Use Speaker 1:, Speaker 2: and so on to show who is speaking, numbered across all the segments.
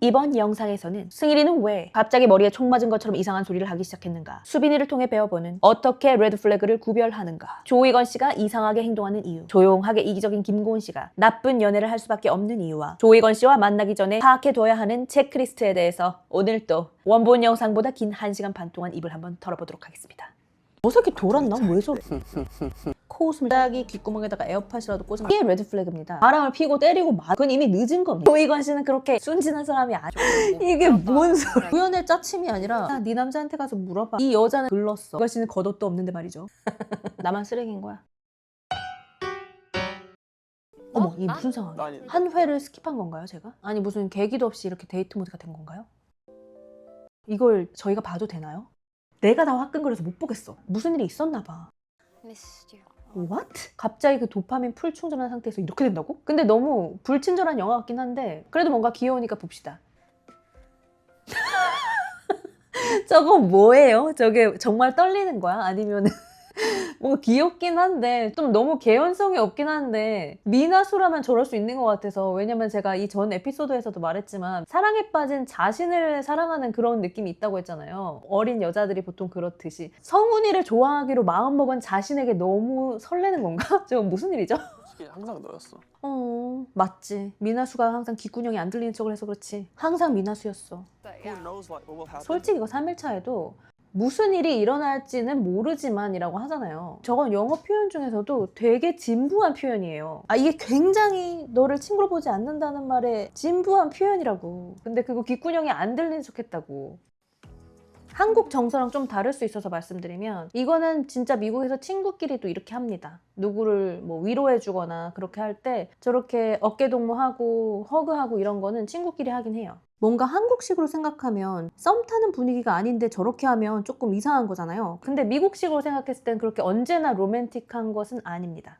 Speaker 1: 이번 영상에서는 승일이는 왜 갑자기 머리에 총 맞은 것처럼 이상한 소리를 하기 시작했는가, 수빈이를 통해 배워보는 어떻게 레드 플래그를 구별하는가, 조이건 씨가 이상하게 행동하는 이유, 조용하게 이기적인 김고은 씨가 나쁜 연애를 할 수밖에 없는 이유와 조이건 씨와 만나기 전에 파악해둬야 하는 체크리스트에 대해서 오늘 또 원본 영상보다 긴 1시간 반 동안 입을 한번 털어보도록 하겠습니다. 저 새끼 돌았나? 왜 저래? 코웃음을 딱이 귓구멍에다가 에어팟이라도 꽂으면 이게 레드 플래그입니다. 바람을 피고 때리고 그건 이미 늦은 겁니다. 조이건 씨는 그렇게 순진한 사람이 아니에요. 이게 뭔 소리야. 우연의 짜침이 아니라 네 남자한테 가서 물어봐. 이 여자는 글렀어. 조이건 씨는 겉옷도 없는데 말이죠. 나만 쓰레기인 거야. 어머, 이 무슨 상황이야? 한 회를 스킵한 건가요, 제가? 아니 무슨 계기도 없이 이렇게 데이트 모드가 된 건가요? 이걸 저희가 봐도 되나요? 내가 다 화끈거려서 못 보겠어. 무슨 일이 있었나 봐. What? 갑자기 그 도파민 풀 충전한 상태에서 이렇게 된다고? 근데 너무 불친절한 영화 같긴 한데 그래도 뭔가 귀여우니까 봅시다. 저거 뭐예요? 저게 정말 떨리는 거야? 아니면 뭔가 귀엽긴 한데 좀 너무 개연성이 없긴 한데 미나수라면 저럴 수 있는 것 같아서. 왜냐면 제가 이 전 에피소드에서도 말했지만 사랑에 빠진 자신을 사랑하는 그런 느낌이 있다고 했잖아요. 어린 여자들이 보통 그렇듯이 성훈이를 좋아하기로 마음먹은 자신에게 너무 설레는 건가? 저거 무슨 일이죠?
Speaker 2: 항상 너였어.
Speaker 1: 맞지. 미나수가 항상 귓구녕이 안 들리는 척을 해서 그렇지. 항상 미나수였어. 솔직히 이거 3일차에도 무슨 일이 일어날지는 모르지만 이라고 하잖아요. 저건 영어 표현 중에서도 되게 진부한 표현이에요. 이게 굉장히 너를 친구로 보지 않는다는 말에 진부한 표현이라고. 근데 그거 귓구녕이 안 들리는 척 했다고. 한국 정서랑 좀 다를 수 있어서 말씀드리면 이거는 진짜 미국에서 친구끼리도 이렇게 합니다. 누구를 뭐 위로해 주거나 그렇게 할 때 저렇게 어깨 동무하고 허그하고 이런 거는 친구끼리 하긴 해요. 뭔가 한국식으로 생각하면 썸 타는 분위기가 아닌데 저렇게 하면 조금 이상한 거잖아요. 근데 미국식으로 생각했을 땐 그렇게 언제나 로맨틱한 것은 아닙니다.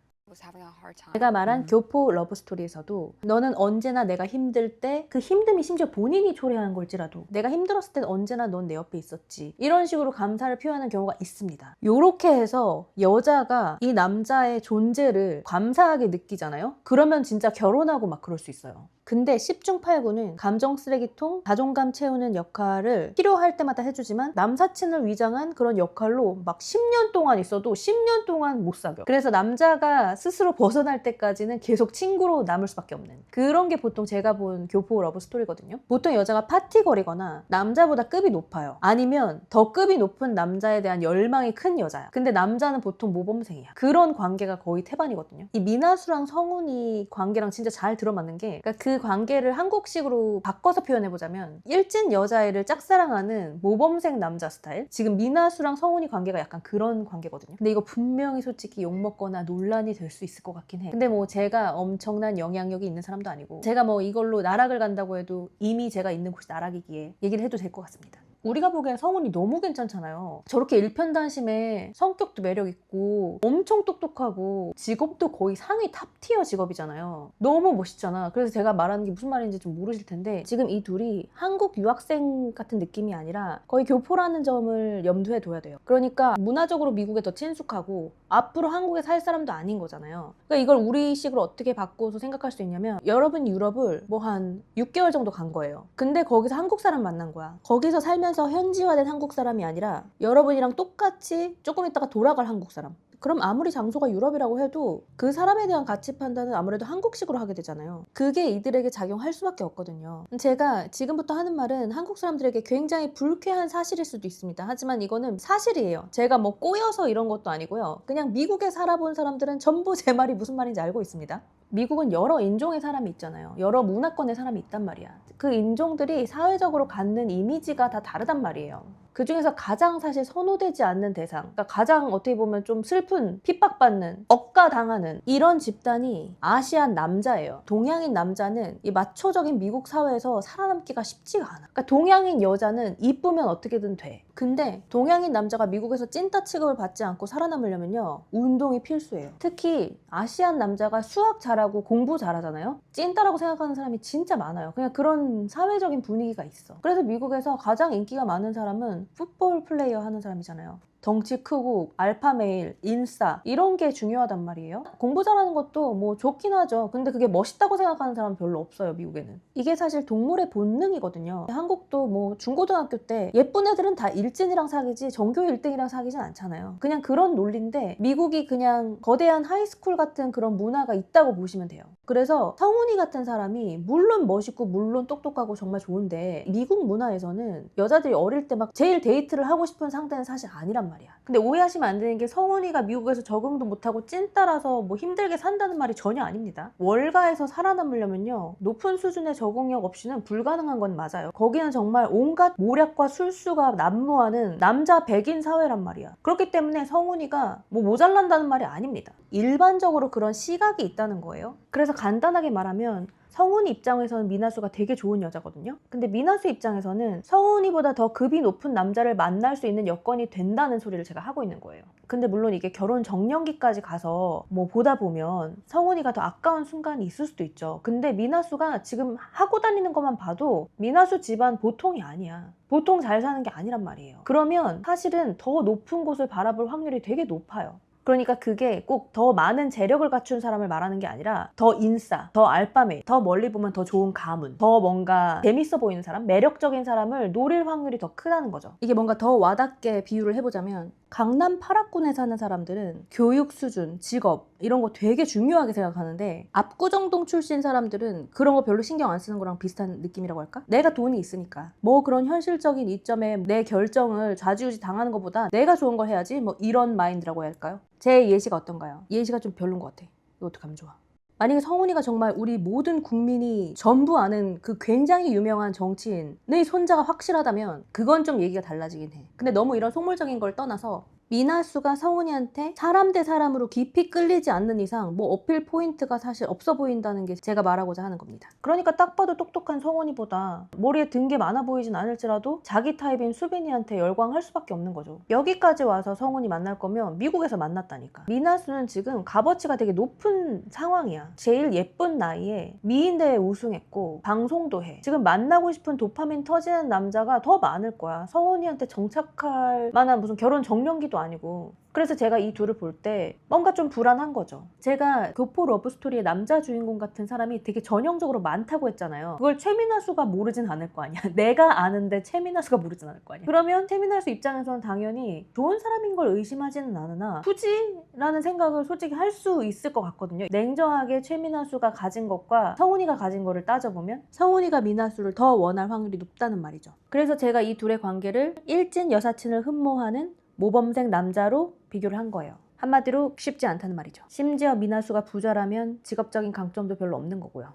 Speaker 1: 제가 말한 교포 러브스토리에서도 너는 언제나 내가 힘들 때 그 힘듦이 심지어 본인이 초래하는 걸지라도 내가 힘들었을 땐 언제나 넌 내 옆에 있었지, 이런 식으로 감사를 표현하는 경우가 있습니다. 요렇게 해서 여자가 이 남자의 존재를 감사하게 느끼잖아요. 그러면 진짜 결혼하고 막 그럴 수 있어요. 근데 10중 8구는 감정 쓰레기통, 자존감 채우는 역할을 필요할 때마다 해주지만 남사친을 위장한 그런 역할로 막 10년 동안 있어도 10년 동안 못 사겨. 그래서 남자가 스스로 벗어날 때까지는 계속 친구로 남을 수밖에 없는 그런 게 보통 제가 본 교포 러브 스토리거든요. 보통 여자가 파티거리거나 남자보다 급이 높아요. 아니면 더 급이 높은 남자에 대한 열망이 큰 여자야. 근데 남자는 보통 모범생이야. 그런 관계가 거의 태반이거든요. 이 미나수랑 성훈이 관계랑 진짜 잘 들어맞는 게, 그러니까 그 관계를 한국식으로 바꿔서 표현해보자면 일진 여자애를 짝사랑하는 모범생 남자 스타일. 지금 미나수랑 성훈이 관계가 약간 그런 관계거든요. 근데 이거 분명히 솔직히 욕먹거나 논란이 될 수 있을 것 같긴 해. 근데 뭐 제가 엄청난 영향력이 있는 사람도 아니고 제가 뭐 이걸로 나락을 간다고 해도 이미 제가 있는 곳이 나락이기에 얘기를 해도 될 것 같습니다. 우리가 보기엔 성훈이 너무 괜찮잖아요. 저렇게 일편단심에 성격도 매력있고 엄청 똑똑하고 직업도 거의 상위 탑티어 직업이잖아요. 너무 멋있잖아. 그래서 제가 말하는 게 무슨 말인지 좀 모르실 텐데 지금 이 둘이 한국 유학생 같은 느낌이 아니라 거의 교포라는 점을 염두에 둬야 돼요. 그러니까 문화적으로 미국에 더 친숙하고 앞으로 한국에 살 사람도 아닌 거잖아요. 그러니까 이걸 우리식으로 어떻게 바꿔서 생각할 수 있냐면 여러분 유럽을 뭐 한 6개월 정도 간 거예요. 근데 거기서 한국 사람 만난 거야. 거기서 살면서 현지화된 한국 사람이 아니라 여러분이랑 똑같이 조금 있다가 돌아갈 한국 사람. 그럼 아무리 장소가 유럽이라고 해도 그 사람에 대한 가치 판단은 아무래도 한국식으로 하게 되잖아요. 그게 이들에게 작용할 수밖에 없거든요. 제가 지금부터 하는 말은 한국 사람들에게 굉장히 불쾌한 사실일 수도 있습니다. 하지만 이거는 사실이에요. 제가 뭐 꼬여서 이런 것도 아니고요. 그냥 미국에 살아본 사람들은 전부 제 말이 무슨 말인지 알고 있습니다. 미국은 여러 인종의 사람이 있잖아요. 여러 문화권의 사람이 있단 말이야. 그 인종들이 사회적으로 갖는 이미지가 다 다르단 말이에요. 그 중에서 가장 사실 선호되지 않는 대상, 그러니까 가장 어떻게 보면 좀 슬픈, 핍박받는, 억가당하는 이런 집단이 아시안 남자예요. 동양인 남자는 이 마초적인 미국 사회에서 살아남기가 쉽지가 않아. 그러니까 동양인 여자는 이쁘면 어떻게든 돼. 근데 동양인 남자가 미국에서 찐따 취급을 받지 않고 살아남으려면요, 운동이 필수예요. 특히 아시안 남자가 수학 잘하고 공부 잘하잖아요. 찐따라고 생각하는 사람이 진짜 많아요. 그냥 그런 사회적인 분위기가 있어. 그래서 미국에서 가장 인기가 많은 사람은 풋볼 플레이어 하는 사람이잖아요. 덩치 크고 알파메일, 인싸 이런 게 중요하단 말이에요. 공부 잘하는 것도 뭐 좋긴 하죠. 근데 그게 멋있다고 생각하는 사람은 별로 없어요, 미국에는. 이게 사실 동물의 본능이거든요. 한국도 뭐 중고등학교 때 예쁜 애들은 다 일진이랑 사귀지 전교 1등이랑 사귀진 않잖아요. 그냥 그런 논리인데 미국이 그냥 거대한 하이스쿨 같은 그런 문화가 있다고 보시면 돼요. 그래서 성훈이 같은 사람이 물론 멋있고 물론 똑똑하고 정말 좋은데 미국 문화에서는 여자들이 어릴 때 막 제일 데이트를 하고 싶은 상대는 사실 아니란 말이야. 근데 오해하시면 안 되는 게 성훈이가 미국에서 적응도 못하고 찐따라서 뭐 힘들게 산다는 말이 전혀 아닙니다. 월가에서 살아남으려면요 높은 수준의 적응력 없이는 불가능한 건 맞아요. 거기는 정말 온갖 모략과 술수가 난무하는 남자 백인 사회란 말이야. 그렇기 때문에 성훈이가 뭐 모자란다는 말이 아닙니다. 일반적으로 그런 시각이 있다는 거예요. 그래서 간단하게 말하면 성훈이 입장에서는 미나수가 되게 좋은 여자거든요. 근데 미나수 입장에서는 성훈이보다 더 급이 높은 남자를 만날 수 있는 여건이 된다는 소리를 제가 하고 있는 거예요. 근데 물론 이게 결혼 정년기까지 가서 뭐 보다 보면 성훈이가 더 아까운 순간이 있을 수도 있죠. 근데 미나수가 지금 하고 다니는 것만 봐도 미나수 집안 보통이 아니야. 보통 잘 사는 게 아니란 말이에요. 그러면 사실은 더 높은 곳을 바라볼 확률이 되게 높아요. 그러니까 그게 꼭 더 많은 재력을 갖춘 사람을 말하는 게 아니라 더 인싸, 더 알파메, 더 멀리 보면 더 좋은 가문, 더 뭔가 재밌어 보이는 사람, 매력적인 사람을 노릴 확률이 더 크다는 거죠. 이게 뭔가 더 와닿게 비유를 해보자면 강남 8학군에 사는 사람들은 교육 수준, 직업 이런 거 되게 중요하게 생각하는데 압구정동 출신 사람들은 그런 거 별로 신경 안 쓰는 거랑 비슷한 느낌이라고 할까? 내가 돈이 있으니까 뭐 그런 현실적인 이점에 내 결정을 좌지우지 당하는 것보다 내가 좋은 걸 해야지 뭐 이런 마인드라고 해야 할까요? 제 예시가 어떤가요? 예시가 좀 별론 것 같아. 이거 어떡하면 좋아? 만약에 성훈이가 정말 우리 모든 국민이 전부 아는 그 굉장히 유명한 정치인의 손자가 확실하다면 그건 좀 얘기가 달라지긴 해. 근데 너무 이런 속물적인 걸 떠나서 미나수가 성훈이한테 사람 대 사람으로 깊이 끌리지 않는 이상 뭐 어필 포인트가 사실 없어 보인다는 게 제가 말하고자 하는 겁니다. 그러니까 딱 봐도 똑똑한 성훈이보다 머리에 든 게 많아 보이진 않을지라도 자기 타입인 수빈이한테 열광할 수밖에 없는 거죠. 여기까지 와서 성훈이 만날 거면 미국에서 만났다니까. 미나수는 지금 값어치가 되게 높은 상황이야. 제일 예쁜 나이에 미인대회 우승했고 방송도 해. 지금 만나고 싶은 도파민 터지는 남자가 더 많을 거야. 성훈이한테 정착할 만한 무슨 결혼 정년기도 아니고. 그래서 제가 이 둘을 볼 때 뭔가 좀 불안한 거죠. 제가 교포 러브스토리의 남자 주인공 같은 사람이 되게 전형적으로 많다고 했잖아요. 그걸 최민아수가 모르진 않을 거 아니야. 내가 아는데 최민아수가 모르진 않을 거 아니야. 그러면 최민아수 입장에서는 당연히 좋은 사람인 걸 의심하지는 않으나 굳이? 라는 생각을 솔직히 할 수 있을 것 같거든요. 냉정하게 최민아수가 가진 것과 성훈이가 가진 거를 따져보면 성훈이가 미나수를 더 원할 확률이 높다는 말이죠. 그래서 제가 이 둘의 관계를 일진 여사친을 흠모하는 모범생 남자로 비교를 한 거예요. 한마디로 쉽지 않다는 말이죠. 심지어 미나수가 부자라면 직업적인 강점도 별로 없는 거고요.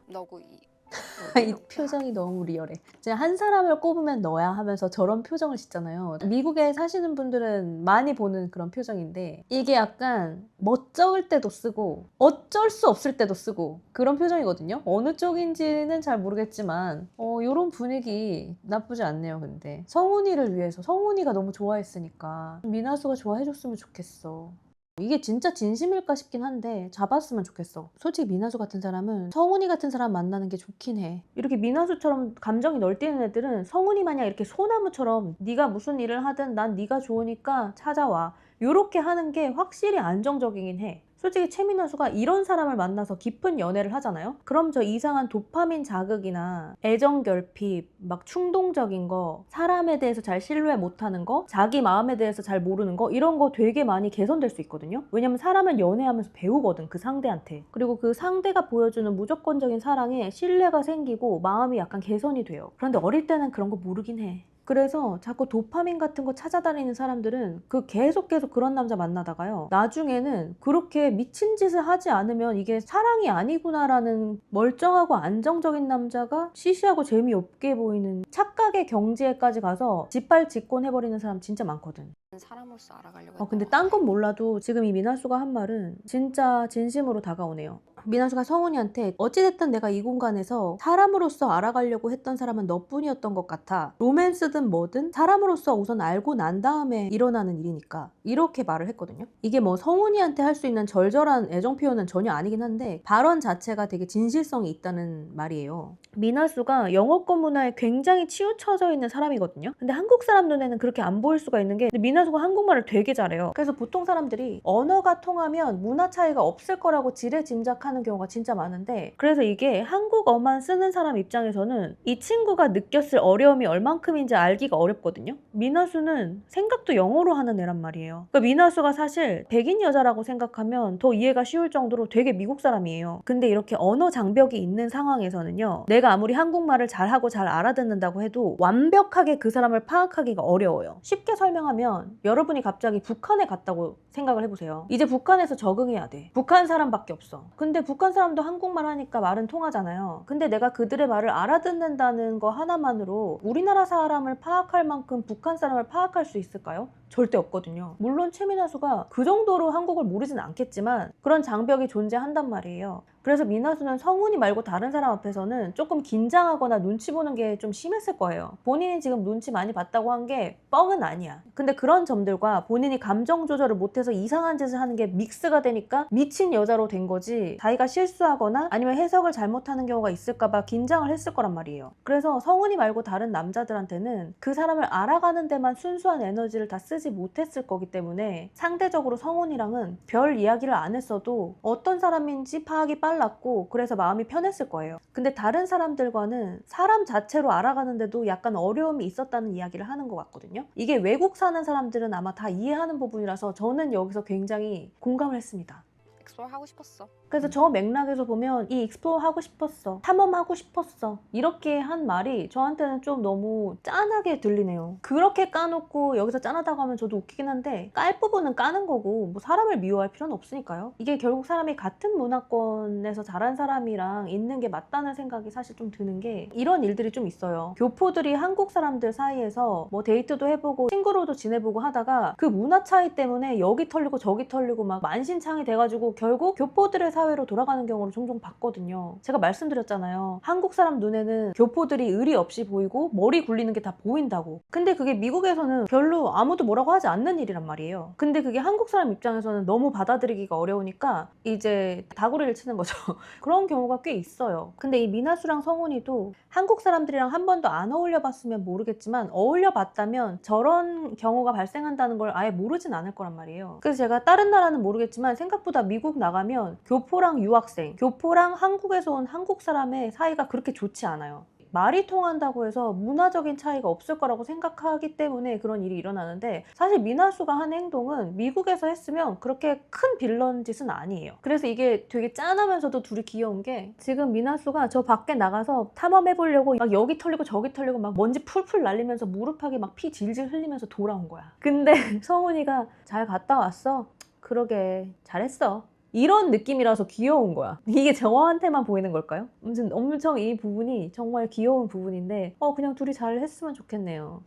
Speaker 1: 이 표정이 너무 리얼해. 제가 한 사람을 꼽으면 너야 하면서 저런 표정을 짓잖아요. 미국에 사시는 분들은 많이 보는 그런 표정인데 이게 약간 멋쩍을 때도 쓰고 어쩔 수 없을 때도 쓰고 그런 표정이거든요. 어느 쪽인지는 잘 모르겠지만 이런 분위기 나쁘지 않네요. 근데 성훈이를 위해서 성훈이가 너무 좋아했으니까 미나수가 좋아해줬으면 좋겠어. 이게 진짜 진심일까 싶긴 한데 잡았으면 좋겠어. 솔직히 미나수 같은 사람은 성훈이 같은 사람 만나는 게 좋긴 해. 이렇게 미나수처럼 감정이 널뛰는 애들은 성훈이 마냥 이렇게 소나무처럼 네가 무슨 일을 하든 난 네가 좋으니까 찾아와 요렇게 하는 게 확실히 안정적이긴 해. 솔직히 최민아수가 이런 사람을 만나서 깊은 연애를 하잖아요? 그럼 저 이상한 도파민 자극이나 애정 결핍, 막 충동적인 거, 사람에 대해서 잘 신뢰 못하는 거, 자기 마음에 대해서 잘 모르는 거 이런 거 되게 많이 개선될 수 있거든요? 왜냐면 사람은 연애하면서 배우거든, 그 상대한테. 그리고 그 상대가 보여주는 무조건적인 사랑에 신뢰가 생기고 마음이 약간 개선이 돼요. 그런데 어릴 때는 그런 거 모르긴 해. 그래서 자꾸 도파민 같은 거 찾아다니는 사람들은 계속 그런 남자 만나다가요 나중에는 그렇게 미친 짓을 하지 않으면 이게 사랑이 아니구나라는 멀쩡하고 안정적인 남자가 시시하고 재미없게 보이는 착각의 경지에까지 가서 짓발짓곤 해버리는 사람 진짜 많거든.
Speaker 2: 사람으로서 알아가려고
Speaker 1: 근데 딴 건 몰라도 지금 이 미나수가 한 말은 진짜 진심으로 다가오네요. 미나수가 성훈이한테 어찌됐든 내가 이 공간에서 사람으로서 알아가려고 했던 사람은 너뿐이었던 것 같아. 로맨스든 뭐든 사람으로서 우선 알고 난 다음에 일어나는 일이니까. 이렇게 말을 했거든요. 이게 뭐 성훈이한테 할 수 있는 절절한 애정 표현은 전혀 아니긴 한데 발언 자체가 되게 진실성이 있다는 말이에요. 미나수가 영어권 문화에 굉장히 치우쳐져 있는 사람이거든요. 근데 한국 사람 눈에는 그렇게 안 보일 수가 있는 게 미나수가 한국말을 되게 잘해요. 그래서 보통 사람들이 언어가 통하면 문화 차이가 없을 거라고 지레짐작하는 경우가 진짜 많은데 그래서 이게 한국어만 쓰는 사람 입장에서는 이 친구가 느꼈을 어려움이 얼만큼인지 알기가 어렵거든요. 미나수는 생각도 영어로 하는 애란 말이에요. 그러니까 미나수가 사실 백인 여자라고 생각하면 더 이해가 쉬울 정도로 되게 미국 사람이에요. 근데 이렇게 언어 장벽이 있는 상황에서는요, 내가 아무리 한국말을 잘하고 잘 알아듣는다고 해도 완벽하게 그 사람을 파악하기가 어려워요. 쉽게 설명하면 여러분이 갑자기 북한에 갔다고 생각을 해보세요. 이제 북한에서 적응해야 돼. 북한 사람밖에 없어. 근데 북한 사람도 한국말 하니까 말은 통하잖아요. 근데 내가 그들의 말을 알아듣는다는 거 하나만으로 우리나라 사람을 파악할 만큼 북한 사람을 파악할 수 있을까요? 절대 없거든요. 물론 최미나수가 그 정도로 한국을 모르진 않겠지만 그런 장벽이 존재한단 말이에요. 그래서 미나수는 성훈이 말고 다른 사람 앞에서는 조금 긴장하거나 눈치 보는 게 좀 심했을 거예요. 본인이 지금 눈치 많이 봤다고 한 게 뻥은 아니야. 근데 그런 점들과 본인이 감정 조절을 못해서 이상한 짓을 하는 게 믹스가 되니까 미친 여자로 된 거지, 자기가 실수하거나 아니면 해석을 잘못하는 경우가 있을까봐 긴장을 했을 거란 말이에요. 그래서 성훈이 말고 다른 남자들한테는 그 사람을 알아가는 데만 순수한 에너지를 다 쓰지 못했을 거기 때문에 상대적으로 성훈이랑은 별 이야기를 안 했어도 어떤 사람인지 파악이 빨랐고 그래서 마음이 편했을 거예요. 근데 다른 사람들과는 사람 자체로 알아가는데도 약간 어려움이 있었다는 이야기를 하는 것 같거든요. 이게 외국 사는 사람들은 아마 다 이해하는 부분이라서 저는 여기서 굉장히 공감을 했습니다.
Speaker 2: 익스플로어 하고 싶었어.
Speaker 1: 그래서 저 맥락에서 보면 이 익스플로어 하고 싶었어, 탐험하고 싶었어, 이렇게 한 말이 저한테는 좀 너무 짠하게 들리네요. 그렇게 까놓고 여기서 짠하다고 하면 저도 웃기긴 한데 깔 부분은 까는 거고 뭐 사람을 미워할 필요는 없으니까요. 이게 결국 사람이 같은 문화권에서 자란 사람이랑 있는 게 맞다는 생각이 사실 좀 드는 게 이런 일들이 좀 있어요. 교포들이 한국 사람들 사이에서 뭐 데이트도 해보고 친구로도 지내보고 하다가 그 문화 차이 때문에 여기 털리고 저기 털리고 막 만신창이 돼가지고 결국 교포들의 사회로 돌아가는 경우를 종종 봤거든요. 제가 말씀드렸잖아요. 한국 사람 눈에는 교포들이 의리 없이 보이고 머리 굴리는 게 다 보인다고. 근데 그게 미국에서는 별로 아무도 뭐라고 하지 않는 일이란 말이에요. 근데 그게 한국 사람 입장에서는 너무 받아들이기가 어려우니까 이제 다구리를 치는 거죠. 그런 경우가 꽤 있어요. 근데 이 미나수랑 성훈이도 한국 사람들이랑 한 번도 안 어울려 봤으면 모르겠지만 어울려 봤다면 저런 경우가 발생한다는 걸 아예 모르진 않을 거란 말이에요. 그래서 제가 다른 나라는 모르겠지만 생각보다 미국 나가면 교포랑 유학생, 교포랑 한국에서 온 한국 사람의 사이가 그렇게 좋지 않아요. 말이 통한다고 해서 문화적인 차이가 없을 거라고 생각하기 때문에 그런 일이 일어나는데 사실 미나수가 한 행동은 미국에서 했으면 그렇게 큰 빌런 짓은 아니에요. 그래서 이게 되게 짠하면서도 둘이 귀여운 게 지금 미나수가 저 밖에 나가서 탐험해보려고 막 여기 털리고 저기 털리고 막 먼지 풀풀 날리면서 무릎팍에 막 피 질질 흘리면서 돌아온 거야. 근데 성훈이가 잘 갔다 왔어? 그러게 잘했어. 이런 느낌이라서 귀여운 거야. 이게 저한테만 보이는 걸까요? 아무튼 엄청 이 부분이 정말 귀여운 부분인데 그냥 둘이 잘 했으면 좋겠네요.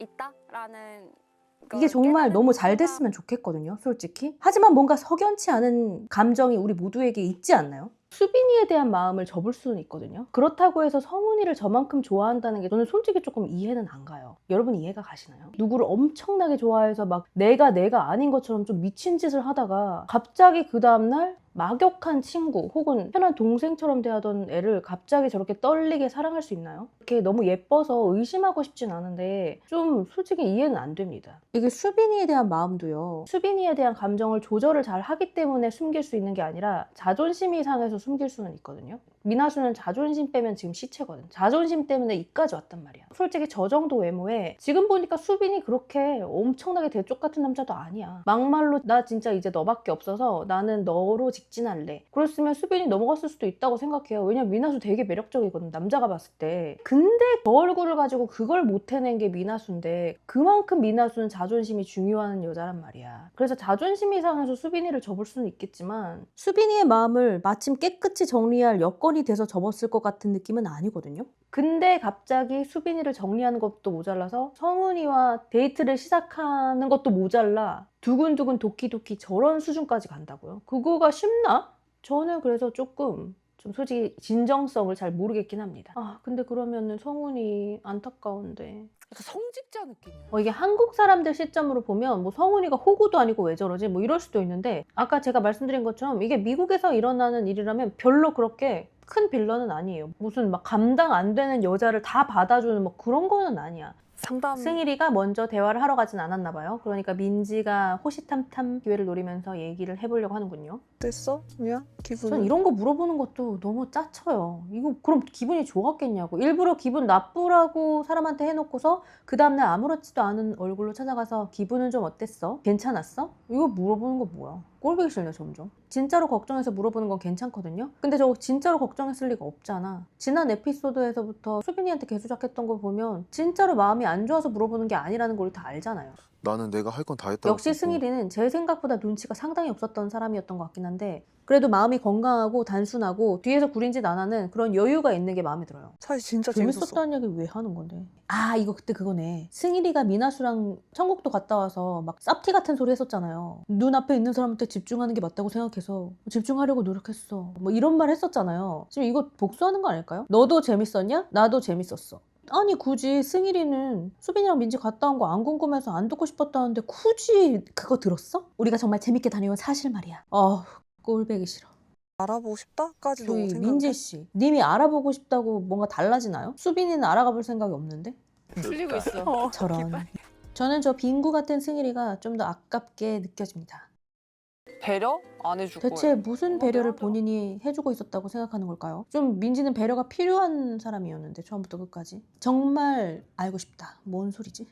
Speaker 2: 있다라는
Speaker 1: 이게 정말 너무 잘 됐으면 좋겠거든요, 솔직히. 하지만 뭔가 석연치 않은 감정이 우리 모두에게 있지 않나요? 수빈이에 대한 마음을 접을 수는 있거든요. 그렇다고 해서 성훈이를 저만큼 좋아한다는 게 저는 솔직히 조금 이해는 안 가요. 여러분 이해가 가시나요? 누구를 엄청나게 좋아해서 막 내가 아닌 것처럼 좀 미친 짓을 하다가 갑자기 그 다음날 막역한 친구 혹은 편한 동생처럼 대하던 애를 갑자기 저렇게 떨리게 사랑할 수 있나요? 이렇게 너무 예뻐서 의심하고 싶진 않은데 좀 솔직히 이해는 안 됩니다. 이게 수빈이에 대한 마음도요, 수빈이에 대한 감정을 조절을 잘 하기 때문에 숨길 수 있는 게 아니라 자존심이 상해서 숨길 수는 있거든요. 미나수는 자존심 빼면 지금 시체거든. 자존심 때문에 이까지 왔단 말이야. 솔직히 저 정도 외모에 지금 보니까 수빈이 그렇게 엄청나게 대쪽 같은 남자도 아니야. 막말로 나 진짜 이제 너밖에 없어서 나는 너로 직진할래, 그랬으면 수빈이 넘어갔을 수도 있다고 생각해요. 왜냐면 미나수 되게 매력적이거든, 남자가 봤을 때. 근데 저 얼굴을 가지고 그걸 못 해낸 게 미나수인데 그만큼 미나수는 자존심이 중요한 여자란 말이야. 그래서 자존심이 상해서 수빈이를 접을 수는 있겠지만 수빈이의 마음을 마침 깨끗이 정리할 여건이 돼서 접었을 것 같은 느낌은 아니거든요. 근데 갑자기 수빈이를 정리하는 것도 모자라서 성훈이와 데이트를 시작하는 것도 모자라 두근두근 도끼도끼 저런 수준까지 간다고요? 그거가 쉽나? 저는 그래서 조금 좀 솔직히 진정성을 잘 모르겠긴 합니다. 아 근데 그러면은 성훈이 안타까운데
Speaker 3: 약간 성직자 느낌이야.
Speaker 1: 이게 한국 사람들 시점으로 보면 뭐 성훈이가 호구도 아니고 왜 저러지 뭐 이럴 수도 있는데 아까 제가 말씀드린 것처럼 이게 미국에서 일어나는 일이라면 별로 그렇게 큰 빌런은 아니에요. 무슨 막 감당 안 되는 여자를 다 받아주는 뭐 그런 거는 아니야.
Speaker 3: 상담.
Speaker 1: 승일이가 먼저 대화를 하러 가진 않았나 봐요. 그러니까 민지가 호시탐탐 기회를 노리면서 얘기를 해보려고 하는군요.
Speaker 3: 됐어? 미안. 기분.
Speaker 1: 전 이런 거 물어보는 것도 너무 짜쳐요. 이거 그럼 기분이 좋았겠냐고. 일부러 기분 나쁘라고 사람한테 해놓고서 그 다음날 아무렇지도 않은 얼굴로 찾아가서 기분은 좀 어땠어? 괜찮았어? 이거 물어보는 거 뭐야? 꼴보기 싫네 점점. 진짜로 걱정해서 물어보는 건 괜찮거든요. 근데 저거 진짜로 걱정했을 리가 없잖아. 지난 에피소드에서부터 수빈이한테 개수작했던 거 보면 진짜로 마음이 안 좋아서 물어보는 게 아니라는 걸 다 알잖아요.
Speaker 4: 나는 내가 할 건 다 했다고
Speaker 1: 역시
Speaker 4: 보고.
Speaker 1: 승일이는 제 생각보다 눈치가 상당히 없었던 사람이었던 것 같긴 한데 그래도 마음이 건강하고 단순하고 뒤에서 구린 짓 안 하는 그런 여유가 있는 게 마음에 들어요.
Speaker 3: 사실 진짜 재밌었어.
Speaker 1: 재밌었다는 얘기 왜 하는 건데? 아 이거 그때 그거네. 승일이가 미나수랑 천국도 갔다 와서 막 쌉티 같은 소리 했었잖아요. 눈앞에 있는 사람한테 집중하는 게 맞다고 생각해서 집중하려고 노력했어. 뭐 이런 말 했었잖아요. 지금 이거 복수하는 거 아닐까요? 너도 재밌었냐? 나도 재밌었어. 아니 굳이 승일이는 수빈이랑 민지 갔다 온 거 안 궁금해서 안 듣고 싶었다는데 굳이 그거 들었어? 우리가 정말 재밌게 다녀온 사실 말이야. 꼴배기 싫어.
Speaker 3: 알아보고 싶다까지도
Speaker 1: 저희
Speaker 3: 생각해.
Speaker 1: 민지 씨, 님이 알아보고 싶다고 뭔가 달라지나요? 수빈이는 알아가 볼 생각이 없는데?
Speaker 3: 풀리고 있어.
Speaker 1: 저런. 저는 저 빙구 같은 승일이가 좀 더 아깝게 느껴집니다.
Speaker 3: 배려 안 해줄
Speaker 1: 대체
Speaker 3: 거예요.
Speaker 1: 무슨 배려를 본인이 해주고 있었다고 생각하는 걸까요? 좀 민지는 배려가 필요한 사람이었는데 처음부터 끝까지. 정말 알고 싶다. 뭔 소리지?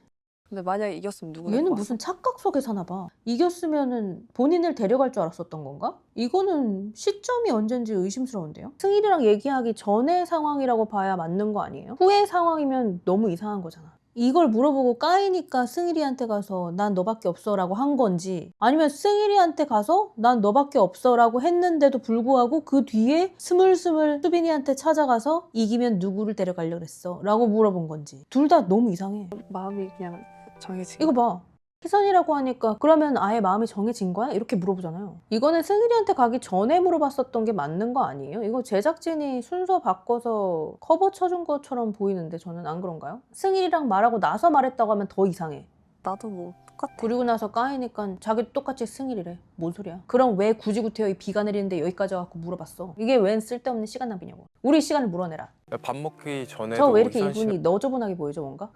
Speaker 3: 근데 만약에 이겼으면 누구?
Speaker 1: 얘는 무슨 착각 속에 사나 봐. 이겼으면은 본인을 데려갈 줄 알았었던 건가? 이거는 시점이 언젠지 의심스러운데요? 승일이랑 얘기하기 전의 상황이라고 봐야 맞는 거 아니에요? 후의 상황이면 너무 이상한 거잖아. 이걸 물어보고 까이니까 승일이한테 가서 난 너밖에 없어라고 한 건지 아니면 승일이한테 가서 난 너밖에 없어라고 했는데도 불구하고 그 뒤에 스물스물 수빈이한테 찾아가서 이기면 누구를 데려가려고 그랬어? 라고 물어본 건지 둘 다 너무 이상해.
Speaker 3: 마음이 그냥 정해진.
Speaker 1: 이거 봐. 희선이라고 하니까 그러면 아예 마음이 정해진 거야? 이렇게 물어보잖아요. 이거는 승일이한테 가기 전에 물어봤었던 게 맞는 거 아니에요? 이거 제작진이 순서 바꿔서 커버 쳐준 것처럼 보이는데 저는 안 그런가요? 승일이랑 말하고 나서 말했다고 하면 더 이상해.
Speaker 3: 나도 뭐 똑같아.
Speaker 1: 그리고 나서 까이니까 자기도 똑같이 승일이래. 뭔 소리야? 그럼 왜 굳이 구태여 비가 내리는데 여기까지 와갖고 물어봤어? 이게 웬 쓸데없는 시간 낭비냐고. 우리 시간을 물어내라.
Speaker 5: 밥 먹기 전에도
Speaker 1: 저 왜 이렇게
Speaker 5: 희선
Speaker 1: 이분이 너저분하게 보이죠 뭔가?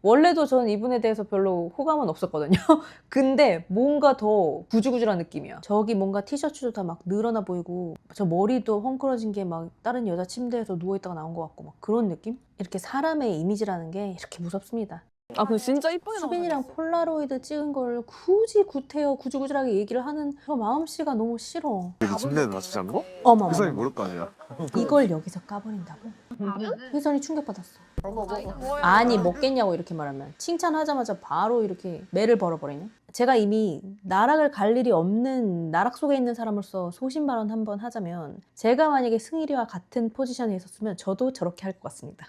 Speaker 1: 원래도 저는 이분에 대해서 별로 호감은 없었거든요. 근데 뭔가 더 구질구질한 느낌이야. 저기 뭔가 티셔츠도 다 막 늘어나 보이고 저 머리도 헝클어진 게 막 다른 여자 침대에서 누워있다가 나온 것 같고 막 그런 느낌? 이렇게 사람의 이미지라는 게 이렇게 무섭습니다.
Speaker 3: 아 근데 진짜 이쁘게
Speaker 1: 수빈이랑 폴라로이드 찍은 걸 굳이 구태여 구질구질하게 얘기를 하는 저 마음씨가 너무 싫어.
Speaker 4: 여기 침대는 같이 잔 거?
Speaker 1: 어머
Speaker 4: 희선이 모를 거 아니야.
Speaker 1: 이걸 여기서 까버린다고? 희선이 충격받았어. 아니 먹겠냐고 이렇게 말하면 칭찬하자마자 바로 이렇게 매를 벌어버리네. 제가 이미 나락을 갈 일이 없는 나락 속에 있는 사람으로서 소신 발언 한번 하자면 제가 만약에 승일이와 같은 포지션에 있었으면 저도 저렇게 할 것 같습니다.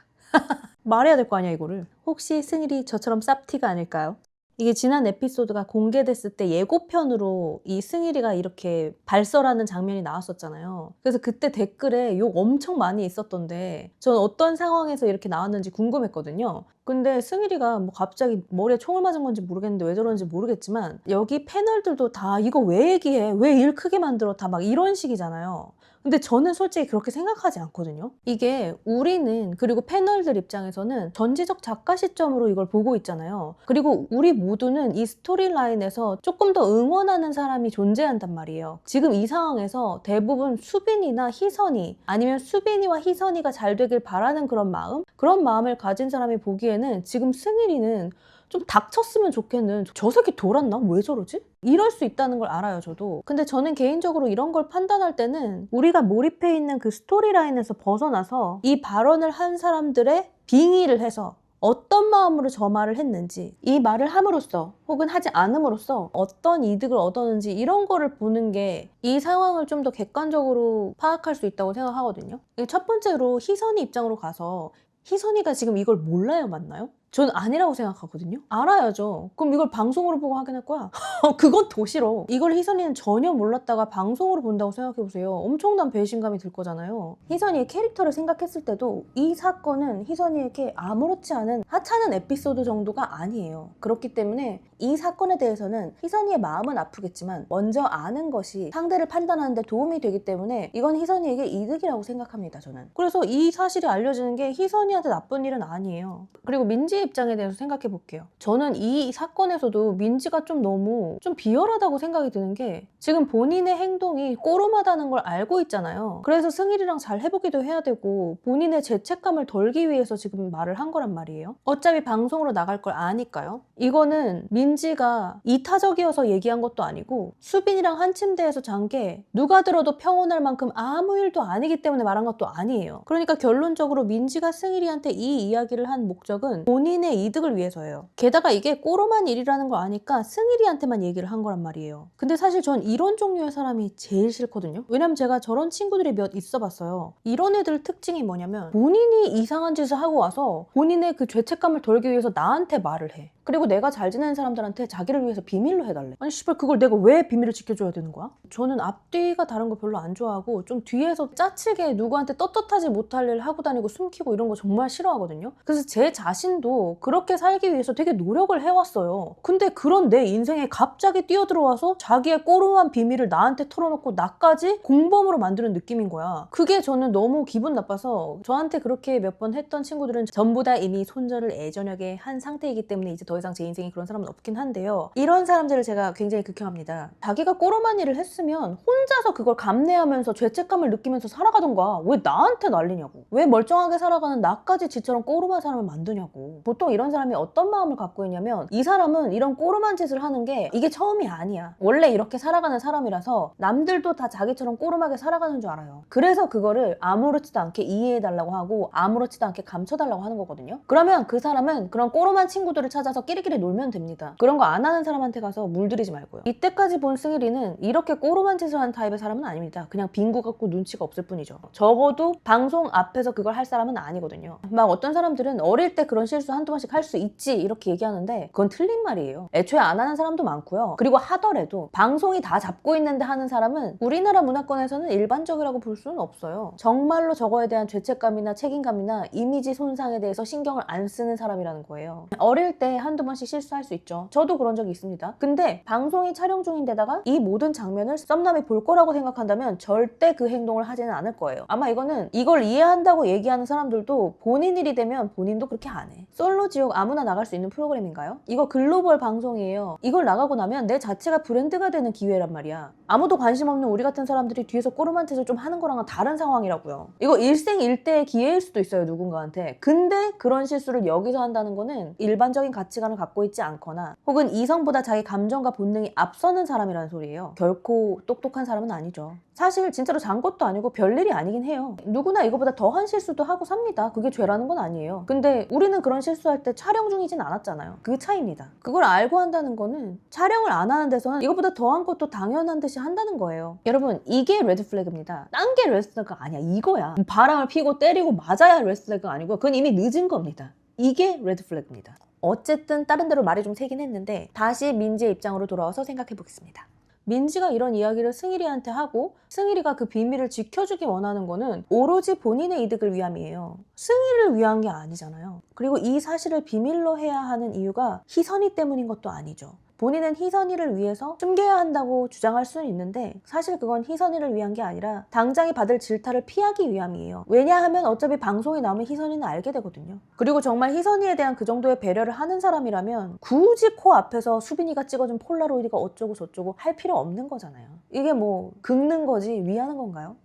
Speaker 1: 말해야 될 거 아니야 이거를. 혹시 승일이 저처럼 쌉티가 아닐까요? 이게 지난 에피소드가 공개됐을 때 예고편으로 이 승일이가 이렇게 발설하는 장면이 나왔었잖아요. 그래서 그때 댓글에 욕 엄청 많이 있었던데 전 어떤 상황에서 이렇게 나왔는지 궁금했거든요. 근데 승일이가 뭐 갑자기 머리에 총을 맞은 건지 모르겠는데 왜 저러는지 모르겠지만 여기 패널들도 다 이거 왜 얘기해? 왜 일 크게 만들어? 다 막 이런 식이잖아요. 근데 저는 솔직히 그렇게 생각하지 않거든요. 이게 우리는 그리고 패널들 입장에서는 전지적 작가 시점으로 이걸 보고 있잖아요. 그리고 우리 모두는 이 스토리라인에서 조금 더 응원하는 사람이 존재한단 말이에요. 지금 이 상황에서 대부분 수빈이나 희선이 아니면 수빈이와 희선이가 잘 되길 바라는 그런 마음을 가진 사람이 보기에는 지금 승일이는 좀 닥쳤으면 좋겠는 저 새끼 돌았나? 왜 저러지? 이럴 수 있다는 걸 알아요 저도. 근데 저는 개인적으로 이런 걸 판단할 때는 우리가 몰입해 있는 그 스토리라인에서 벗어나서 이 발언을 한 사람들의 빙의를 해서 어떤 마음으로 저 말을 했는지 이 말을 함으로써 혹은 하지 않음으로써 어떤 이득을 얻었는지 이런 거를 보는 게 이 상황을 좀 더 객관적으로 파악할 수 있다고 생각하거든요. 첫 번째로 희선이 입장으로 가서 희선이가 지금 이걸 몰라요 맞나요? 전 아니라고 생각하거든요. 알아야죠. 그럼 이걸 방송으로 보고 확인할 거야? 그건 더 싫어. 이걸 희선이는 전혀 몰랐다가 방송으로 본다고 생각해보세요. 엄청난 배신감이 들 거잖아요. 희선이의 캐릭터를 생각했을 때도 이 사건은 희선이에게 아무렇지 않은 하찮은 에피소드 정도가 아니에요. 그렇기 때문에 이 사건에 대해서는 희선이의 마음은 아프겠지만 먼저 아는 것이 상대를 판단하는 데 도움이 되기 때문에 이건 희선이에게 이득이라고 생각합니다. 저는. 그래서 이 사실이 알려지는 게 희선이한테 나쁜 일은 아니에요. 그리고 민지의 입장에 대해서 생각해 볼게요. 저는 이 사건에서도 민지가 좀 너무 좀 비열하다고 생각이 드는 게 지금 본인의 행동이 꼬름하다는 걸 알고 있잖아요. 그래서 승일이랑 잘 해보기도 해야 되고 본인의 죄책감을 덜기 위해서 지금 말을 한 거란 말이에요. 어차피 방송으로 나갈 걸 아니까요. 이거는 민지가 이타적이어서 얘기한 것도 아니고 수빈이랑 한 침대에서 잔 게 누가 들어도 평온할 만큼 아무 일도 아니기 때문에 말한 것도 아니에요. 그러니까 결론적으로 민지가 승일이한테 이 이야기를 한 목적은 본인의 이득을 위해서예요. 게다가 이게 꼬름한 일이라는 걸 아니까 승일이한테만 얘기를 한 거란 말이에요. 근데 사실 전 이런 종류의 사람이 제일 싫거든요. 왜냐면 제가 저런 친구들이 몇 있어 봤어요. 이런 애들 특징이 뭐냐면 본인이 이상한 짓을 하고 와서 본인의 그 죄책감을 덜기 위해서 나한테 말을 해. 그리고 내가 잘 지내는 사람들한테 자기를 위해서 비밀로 해달래. 아니 씨발 그걸 내가 왜 비밀을 지켜줘야 되는 거야? 저는 앞뒤가 다른 거 별로 안 좋아하고 좀 뒤에서 짜치게 누구한테 떳떳하지 못할 일 하고 다니고 숨기고 이런 거 정말 싫어하거든요. 그래서 제 자신도 그렇게 살기 위해서 되게 노력을 해왔어요. 근데 그런 내 인생에 갑자기 뛰어들어와서 자기의 꼬름한 비밀을 나한테 털어놓고 나까지 공범으로 만드는 느낌인 거야. 그게 저는 너무 기분 나빠서 저한테 그렇게 몇 번 했던 친구들은 전부 다 이미 손절을 애저녁에 한 상태이기 때문에 이제 더 이상 제 인생에 그런 사람은 없긴 한데요. 이런 사람들을 제가 굉장히 극혐합니다. 자기가 꼬름한 일을 했으면 혼자서 그걸 감내하면서 죄책감을 느끼면서 살아가던가 왜 나한테 난리냐고. 왜 멀쩡하게 살아가는 나까지 지처럼 꼬름한 사람을 만드냐고. 보통 이런 사람이 어떤 마음을 갖고 있냐면 이 사람은 이런 꼬름한 짓을 하는 게 이게 처음이 아니야. 원래 이렇게 살아가는 사람이라서 남들도 다 자기처럼 꼬름하게 살아가는 줄 알아요. 그래서 그거를 아무렇지도 않게 이해해달라고 하고 아무렇지도 않게 감춰달라고 하는 거거든요. 그러면 그 사람은 그런 꼬름한 친구들을 찾아서 끼리끼리 놀면 됩니다. 그런 거 안 하는 사람한테 가서 물들이지 말고요. 이때까지 본 승일이는 이렇게 꼬름한 짓을 하는 타입의 사람은 아닙니다. 그냥 빙구 같고 눈치가 없을 뿐이죠. 적어도 방송 앞에서 그걸 할 사람은 아니거든요. 막 어떤 사람들은 어릴 때 그런 실수 한두 번씩 할 수 있지 이렇게 얘기하는데 그건 틀린 말이에요. 애초에 안 하는 사람도 많고요. 그리고 하더라도 방송이 다 잡고 있는데 하는 사람은 우리나라 문화권에서는 일반적이라고 볼 수는 없어요. 정말로 저거에 대한 죄책감이나 책임감이나 이미지 손상에 대해서 신경을 안 쓰는 사람이라는 거예요. 어릴 때 한두 번씩 실수할 수 있죠. 저도 그런 적이 있습니다. 근데 방송이 촬영 중인데다가 이 모든 장면을 썸남이 볼 거라고 생각한다면 절대 그 행동을 하지는 않을 거예요. 아마 이거는 이걸 이해한다고 얘기하는 사람들도 본인 일이 되면 본인도 그렇게 안 해. 솔로 지옥 아무나 나갈 수 있는 프로그램인가요? 이거 글로벌 방송이에요. 이걸 나가고 나면 내 자체가 브랜드가 되는 기회란 말이야. 아무도 관심 없는 우리 같은 사람들이 뒤에서 꼬름한 짓을 좀 하는 거랑은 다른 상황이라고요. 이거 일생일대의 기회일 수도 있어요, 누군가한테. 근데 그런 실수를 여기서 한다는 거는 일반적인 가치관을 갖고 있지 않거나 혹은 이성보다 자기 감정과 본능이 앞서는 사람이라는 소리예요. 결코 똑똑한 사람은 아니죠. 사실 진짜로 잔 것도 아니고 별일이 아니긴 해요. 누구나 이거보다 더한 실수도 하고 삽니다. 그게 죄라는 건 아니에요. 근데 우리는 그런 실수할 때 촬영 중이진 않았잖아요. 그 차이입니다. 그걸 알고 한다는 거는 촬영을 안 하는 데서는 이거보다 더한 것도 당연한 듯이 한다는 거예요. 여러분 이게 레드 플래그입니다. 딴 게 레드 플래그가 아니야. 이거야. 바람을 피고 때리고 맞아야 레드 플래그가 아니고 그건 이미 늦은 겁니다. 이게 레드 플래그입니다. 어쨌든 다른 데로 말이 좀 새긴 했는데 다시 민지의 입장으로 돌아와서 생각해 보겠습니다. 민지가 이런 이야기를 승일이한테 하고 승일이가 그 비밀을 지켜주기 원하는 거는 오로지 본인의 이득을 위함이에요. 승일을 위한 게 아니잖아요. 그리고 이 사실을 비밀로 해야 하는 이유가 희선이 때문인 것도 아니죠. 본인은 희선이를 위해서 숨겨야 한다고 주장할 수는 있는데 사실 그건 희선이를 위한 게 아니라 당장이 받을 질타를 피하기 위함이에요. 왜냐하면 어차피 방송에 나오면 희선이는 알게 되거든요. 그리고 정말 희선이에 대한 그 정도의 배려를 하는 사람이라면 굳이 코 앞에서 수빈이가 찍어준 폴라로이드가 어쩌고 저쩌고 할 필요 없는 거잖아요. 이게 뭐 긁는 거지 위하는 건가요?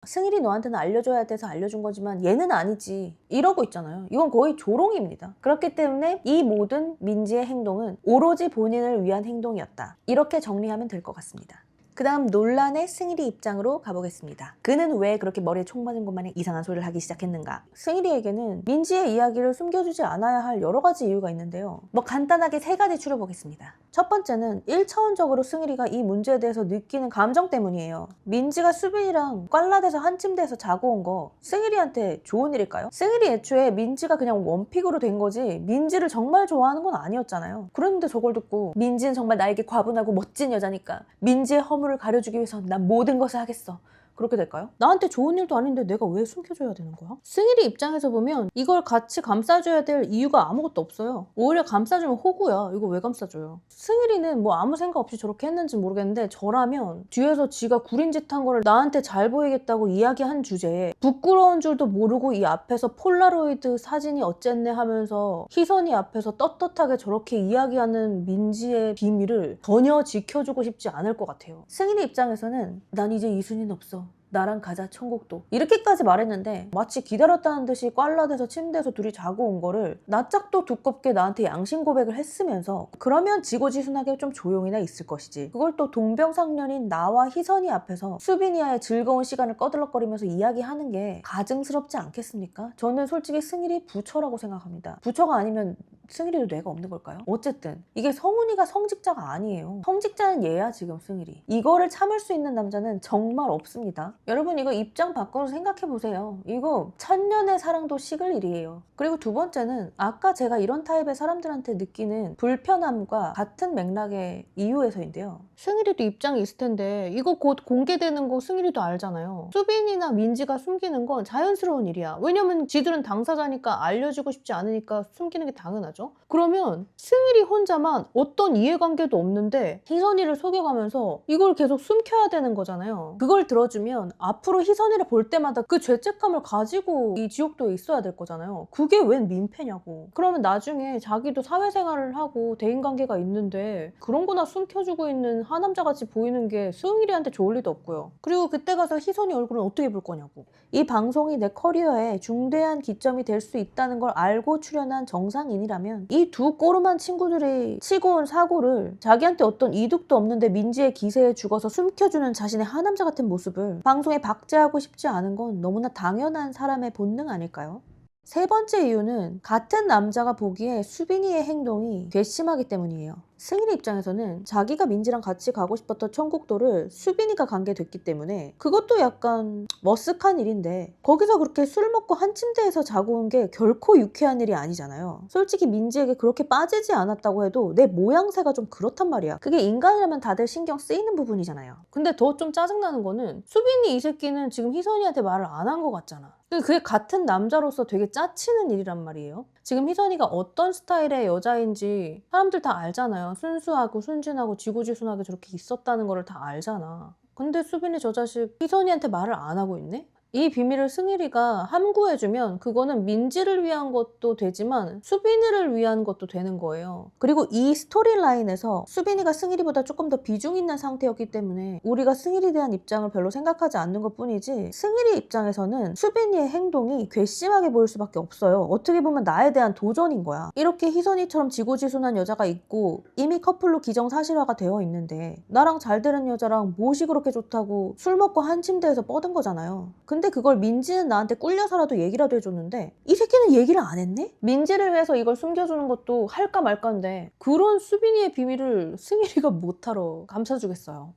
Speaker 1: 승일이 너한테는 알려줘야 돼서 알려준 거지만 얘는 아니지 이러고 있잖아요. 이건 거의 조롱입니다. 그렇기 때문에 이 모든 민지의 행동은 오로지 본인을 위한 행동이었다. 이렇게 정리하면 될 것 같습니다. 그 다음 논란의 승일이 입장으로 가보겠습니다. 그는 왜 그렇게 머리에 총 맞은 것 마냥 이상한 소리를 하기 시작했는가? 승일이에게는 민지의 이야기를 숨겨주지 않아야 할 여러 가지 이유가 있는데요. 뭐 간단하게 3가지 추려보겠습니다. 첫 번째는 1차원적으로 승일이가 이 문제에 대해서 느끼는 감정 때문이에요. 민지가 수빈이랑 꽐라돼서 한 침대에서 자고 온 거 승일이한테 좋은 일일까요? 승일이 애초에 민지가 그냥 원픽으로 된 거지 민지를 정말 좋아하는 건 아니었잖아요. 그런데 저걸 듣고 민지는 정말 나에게 과분하고 멋진 여자니까 민지의 허물을 가려주기 위해서 난 모든 것을 하겠어. 그렇게 될까요? 나한테 좋은 일도 아닌데 내가 왜 숨겨줘야 되는 거야? 승일이 입장에서 보면 이걸 같이 감싸줘야 될 이유가 아무것도 없어요. 오히려 감싸주면 호구야. 이거 왜 감싸줘요? 승일이는 뭐 아무 생각 없이 저렇게 했는지 모르겠는데 저라면 뒤에서 지가 구린 짓 한 거를 나한테 잘 보이겠다고 이야기한 주제에 부끄러운 줄도 모르고 이 앞에서 폴라로이드 사진이 어쨌네 하면서 희선이 앞에서 떳떳하게 저렇게 이야기하는 민지의 비밀을 전혀 지켜주고 싶지 않을 것 같아요. 승일이 입장에서는 난 이제 이순이는 없어. 나랑 가자 천국도 이렇게까지 말했는데 마치 기다렸다는 듯이 꽐라돼서 침대에서 둘이 자고 온 거를 낯짝도 두껍게 나한테 양심 고백을 했으면서 그러면 지고지순하게 좀 조용히나 있을 것이지 그걸 또 동병상련인 나와 희선이 앞에서 수빈이와의 즐거운 시간을 꺼들럭거리면서 이야기하는 게 가증스럽지 않겠습니까? 저는 솔직히 승일이 부처라고 생각합니다. 부처가 아니면 승일이도 뇌가 없는 걸까요? 어쨌든 이게 성훈이가 성직자가 아니에요. 성직자는 얘야 지금 승일이. 이거를 참을 수 있는 남자는 정말 없습니다. 여러분 이거 입장 바꿔서 생각해보세요. 이거 천년의 사랑도 식을 일이에요. 그리고 두 번째는 아까 제가 이런 타입의 사람들한테 느끼는 불편함과 같은 맥락의 이유에서인데요. 승일이도 입장이 있을 텐데 이거 곧 공개되는 거 승일이도 알잖아요. 수빈이나 민지가 숨기는 건 자연스러운 일이야. 왜냐면 지들은 당사자니까 알려주고 싶지 않으니까 숨기는 게 당연하죠. 그러면 승일이 혼자만 어떤 이해관계도 없는데 희선이를 속여가면서 이걸 계속 숨겨야 되는 거잖아요. 그걸 들어주면 앞으로 희선이를 볼 때마다 그 죄책감을 가지고 이 지옥도에 있어야 될 거잖아요. 그게 웬 민폐냐고. 그러면 나중에 자기도 사회생활을 하고 대인관계가 있는데 그런 거나 숨겨주고 있는 하남자같이 보이는 게 승일이한테 좋을 리도 없고요. 그리고 그때 가서 희선이 얼굴은 어떻게 볼 거냐고. 이 방송이 내 커리어에 중대한 기점이 될 수 있다는 걸 알고 출연한 정상인이라면 이 두 꼬름한 친구들이 치고 온 사고를 자기한테 어떤 이득도 없는데 민지의 기세에 죽어서 숨겨주는 자신의 하남자 같은 모습을 방송에 박제하고 싶지 않은 건 너무나 당연한 사람의 본능 아닐까요? 세 번째 이유는 같은 남자가 보기에 수빈이의 행동이 괘씸하기 때문이에요. 승일이 입장에서는 자기가 민지랑 같이 가고 싶었던 천국도를 수빈이가 간 게 됐기 때문에 그것도 약간 머쓱한 일인데 거기서 그렇게 술 먹고 한 침대에서 자고 온 게 결코 유쾌한 일이 아니잖아요. 솔직히 민지에게 그렇게 빠지지 않았다고 해도 내 모양새가 좀 그렇단 말이야. 그게 인간이라면 다들 신경 쓰이는 부분이잖아요. 근데 더 좀 짜증나는 거는 수빈이 이 새끼는 지금 희선이한테 말을 안 한 것 같잖아. 그게 같은 남자로서 되게 짜치는 일이란 말이에요. 지금 희선이가 어떤 스타일의 여자인지 사람들 다 알잖아요. 순수하고 순진하고 지고지순하게 저렇게 있었다는 거를 다 알잖아. 근데 수빈이 저 자식 희선이한테 말을 안 하고 있네? 이 비밀을 승일이가 함구해주면 그거는 민지를 위한 것도 되지만 수빈이를 위한 것도 되는 거예요. 그리고 이 스토리라인에서 수빈이가 승일이보다 조금 더 비중 있는 상태였기 때문에 우리가 승일이에 대한 입장을 별로 생각하지 않는 것 뿐이지 승일이 입장에서는 수빈이의 행동이 괘씸하게 보일 수밖에 없어요. 어떻게 보면 나에 대한 도전인 거야. 이렇게 희선이처럼 지고지순한 여자가 있고 이미 커플로 기정사실화가 되어 있는데 나랑 잘 되는 여자랑 무엇이 그렇게 좋다고 술 먹고 한 침대에서 뻗은 거잖아요. 근데 그걸 민지는 나한테 꿀려서라도 얘기라도 해줬는데 이 새끼는 얘기를 안 했네? 민지를 위해서 이걸 숨겨주는 것도 할까 말까인데 그런 수빈이의 비밀을 승일이가 못하러 감싸주겠어요.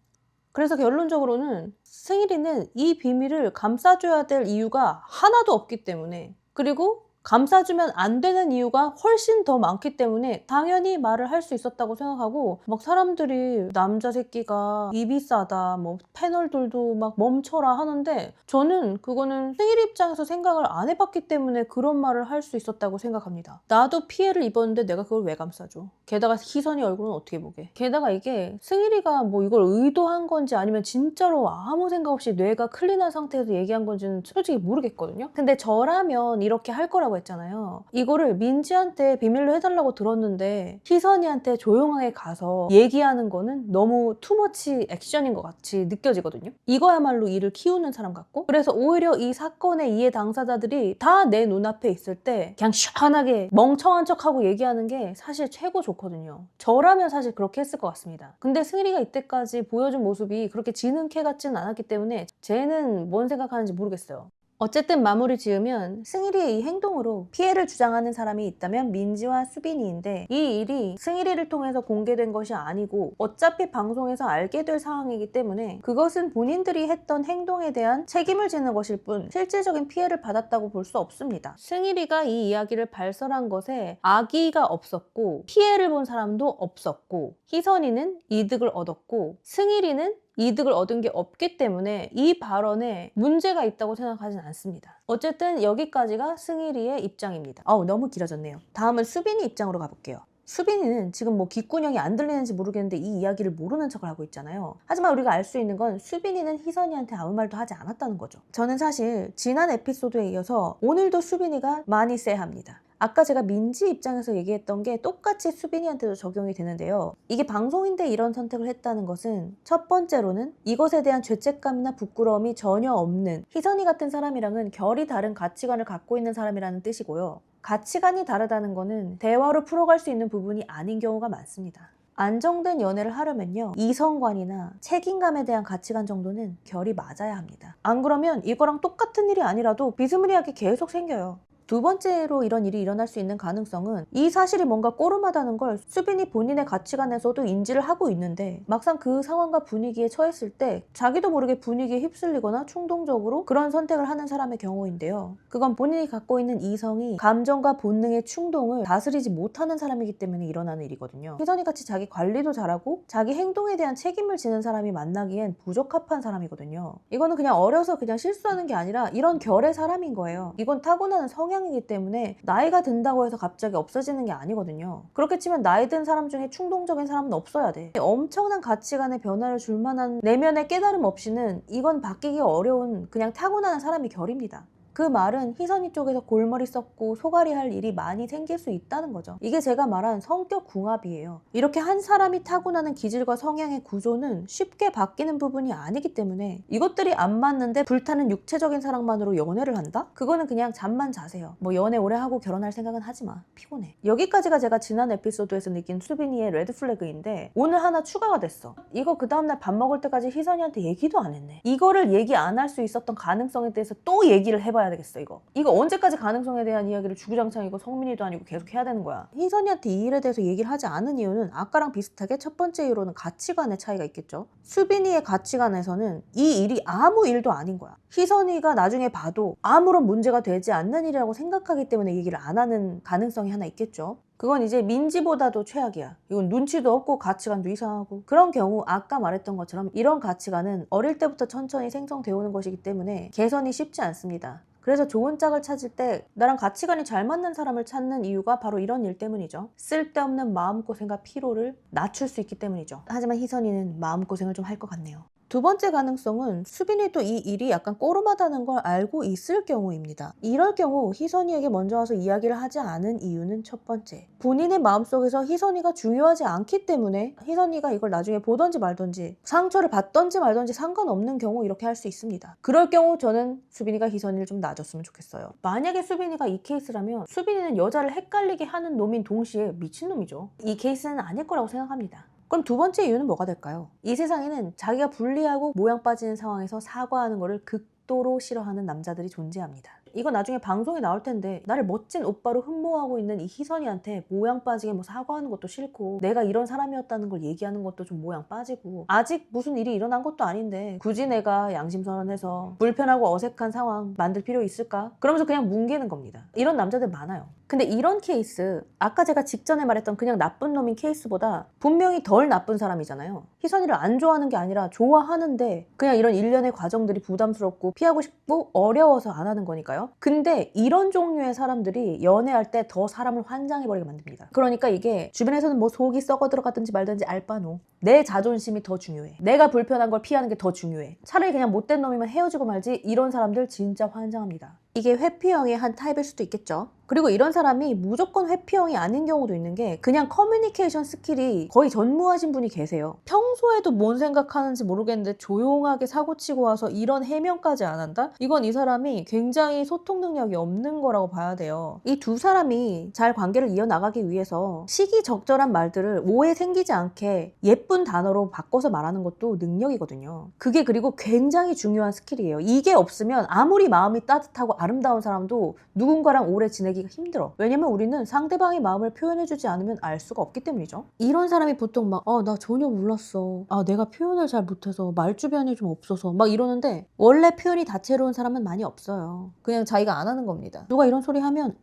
Speaker 1: 그래서 결론적으로는 승일이는 이 비밀을 감싸줘야 될 이유가 하나도 없기 때문에 그리고 감싸주면 안 되는 이유가 훨씬 더 많기 때문에 당연히 말을 할 수 있었다고 생각하고 막 사람들이 남자 새끼가 입이 싸다 뭐 패널들도 막 멈춰라 하는데 저는 그거는 승일 입장에서 생각을 안 해봤기 때문에 그런 말을 할 수 있었다고 생각합니다. 나도 피해를 입었는데 내가 그걸 왜 감싸줘? 게다가 희선이 얼굴은 어떻게 보게? 게다가 이게 승일이가 뭐 이걸 의도한 건지 아니면 진짜로 아무 생각 없이 뇌가 클린한 상태에서 얘기한 건지는 솔직히 모르겠거든요. 근데 저라면 이렇게 할 거라고 했다고 했잖아요. 이거를 민지한테 비밀로 해달라고 들었는데 희선이한테 조용하게 가서 얘기하는 거는 너무 투머치 액션인 것 같이 느껴지거든요. 이거야말로 일을 키우는 사람 같고, 그래서 오히려 이 사건의 이해 당사자들이 다 내 눈앞에 있을 때 그냥 시원하게 멍청한 척하고 얘기하는 게 사실 최고 좋거든요. 저라면 사실 그렇게 했을 것 같습니다. 근데 승일이가 이때까지 보여준 모습이 그렇게 지능캐 같지는 않았기 때문에 쟤는 뭔 생각하는지 모르겠어요. 어쨌든 마무리 지으면 승일이의 이 행동으로 피해를 주장하는 사람이 있다면 민지와 수빈이인데, 이 일이 승일이를 통해서 공개된 것이 아니고 어차피 방송에서 알게 될 상황이기 때문에 그것은 본인들이 했던 행동에 대한 책임을 지는 것일 뿐 실질적인 피해를 받았다고 볼 수 없습니다. 승일이가 이 이야기를 발설한 것에 악의가 없었고 피해를 본 사람도 없었고, 희선이는 이득을 얻었고 승일이는 이득을 얻은 게 없기 때문에 이 발언에 문제가 있다고 생각하진 않습니다. 어쨌든 여기까지가 승일이의 입장입니다. 너무 길어졌네요. 다음은 수빈이 입장으로 가볼게요. 수빈이는 지금 뭐 귓구녕이 안 들리는지 모르겠는데 이 이야기를 모르는 척을 하고 있잖아요. 하지만 우리가 알 수 있는 건 수빈이는 희선이한테 아무 말도 하지 않았다는 거죠. 저는 사실 지난 에피소드에 이어서 오늘도 수빈이가 많이 쎄합니다. 아까 제가 민지 입장에서 얘기했던 게 똑같이 수빈이한테도 적용이 되는데요. 이게 방송인데 이런 선택을 했다는 것은 첫 번째로는 이것에 대한 죄책감이나 부끄러움이 전혀 없는 희선이 같은 사람이랑은 결이 다른 가치관을 갖고 있는 사람이라는 뜻이고요. 가치관이 다르다는 거는 대화로 풀어갈 수 있는 부분이 아닌 경우가 많습니다. 안정된 연애를 하려면요, 이성관이나 책임감에 대한 가치관 정도는 결이 맞아야 합니다. 안 그러면 이거랑 똑같은 일이 아니라도 비스무리하게 계속 생겨요. 두 번째로 이런 일이 일어날 수 있는 가능성은 이 사실이 뭔가 꼬름하다는 걸 수빈이 본인의 가치관에서도 인지를 하고 있는데 막상 그 상황과 분위기에 처했을 때 자기도 모르게 분위기에 휩쓸리거나 충동적으로 그런 선택을 하는 사람의 경우인데요. 그건 본인이 갖고 있는 이성이 감정과 본능의 충동을 다스리지 못하는 사람이기 때문에 일어나는 일이거든요. 희선이같이 자기 관리도 잘하고 자기 행동에 대한 책임을 지는 사람이 만나기엔 부적합한 사람이거든요. 이거는 그냥 어려서 그냥 실수하는 게 아니라 이런 결의 사람인 거예요. 이건 타고나는 성향이기 때문에 나이가 든다고 해서 갑자기 없어지는 게 아니거든요. 그렇게 치면 나이 든 사람 중에 충동적인 사람은 없어야 돼. 엄청난 가치관의 변화를 줄 만한 내면의 깨달음 없이는 이건 바뀌기 어려운 그냥 타고나는 사람이 결입니다. 그 말은 희선이 쪽에서 골머리 썩고 소갈이 할 일이 많이 생길 수 있다는 거죠. 이게 제가 말한 성격 궁합이에요. 이렇게 한 사람이 타고나는 기질과 성향의 구조는 쉽게 바뀌는 부분이 아니기 때문에 이것들이 안 맞는데 불타는 육체적인 사랑만으로 연애를 한다? 그거는 그냥 잠만 자세요. 뭐 연애 오래 하고 결혼할 생각은 하지 마. 피곤해. 여기까지가 제가 지난 에피소드에서 느낀 수빈이의 레드 플래그인데 오늘 하나 추가가 됐어. 이거 그 다음날 밥 먹을 때까지 희선이한테 얘기도 안 했네. 이거를 얘기 안 할 수 있었던 가능성에 대해서 또 얘기를 해봐야 되겠어. 이거 언제까지 가능성에 대한 이야기를 주구장창 이거 성민이도 아니고 계속 해야 되는 거야. 희선이한테 이 일에 대해서 얘기를 하지 않은 이유는 아까랑 비슷하게 첫 번째 이유로는 가치관의 차이가 있겠죠. 수빈이의 가치관에서는 이 일이 아무 일도 아닌 거야. 희선이가 나중에 봐도 아무런 문제가 되지 않는 일이라고 생각하기 때문에 얘기를 안 하는 가능성이 하나 있겠죠. 그건 이제 민지보다도 최악이야. 이건 눈치도 없고 가치관도 이상하고. 그런 경우 아까 말했던 것처럼 이런 가치관은 어릴 때부터 천천히 생성되어 오는 것이기 때문에 개선이 쉽지 않습니다. 그래서 좋은 짝을 찾을 때 나랑 가치관이 잘 맞는 사람을 찾는 이유가 바로 이런 일 때문이죠. 쓸데없는 마음고생과 피로를 낮출 수 있기 때문이죠. 하지만 희선이는 마음고생을 좀 할 것 같네요. 두 번째 가능성은 수빈이도 이 일이 약간 꼬름하다는 걸 알고 있을 경우입니다. 이럴 경우 희선이에게 먼저 와서 이야기를 하지 않은 이유는 첫 번째, 본인의 마음속에서 희선이가 중요하지 않기 때문에 희선이가 이걸 나중에 보던지 말던지 상처를 받던지 말던지 상관없는 경우 이렇게 할 수 있습니다. 그럴 경우 저는 수빈이가 희선이를 좀 놔줬으면 좋겠어요. 만약에 수빈이가 이 케이스라면 수빈이는 여자를 헷갈리게 하는 놈인 동시에 미친놈이죠. 이 케이스는 아닐 거라고 생각합니다. 그럼 두 번째 이유는 뭐가 될까요? 이 세상에는 자기가 불리하고 모양 빠지는 상황에서 사과하는 것을 극도로 싫어하는 남자들이 존재합니다. 이거 나중에 방송에 나올 텐데 나를 멋진 오빠로 흠모하고 있는 이 희선이한테 모양 빠지게 뭐 사과하는 것도 싫고 내가 이런 사람이었다는 걸 얘기하는 것도 좀 모양 빠지고 아직 무슨 일이 일어난 것도 아닌데 굳이 내가 양심선언해서 불편하고 어색한 상황 만들 필요 있을까? 그러면서 그냥 뭉개는 겁니다. 이런 남자들 많아요. 근데 이런 케이스, 아까 제가 직전에 말했던 그냥 나쁜 놈인 케이스보다 분명히 덜 나쁜 사람이잖아요. 희선이를 안 좋아하는 게 아니라 좋아하는데 그냥 이런 일련의 과정들이 부담스럽고 피하고 싶고 어려워서 안 하는 거니까요. 근데 이런 종류의 사람들이 연애할 때 더 사람을 환장해버리게 만듭니다. 그러니까 이게 주변에서는 뭐 속이 썩어 들어갔든지 말든지 알바노. 내 자존심이 더 중요해. 내가 불편한 걸 피하는 게 더 중요해. 차라리 그냥 못된 놈이면 헤어지고 말지. 이런 사람들 진짜 환장합니다. 이게 회피형의 한 타입일 수도 있겠죠. 그리고 이런 사람이 무조건 회피형이 아닌 경우도 있는 게 그냥 커뮤니케이션 스킬이 거의 전무하신 분이 계세요. 평소에도 뭔 생각하는지 모르겠는데 조용하게 사고치고 와서 이런 해명까지 안 한다? 이건 이 사람이 굉장히 소통 능력이 없는 거라고 봐야 돼요. 이 두 사람이 잘 관계를 이어나가기 위해서 시기적절한 말들을 오해 생기지 않게 예쁜 단어로 바꿔서 말하는 것도 능력이거든요. 그게 그리고 굉장히 중요한 스킬이에요. 이게 없으면 아무리 마음이 따뜻하고 아름다운 사람도 누군가랑 오래 지내기가 힘들어. 왜냐면 우리는 상대방의 마음을 표현해주지 않으면 알 수가 없기 때문이죠. 이런 사람이 보통 막 나 전혀 몰랐어. 내가 표현을 잘 못해서 말주변이 좀 없어서 막 이러는데 원래 표현이 다채로운 사람은 많이 없어요. 그냥 자기가 안 하는 겁니다. 누가 이런 소리 하면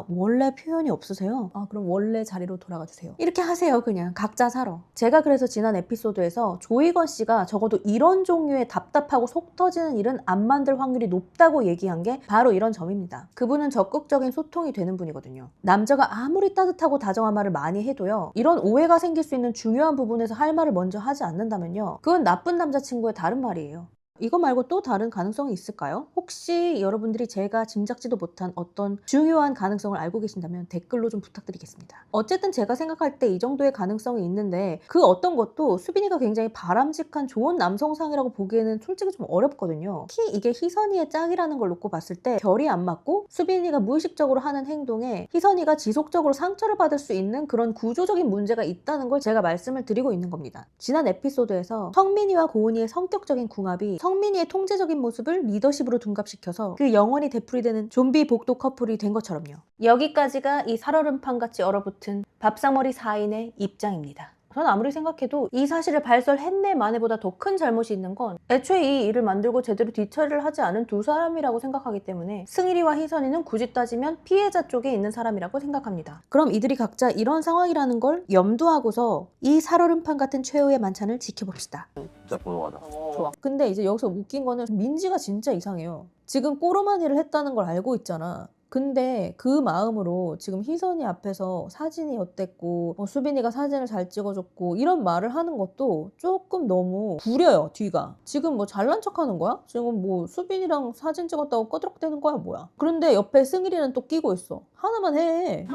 Speaker 1: 원래 표현이 없으세요? 그럼 원래 자리로 돌아가 주세요. 이렇게 하세요. 그냥 각자 살아. 제가 그래서 지난 에피소드에서 조희건 씨가 적어도 이런 종류의 답답하고 속 터지는 일은 안 만들 확률이 높다고 얘기한 게 바로 이런 점입니다. 그분은 적극적인 소통이 되는 분이거든요. 남자가 아무리 따뜻하고 다정한 말을 많이 해도요, 이런 오해가 생길 수 있는 중요한 부분에서 할 말을 먼저 하지 않는다면요, 그건 나쁜 남자친구의 다른 말이에요. 이거 말고 또 다른 가능성이 있을까요? 혹시 여러분들이 제가 짐작지도 못한 어떤 중요한 가능성을 알고 계신다면 댓글로 좀 부탁드리겠습니다. 어쨌든 제가 생각할 때 이 정도의 가능성이 있는데 그 어떤 것도 수빈이가 굉장히 바람직한 좋은 남성상이라고 보기에는 솔직히 좀 어렵거든요. 특히 이게 희선이의 짝이라는 걸 놓고 봤을 때 결이 안 맞고 수빈이가 무의식적으로 하는 행동에 희선이가 지속적으로 상처를 받을 수 있는 그런 구조적인 문제가 있다는 걸 제가 말씀을 드리고 있는 겁니다. 지난 에피소드에서 성민이와 고은이의 성격적인 궁합이 성민이의 통제적인 모습을 리더십으로 둔갑시켜서 그 영원히 되풀이되는 좀비 복도 커플이 된 것처럼요. 여기까지가 이 살얼음판같이 얼어붙은 밥상머리 4인의 입장입니다. 저는 아무리 생각해도 이 사실을 발설했네 마네보다 더 큰 잘못이 있는 건 애초에 이 일을 만들고 제대로 뒤처리를 하지 않은 두 사람이라고 생각하기 때문에 승일이와 희선이는 굳이 따지면 피해자 쪽에 있는 사람이라고 생각합니다. 그럼 이들이 각자 이런 상황이라는 걸 염두하고서 이 살얼음판 같은 최후의 만찬을 지켜봅시다.
Speaker 4: 진짜 보노하다.
Speaker 3: 좋아.
Speaker 1: 근데 이제 여기서 웃긴 거는 민지가 진짜 이상해요. 지금 꼬르마니를 했다는 걸 알고 있잖아. 근데 그 마음으로 지금 희선이 앞에서 사진이 어땠고 수빈이가 사진을 잘 찍어줬고 이런 말을 하는 것도 조금 너무 구려요. 뒤가 지금 뭐 잘난 척하는 거야? 지금 뭐 수빈이랑 사진 찍었다고 꺼드럭대는 거야 뭐야? 그런데 옆에 승일이는 또 끼고 있어. 하나만 해.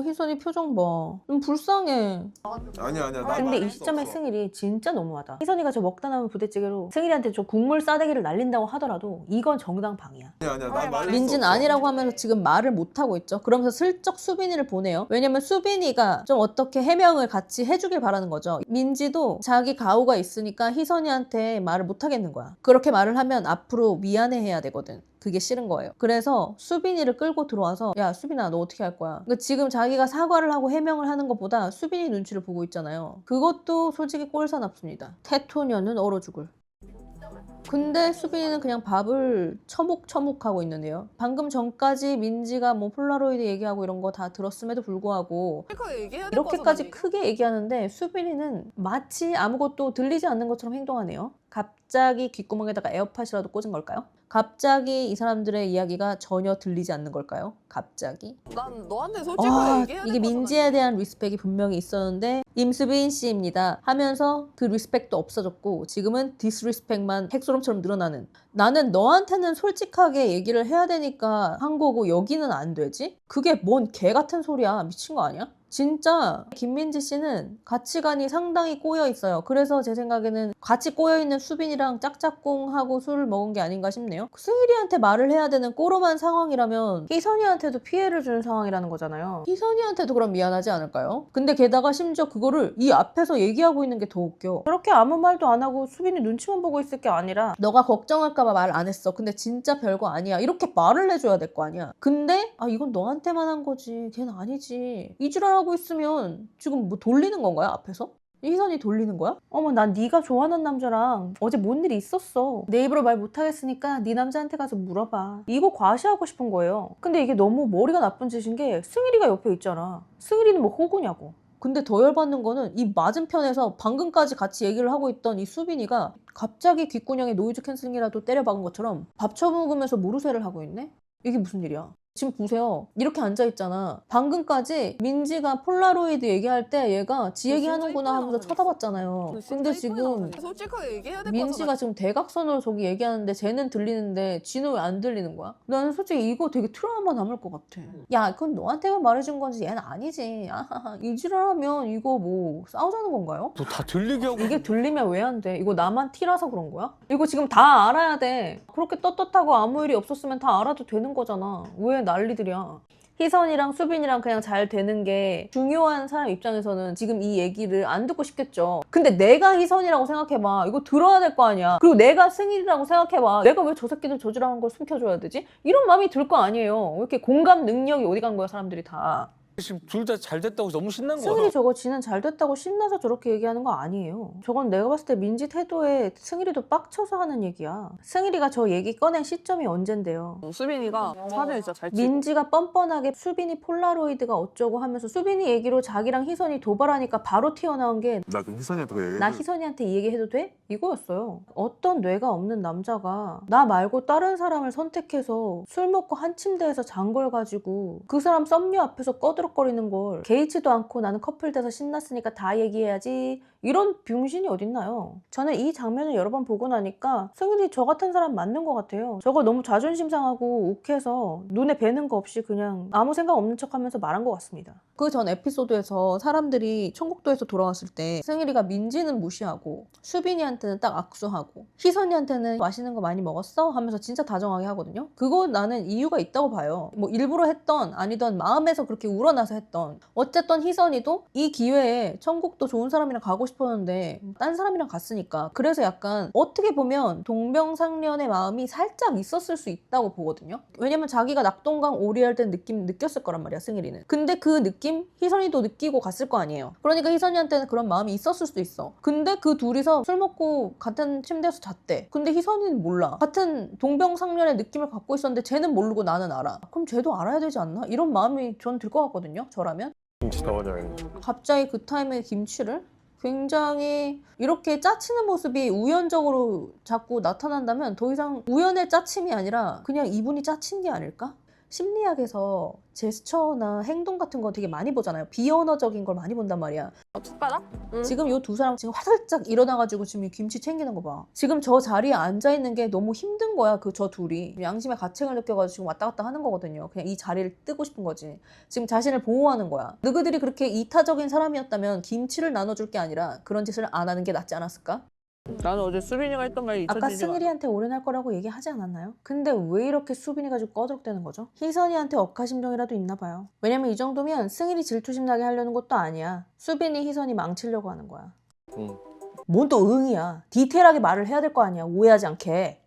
Speaker 1: 희선이 표정 봐. 좀 불쌍해.
Speaker 4: 아니야.
Speaker 1: 근데 이 시점에 승일이 진짜 너무하다. 희선이가 저 먹다 남은 부대찌개로 승일이한테 저 국물 싸대기를 날린다고 하더라도 이건 정당방위야.
Speaker 4: 아니야.
Speaker 1: 민지는 아니라고 하면서 지금 말을 못하고 있죠. 그러면서 슬쩍 수빈이를 보내요. 왜냐면 수빈이가 좀 어떻게 해명을 같이 해주길 바라는 거죠. 민지도 자기 가오가 있으니까 희선이한테 말을 못하겠는 거야. 그렇게 말을 하면 앞으로 미안해해야 되거든. 그게 싫은 거예요. 그래서 수빈이를 끌고 들어와서 야 수빈아 너 어떻게 할 거야? 그러니까 지금 자기가 사과를 하고 해명을 하는 것보다 수빈이 눈치를 보고 있잖아요. 그것도 솔직히 꼴사납습니다. 태토녀는 얼어 죽을. 근데 수빈이는 그냥 밥을 처묵처묵하고 있는데요. 방금 전까지 민지가 뭐 폴라로이드 얘기하고 이런 거 다 들었음에도 불구하고 이렇게까지 크게 얘기하는데 수빈이는 마치 아무것도 들리지 않는 것처럼 행동하네요. 갑자기 귓구멍에다가 에어팟이라도 꽂은 걸까요? 갑자기 이 사람들의 이야기가 전혀 들리지 않는 걸까요? 갑자기?
Speaker 3: 난 너한테 솔직하게 얘기해야
Speaker 1: 이게 민지에 대한 리스펙이 분명히 있었는데 임수빈 씨입니다 하면서 그 리스펙도 없어졌고 지금은 디스리스펙만 핵소름처럼 늘어나는. 나는 너한테는 솔직하게 얘기를 해야 되니까 한 거고 여기는 안 되지? 그게 뭔 개 같은 소리야. 미친 거 아니야? 진짜 김민지 씨는 가치관이 상당히 꼬여 있어요. 그래서 제 생각에는 같이 꼬여 있는 수빈이랑 짝짝꿍하고 술을 먹은 게 아닌가 싶네요. 승일이한테 말을 해야 되는 꼬름한 상황이라면 희선이한테도 피해를 주는 상황이라는 거잖아요. 희선이한테도 그럼 미안하지 않을까요? 근데 게다가 심지어 그거를 이 앞에서 얘기하고 있는 게 더 웃겨. 그렇게 아무 말도 안 하고 수빈이 눈치만 보고 있을 게 아니라 너가 걱정할까봐 말 안 했어. 근데 진짜 별거 아니야. 이렇게 말을 해줘야 될 거 아니야. 근데 이건 너한테만 한 거지. 걔는 아니지. 이 지랄하고 있으면 지금 뭐 돌리는 건가요? 앞에서? 희선이 돌리는 거야? 어머 난 네가 좋아하는 남자랑 어제 뭔 일이 있었어. 내 입으로 말 못하겠으니까 네 남자한테 가서 물어봐. 이거 과시하고 싶은 거예요. 근데 이게 너무 머리가 나쁜 짓인 게 승일이가 옆에 있잖아. 승일이는 뭐 호구냐고. 근데 더 열받는 거는 이 맞은편에서 방금까지 같이 얘기를 하고 있던 이 수빈이가 갑자기 귓구녕에 노이즈 캔슬링이라도 때려박은 것처럼 밥 처먹으면서 모르쇠를 하고 있네? 이게 무슨 일이야? 지금 보세요. 이렇게 앉아있잖아. 방금까지 민지가 폴라로이드 얘기할 때 얘가 지 얘기하는구나 하면서 쳐다봤잖아요. 근데 지금
Speaker 3: 솔직하게 얘기해야 될
Speaker 1: 민지가 지금 대각선으로 저기 얘기하는데 쟤는 들리는데 지는 왜 안 들리는 거야? 나는 솔직히 이거 되게 트라우마 남을 것 같아. 야, 그건 너한테만 말해준 건지 얘는 아니지. 아하하. 이 지랄하면 이거 뭐 싸우자는 건가요?
Speaker 5: 너 다 들리게 하고.
Speaker 1: 이게 들리면 왜 안 돼? 이거 나만 티라서 그런 거야? 이거 지금 다 알아야 돼. 그렇게 떳떳하고 아무 일이 없었으면 다 알아도 되는 거잖아. 왜 난리들이야? 희선이랑 수빈이랑 그냥 잘 되는 게 중요한 사람 입장에서는 지금 이 얘기를 안 듣고 싶겠죠. 근데 내가 희선이라고 생각해봐. 이거 들어야 될 거 아니야. 그리고 내가 승일이라고 생각해봐. 내가 왜 저 새끼들 저지랄한 걸 숨겨줘야 되지? 이런 마음이 들 거 아니에요. 왜 이렇게 공감 능력이 어디 간 거야, 사람들이 다.
Speaker 5: 지금 둘 다 잘 됐다고 너무 신난 거야.
Speaker 1: 승일이 저거 지는 잘 됐다고 신나서 저렇게 얘기하는 거 아니에요. 저건 내가 봤을 때 민지 태도에 승일이도 빡쳐서 하는 얘기야. 승일이가 저 얘기 꺼낸 시점이 언젠데요.
Speaker 3: 수빈이가 사진 진짜 잘 찍어.
Speaker 1: 민지가 뻔뻔하게 수빈이 폴라로이드가 어쩌고 하면서 수빈이 얘기로 자기랑 희선이 도발하니까 바로 튀어나온 게
Speaker 4: 나 그 희선이한테 그 얘기.
Speaker 1: 나 희선이한테 이 얘기 해도 돼? 이거였어요. 어떤 뇌가 없는 남자가 나 말고 다른 사람을 선택해서 술 먹고 한 침대에서 잔 걸 가지고 그 사람 썸녀 앞에서 꺼드럭거리는 걸 개의치도 않고 나는 커플 돼서 신났으니까 다 얘기해야지 이런 병신이 어딨나요? 저는 이 장면을 여러 번 보고 나니까 승일이 저 같은 사람 맞는 것 같아요. 저거 너무 자존심 상하고 욱해서 눈에 뵈는 거 없이 그냥 아무 생각 없는 척하면서 말한 것 같습니다. 그 전 에피소드에서 사람들이 천국도에서 돌아왔을 때 승일이가 민지는 무시하고 수빈이한테는 딱 악수하고 희선이한테는 맛있는 거 많이 먹었어? 하면서 진짜 다정하게 하거든요. 그거 나는 이유가 있다고 봐요. 뭐 일부러 했던 아니던 마음에서 그렇게 우러나서 했던 어쨌든 희선이도 이 기회에 천국도 좋은 사람이랑 가고 싶었는데 딴 사람이랑 갔으니까 그래서 약간 어떻게 보면 동병상련의 마음이 살짝 있었을 수 있다고 보거든요. 왜냐면 자기가 낙동강 오리할 때 느낌 느꼈을 거란 말이야, 승일이는. 근데 그 느낌 희선이도 느끼고 갔을 거 아니에요. 그러니까 희선이한테는 그런 마음이 있었을 수도 있어. 근데 그 둘이서 술 먹고 같은 침대에서 잤대. 근데 희선이는 몰라. 같은 동병상련의 느낌을 갖고 있었는데 쟤는 모르고 나는 알아. 그럼 쟤도 알아야 되지 않나? 이런 마음이 전 들 것 같거든요, 저라면.
Speaker 4: 김치 넣어줘.
Speaker 1: 갑자기 그 타임에 김치를 굉장히 이렇게 짜치는 모습이 우연적으로 자꾸 나타난다면 더 이상 우연의 짜침이 아니라 그냥 이분이 짜친 게 아닐까? 심리학에서 제스처나 행동 같은 거 되게 많이 보잖아요. 비언어적인 걸 많이 본단 말이야.
Speaker 3: 툭가락? 응.
Speaker 1: 지금 이 두 사람 지금 화들짝 일어나가지고 지금 이 김치 챙기는 거 봐. 지금 저 자리에 앉아있는 게 너무 힘든 거야. 그 저 둘이. 양심의 가책을 느껴가지고 지금 왔다 갔다 하는 거거든요. 그냥 이 자리를 뜨고 싶은 거지. 지금 자신을 보호하는 거야. 너희들이 그렇게 이타적인 사람이었다면 김치를 나눠줄 게 아니라 그런 짓을 안 하는 게 낫지 않았을까?
Speaker 3: 나는 어제 수빈이가 했던 말이
Speaker 1: 아까
Speaker 3: 잊혀지지 않아.
Speaker 1: 승일이한테 올인할 거라고 얘기하지 않았나요? 근데 왜 이렇게 수빈이 가지고 꺼덕대는 거죠? 희선이한테 억하심정이라도 있나 봐요. 왜냐면 이 정도면 승일이 질투심 나게 하려는 것도 아니야. 수빈이 희선이 망치려고 하는 거야.
Speaker 4: 응.
Speaker 1: 뭔 또 응이야. 디테일하게 말을 해야 될 거 아니야. 오해하지 않게.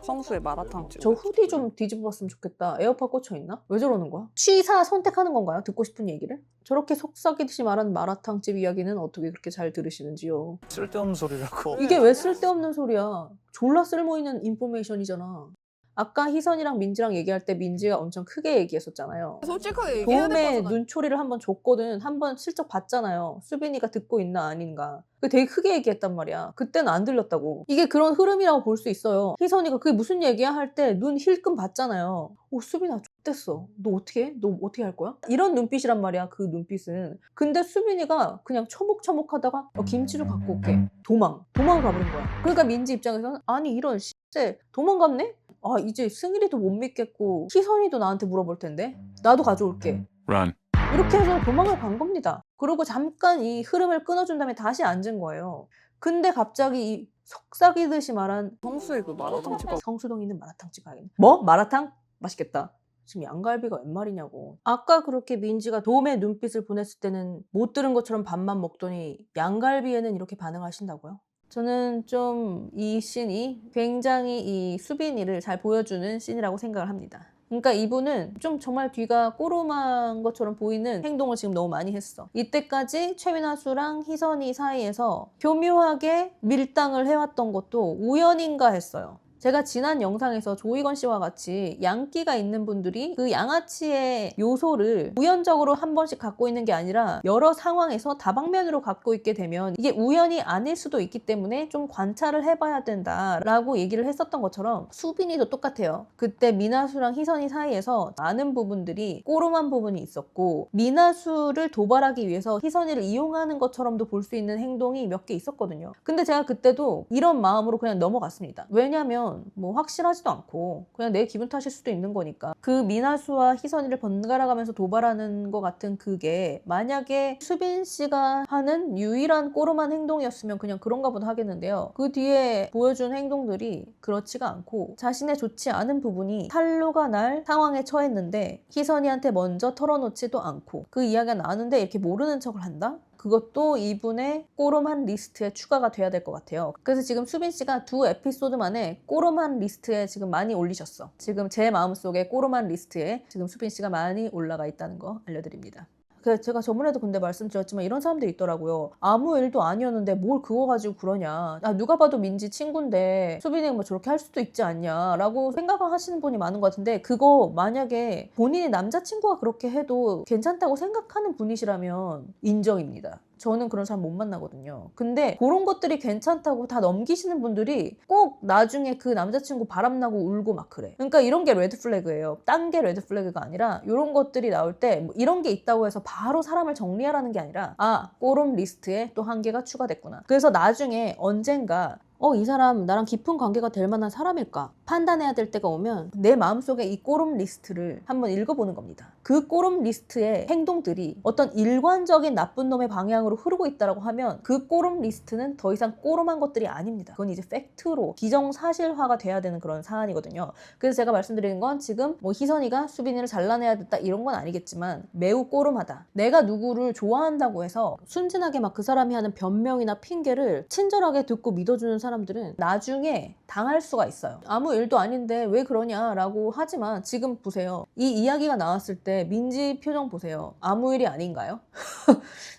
Speaker 3: 성수의 마라탕 찍어.
Speaker 1: 저 후디 좀 뒤집어 봤으면 좋겠다. 에어팟 꽂혀있나? 왜 저러는 거야? 취사 선택하는 건가요? 듣고 싶은 얘기를? 저렇게 속삭이듯이 말하는 마라탕집 이야기는 어떻게 그렇게 잘 들으시는지요?
Speaker 5: 쓸데없는 소리라고.
Speaker 1: 이게 왜 쓸데없는 소리야? 졸라 쓸모있는 인포메이션이잖아. 아까 희선이랑 민지랑 얘기할 때 민지가 엄청 크게 얘기했었잖아요.
Speaker 3: 솔직하게 얘기해야 될
Speaker 1: 도움의
Speaker 3: 거잖아.
Speaker 1: 눈초리를 한번 줬거든. 한번 슬쩍 봤잖아요. 수빈이가 듣고 있나 아닌가. 되게 크게 얘기했단 말이야. 그때는 안 들렸다고. 이게 그런 흐름이라고 볼 수 있어요. 희선이가 그게 무슨 얘기야 할 때 눈 힐끔 봤잖아요. 오, 수빈아 X됐어. 너 어떻게 해? 너 어떻게 할 거야? 이런 눈빛이란 말이야. 그 눈빛은. 근데 수빈이가 그냥 처묵처묵하다가 김치를 갖고 올게. 도망을 가버린 거야. 그러니까 민지 입장에서는 아니 이런 씨새 도망갔네? 아 이제 승일이도 못 믿겠고 희선이도 나한테 물어볼 텐데 나도 가져올게.
Speaker 5: Run.
Speaker 1: 이렇게 해서 도망을 간 겁니다. 그리고 잠깐 이 흐름을 끊어준 다음에 다시 앉은 거예요. 근데 갑자기 이 속삭이듯이 말한
Speaker 3: 성수의 그 마라탕 찍어.
Speaker 1: 성수동에 있는 마라탕집 가야겠네. 뭐? 마라탕? 맛있겠다. 지금 양갈비가 웬 말이냐고. 아까 그렇게 민지가 도움의 눈빛을 보냈을 때는 못 들은 것처럼 밥만 먹더니 양갈비에는 이렇게 반응하신다고요? 저는 좀 이 씬이 굉장히 이 수빈이를 잘 보여주는 씬이라고 생각을 합니다. 그러니까 이분은 좀 정말 뒤가 꼬름한 것처럼 보이는 행동을 지금 너무 많이 했어. 이때까지 최민아수랑 희선이 사이에서 교묘하게 밀당을 해왔던 것도 우연인가 했어요. 제가 지난 영상에서 조이건 씨와 같이 양기가 있는 분들이 그 양아치의 요소를 우연적으로 한 번씩 갖고 있는 게 아니라 여러 상황에서 다방면으로 갖고 있게 되면 이게 우연이 아닐 수도 있기 때문에 좀 관찰을 해봐야 된다라고 얘기를 했었던 것처럼 수빈이도 똑같아요. 그때 미나수랑 희선이 사이에서 많은 부분들이 꼬름한 부분이 있었고 미나수를 도발하기 위해서 희선이를 이용하는 것처럼도 볼 수 있는 행동이 몇 개 있었거든요. 근데 제가 그때도 이런 마음으로 그냥 넘어갔습니다. 왜냐면 뭐 확실하지도 않고 그냥 내 기분 탓일 수도 있는 거니까. 그 미나수와 희선이를 번갈아가면서 도발하는 것 같은 그게 만약에 수빈 씨가 하는 유일한 꼬름한 행동이었으면 그냥 그런가 보다 하겠는데요. 그 뒤에 보여준 행동들이 그렇지가 않고 자신의 좋지 않은 부분이 탄로가 날 상황에 처했는데 희선이한테 먼저 털어놓지도 않고 그 이야기가 나왔는데 이렇게 모르는 척을 한다? 그것도 이분의 꼬름한 리스트에 추가가 돼야 될 것 같아요. 그래서 지금 수빈 씨가 두 에피소드 만에 꼬름한 리스트에 지금 많이 올리셨어. 지금 제 마음속에 꼬름한 리스트에 지금 수빈 씨가 많이 올라가 있다는 거 알려드립니다. 그래서 제가 저번에도 근데 말씀드렸지만 이런 사람들이 있더라고요. 아무 일도 아니었는데 뭘 그거 가지고 그러냐. 누가 봐도 민지 친구인데 수빈이가 뭐 저렇게 할 수도 있지 않냐 라고 생각을 하시는 분이 많은 것 같은데 그거 만약에 본인이 남자친구가 그렇게 해도 괜찮다고 생각하는 분이시라면 인정입니다. 저는 그런 사람 못 만나거든요. 근데 그런 것들이 괜찮다고 다 넘기시는 분들이 꼭 나중에 그 남자친구 바람나고 울고 막 그래. 그러니까 이런 게 레드 플래그예요. 딴 게 레드 플래그가 아니라 이런 것들이 나올 때 뭐 이런 게 있다고 해서 바로 사람을 정리하라는 게 아니라 꼬름 리스트에 또 한 개가 추가됐구나. 그래서 나중에 언젠가 이 사람 나랑 깊은 관계가 될 만한 사람일까 판단해야 될 때가 오면 내 마음속에 이 꼬름 리스트를 한번 읽어보는 겁니다. 그 꼬름 리스트의 행동들이 어떤 일관적인 나쁜 놈의 방향으로 흐르고 있다고 하면 그 꼬름 리스트는 더 이상 꼬름한 것들이 아닙니다. 그건 이제 팩트로 기정사실화가 돼야 되는 그런 사안이거든요. 그래서 제가 말씀드리는 건 지금 뭐 희선이가 수빈이를 잘라내야 됐다 이런 건 아니겠지만 매우 꼬름하다. 내가 누구를 좋아한다고 해서 순진하게 막 그 사람이 하는 변명이나 핑계를 친절하게 듣고 믿어주는 사람들은 나중에 당할 수가 있어요. 아무 일도 아닌데 왜 그러냐라고 하지만 지금 보세요. 이 이야기가 나왔을 때 민지 표정 보세요. 아무 일이 아닌가요?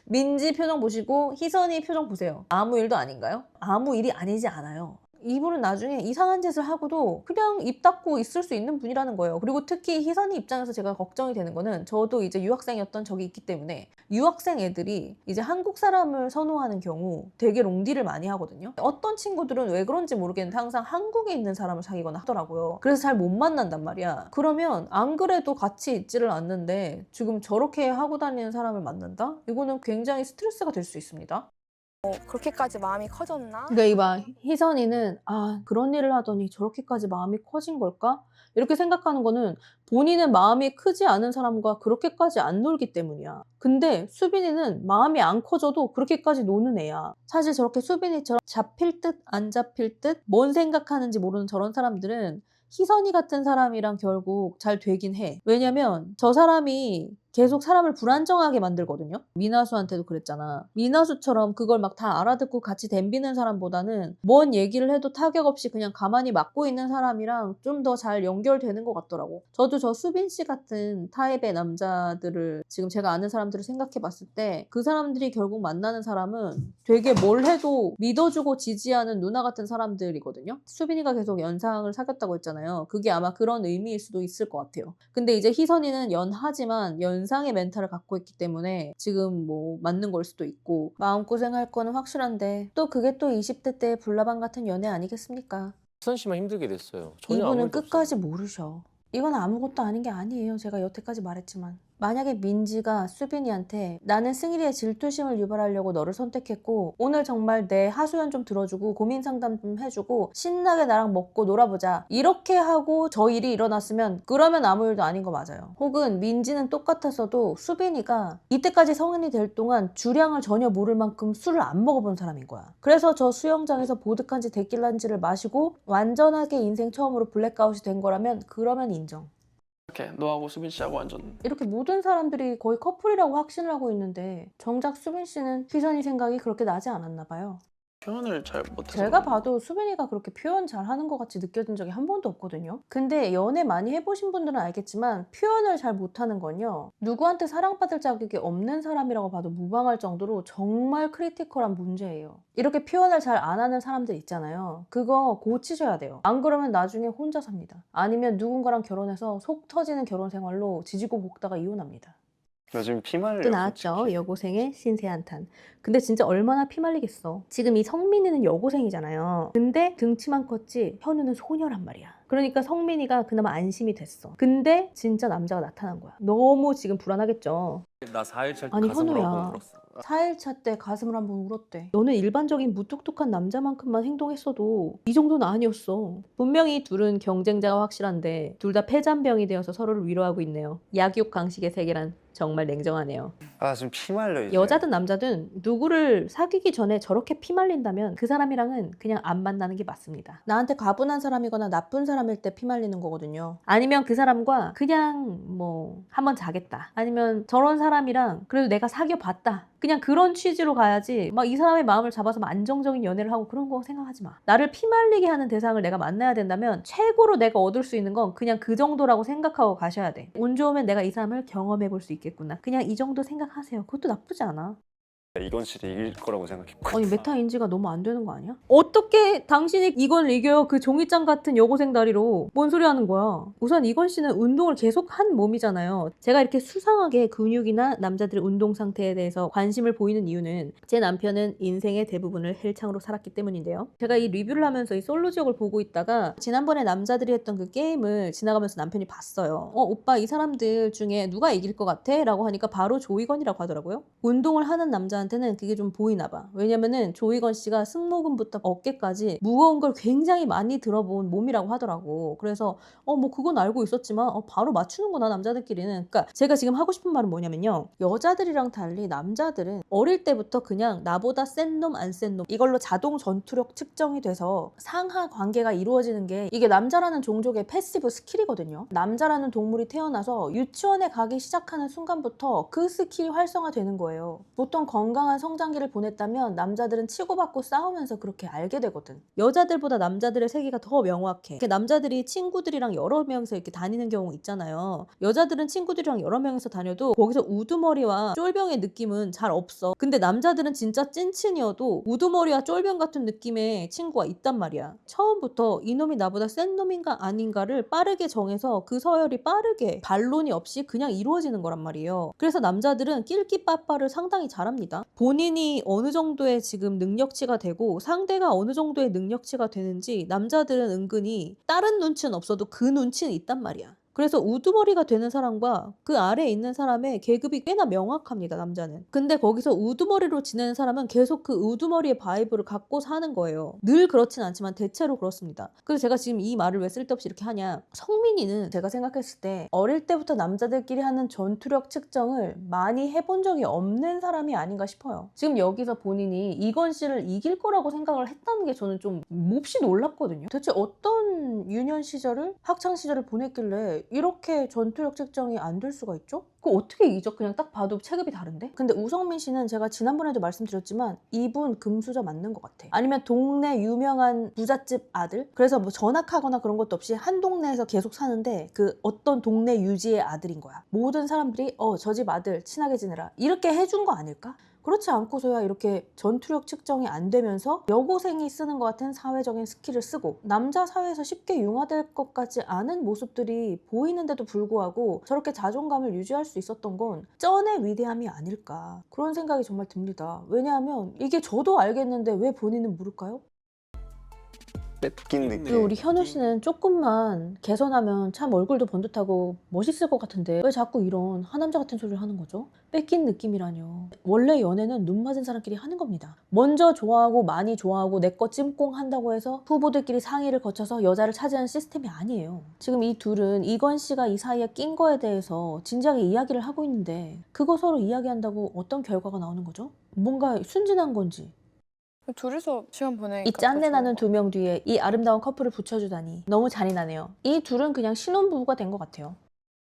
Speaker 1: 민지 표정 보시고 희선이 표정 보세요. 아무 일도 아닌가요? 아무 일이 아니지 않아요. 이분은 나중에 이상한 짓을 하고도 그냥 입 닫고 있을 수 있는 분이라는 거예요. 그리고 특히 희선이 입장에서 제가 걱정이 되는 거는 저도 이제 유학생이었던 적이 있기 때문에 유학생 애들이 이제 한국 사람을 선호하는 경우 되게 롱디를 많이 하거든요. 어떤 친구들은 왜 그런지 모르겠는데 항상 한국에 있는 사람을 사귀거나 하더라고요. 그래서 잘 못 만난단 말이야. 그러면 안 그래도 같이 있지를 않는데 지금 저렇게 하고 다니는 사람을 만난다? 이거는 굉장히 스트레스가 될 수 있습니다.
Speaker 2: 그렇게까지 마음이 커졌나?
Speaker 1: 그러니까 이봐, 희선이는 그런 일을 하더니 저렇게까지 마음이 커진 걸까? 이렇게 생각하는 거는 본인은 마음이 크지 않은 사람과 그렇게까지 안 놀기 때문이야. 근데 수빈이는 마음이 안 커져도 그렇게까지 노는 애야. 사실 저렇게 수빈이처럼 잡힐 듯 안 잡힐 듯 뭔 생각하는지 모르는 저런 사람들은 희선이 같은 사람이랑 결국 잘 되긴 해. 왜냐면 저 사람이 계속 사람을 불안정하게 만들거든요. 미나수한테도 그랬잖아. 미나수처럼 그걸 막 다 알아듣고 같이 덤비는 사람보다는 뭔 얘기를 해도 타격 없이 그냥 가만히 맞고 있는 사람이랑 좀 더 잘 연결되는 것 같더라고. 저도 저 수빈 씨 같은 타입의 남자들을 지금 제가 아는 사람들을 생각해 봤을 때 그 사람들이 결국 만나는 사람은 되게 뭘 해도 믿어주고 지지하는 누나 같은 사람들이거든요. 수빈이가 계속 연상을 사귀었다고 했잖아요. 그게 아마 그런 의미일 수도 있을 것 같아요. 근데 이제 희선이는 연하지만 연상의 멘탈을 갖고 있기 때문에 지금 뭐 맞는 걸 수도 있고 마음고생할 거는 확실한데 또 그게 또 20대 때의 불나방 같은 연애 아니겠습니까?
Speaker 5: 희선 씨만 힘들게 됐어요. 전혀 아무
Speaker 1: 이분은
Speaker 5: 일도
Speaker 1: 끝까지
Speaker 5: 없어요.
Speaker 1: 모르셔. 이건 아무것도 아닌 게 아니에요. 제가 여태까지 말했지만. 만약에 민지가 수빈이한테 나는 승일이의 질투심을 유발하려고 너를 선택했고 오늘 정말 내 하소연 좀 들어주고 고민 상담 좀 해주고 신나게 나랑 먹고 놀아보자 이렇게 하고 저 일이 일어났으면 그러면 아무 일도 아닌 거 맞아요. 혹은 민지는 똑같았어도 수빈이가 이때까지 성인이 될 동안 주량을 전혀 모를 만큼 술을 안 먹어본 사람인 거야. 그래서 저 수영장에서 보드칸지 데킬란지를 마시고 완전하게 인생 처음으로 블랙아웃이 된 거라면 그러면 인정.
Speaker 6: 이렇게 너하고 수빈 씨하고 완전
Speaker 1: 이렇게 모든 사람들이 거의 커플이라고 확신을 하고 있는데 정작 수빈 씨는 희선이 생각이 그렇게 나지 않았나 봐요.
Speaker 6: 표현을 잘 못해서
Speaker 1: 제가 봐도 수빈이가 그렇게 표현 잘하는 것 같이 느껴진 적이 한 번도 없거든요. 근데 연애 많이 해보신 분들은 알겠지만 표현을 잘 못하는 건요, 누구한테 사랑받을 자격이 없는 사람이라고 봐도 무방할 정도로 정말 크리티컬한 문제예요. 이렇게 표현을 잘 안 하는 사람들 있잖아요. 그거 고치셔야 돼요. 안 그러면 나중에 혼자 삽니다. 아니면 누군가랑 결혼해서 속 터지는 결혼 생활로 지지고 볶다가 이혼합니다.
Speaker 7: 나 지금 피말려.
Speaker 1: 또 나왔죠. 여고생의 신세한탄. 근데 진짜 얼마나 피말리겠어. 지금 이 성민이는 여고생이잖아요. 근데 등치만 컸지 현우는 소녀란 말이야. 그러니까 성민이가 그나마 안심이 됐어. 근데 진짜 남자가 나타난 거야. 너무 지금 불안하겠죠.
Speaker 5: 나 4일차
Speaker 1: 아니,
Speaker 5: 가슴으로
Speaker 1: 현우야.
Speaker 5: 한번 울었어.
Speaker 1: 4일차 때 가슴을 한번 울었대. 너는 일반적인 무뚝뚝한 남자만큼만 행동했어도 이 정도는 아니었어. 분명히 둘은 경쟁자가 확실한데 둘 다 폐잔병이 되어서 서로를 위로하고 있네요. 약육 강식의 세계란 정말 냉정하네요.
Speaker 7: 아 지금 피말려 이제.
Speaker 1: 여자든 남자든 누구를 사귀기 전에 저렇게 피말린다면 그 사람이랑은 그냥 안 만나는 게 맞습니다. 나한테 가분한 사람이거나 나쁜 사람일 때 피말리는 거거든요. 아니면 그 사람과 그냥 뭐 한번 자겠다. 아니면 저런 사람이랑 그래도 내가 사귀어봤다. 그냥 그런 취지로 가야지 막 이 사람의 마음을 잡아서 막 안정적인 연애를 하고 그런 거 생각하지 마. 나를 피말리게 하는 대상을 내가 만나야 된다면 최고로 내가 얻을 수 있는 건 그냥 그 정도라고 생각하고 가셔야 돼. 운 좋으면 내가 이 사람을 경험해 볼 수 있겠구나. 그냥 이 정도 생각하세요. 그것도 나쁘지 않아.
Speaker 7: 이건 씨를 이길 거라고 생각했고.
Speaker 1: 아니 메타 인지가 너무 안 되는 거 아니야? 어떻게 당신이 이건을 이겨요? 그 종이장 같은 여고생 다리로. 뭔 소리 하는 거야? 우선 이건 씨는 운동을 계속 한 몸이잖아요. 제가 이렇게 수상하게 근육이나 남자들의 운동 상태에 대해서 관심을 보이는 이유는 제 남편은 인생의 대부분을 헬창으로 살았기 때문인데요. 제가 이 리뷰를 하면서 이 솔로 지옥을 보고 있다가 지난번에 남자들이 했던 그 게임을 지나가면서 남편이 봤어요. 오빠 이 사람들 중에 누가 이길 것 같아? 라고 하니까 바로 조이건이라고 하더라고요. 운동을 하는 남자한테는 그게 좀 보이나 봐. 왜냐면은 조이건 씨가 승모근부터 어깨까지 무거운 걸 굉장히 많이 들어본 몸이라고 하더라고. 그래서 뭐 그건 알고 있었지만 바로 맞추는구나 남자들끼리는. 그러니까 제가 지금 하고 싶은 말은 뭐냐면요, 여자들이랑 달리 남자들은 어릴 때부터 그냥 나보다 센 놈 안 센 놈 이걸로 자동 전투력 측정이 돼서 상하 관계가 이루어지는 게 이게 남자라는 종족의 패시브 스킬이거든요. 남자라는 동물이 태어나서 유치원에 가기 시작하는 순간부터 그 스킬이 활성화되는 거예요. 보통 건강한 성장기를 보냈다면 남자들은 치고받고 싸우면서 그렇게 알게 되거든. 여자들보다 남자들의 세계가 더 명확해. 남자들이 친구들이랑 여러 명이서 이렇게 다니는 경우 있잖아요. 여자들은 친구들이랑 여러 명이서 다녀도 거기서 우두머리와 쫄병의 느낌은 잘 없어. 근데 남자들은 진짜 찐친이어도 우두머리와 쫄병 같은 느낌의 친구가 있단 말이야. 처음부터 이놈이 나보다 센 놈인가 아닌가를 빠르게 정해서 그 서열이 빠르게 반론이 없이 그냥 이루어지는 거란 말이에요. 그래서 남자들은 낄끼빠빠를 상당히 잘합니다. 본인이 어느 정도의 지금 능력치가 되고 상대가 어느 정도의 능력치가 되는지 남자들은 은근히 다른 눈치는 없어도 그 눈치는 있단 말이야. 그래서 우두머리가 되는 사람과 그 아래에 있는 사람의 계급이 꽤나 명확합니다, 남자는. 근데 거기서 우두머리로 지내는 사람은 계속 그 우두머리의 바이브를 갖고 사는 거예요. 늘 그렇진 않지만 대체로 그렇습니다. 그래서 제가 지금 이 말을 왜 쓸데없이 이렇게 하냐, 성민이는 제가 생각했을 때 어릴 때부터 남자들끼리 하는 전투력 측정을 많이 해본 적이 없는 사람이 아닌가 싶어요. 지금 여기서 본인이 이건 씨를 이길 거라고 생각을 했다는 게 저는 좀 몹시 놀랍거든요. 대체 어떤 유년 시절을, 학창 시절을 보냈길래 이렇게 전투력 측정이 안 될 수가 있죠? 그거 어떻게 이죠? 그냥 딱 봐도 체급이 다른데? 근데 우성민 씨는 제가 지난번에도 말씀드렸지만 이분 금수저 맞는 것 같아. 아니면 동네 유명한 부잣집 아들? 그래서 뭐 전학하거나 그런 것도 없이 한 동네에서 계속 사는데 그 어떤 동네 유지의 아들인 거야. 모든 사람들이 저 집 아들 친하게 지내라 이렇게 해준 거 아닐까? 그렇지 않고서야 이렇게 전투력 측정이 안 되면서 여고생이 쓰는 것 같은 사회적인 스킬을 쓰고 남자 사회에서 쉽게 융화될 것 같지 않은 모습들이 보이는데도 불구하고 저렇게 자존감을 유지할 수 있었던 건 쩐의 위대함이 아닐까, 그런 생각이 정말 듭니다. 왜냐하면 이게 저도 알겠는데 왜 본인은 모를까요?
Speaker 7: 뺏긴 느낌.
Speaker 1: 그리고 우리 현우 씨는 조금만 개선하면 참 얼굴도 번듯하고 멋있을 것 같은데 왜 자꾸 이런 하남자 같은 소리를 하는 거죠? 뺏긴 느낌이라뇨. 원래 연애는 눈 맞은 사람끼리 하는 겁니다. 먼저 좋아하고 많이 좋아하고 내 거 찜꽁 한다고 해서 후보들끼리 상의를 거쳐서 여자를 차지하는 시스템이 아니에요. 지금 이 둘은 이건 씨가 이 사이에 낀 거에 대해서 진지하게 이야기를 하고 있는데 그거 서로 이야기한다고 어떤 결과가 나오는 거죠? 뭔가 순진한 건지.
Speaker 2: 둘이서 시간 보내니까
Speaker 1: 이 짠내
Speaker 2: 더
Speaker 1: 나는
Speaker 2: 좋은
Speaker 1: 두 명 뒤에 이 아름다운 커플을 붙여주다니 너무 잔인하네요. 이 둘은 그냥 신혼부부가 된 것 같아요.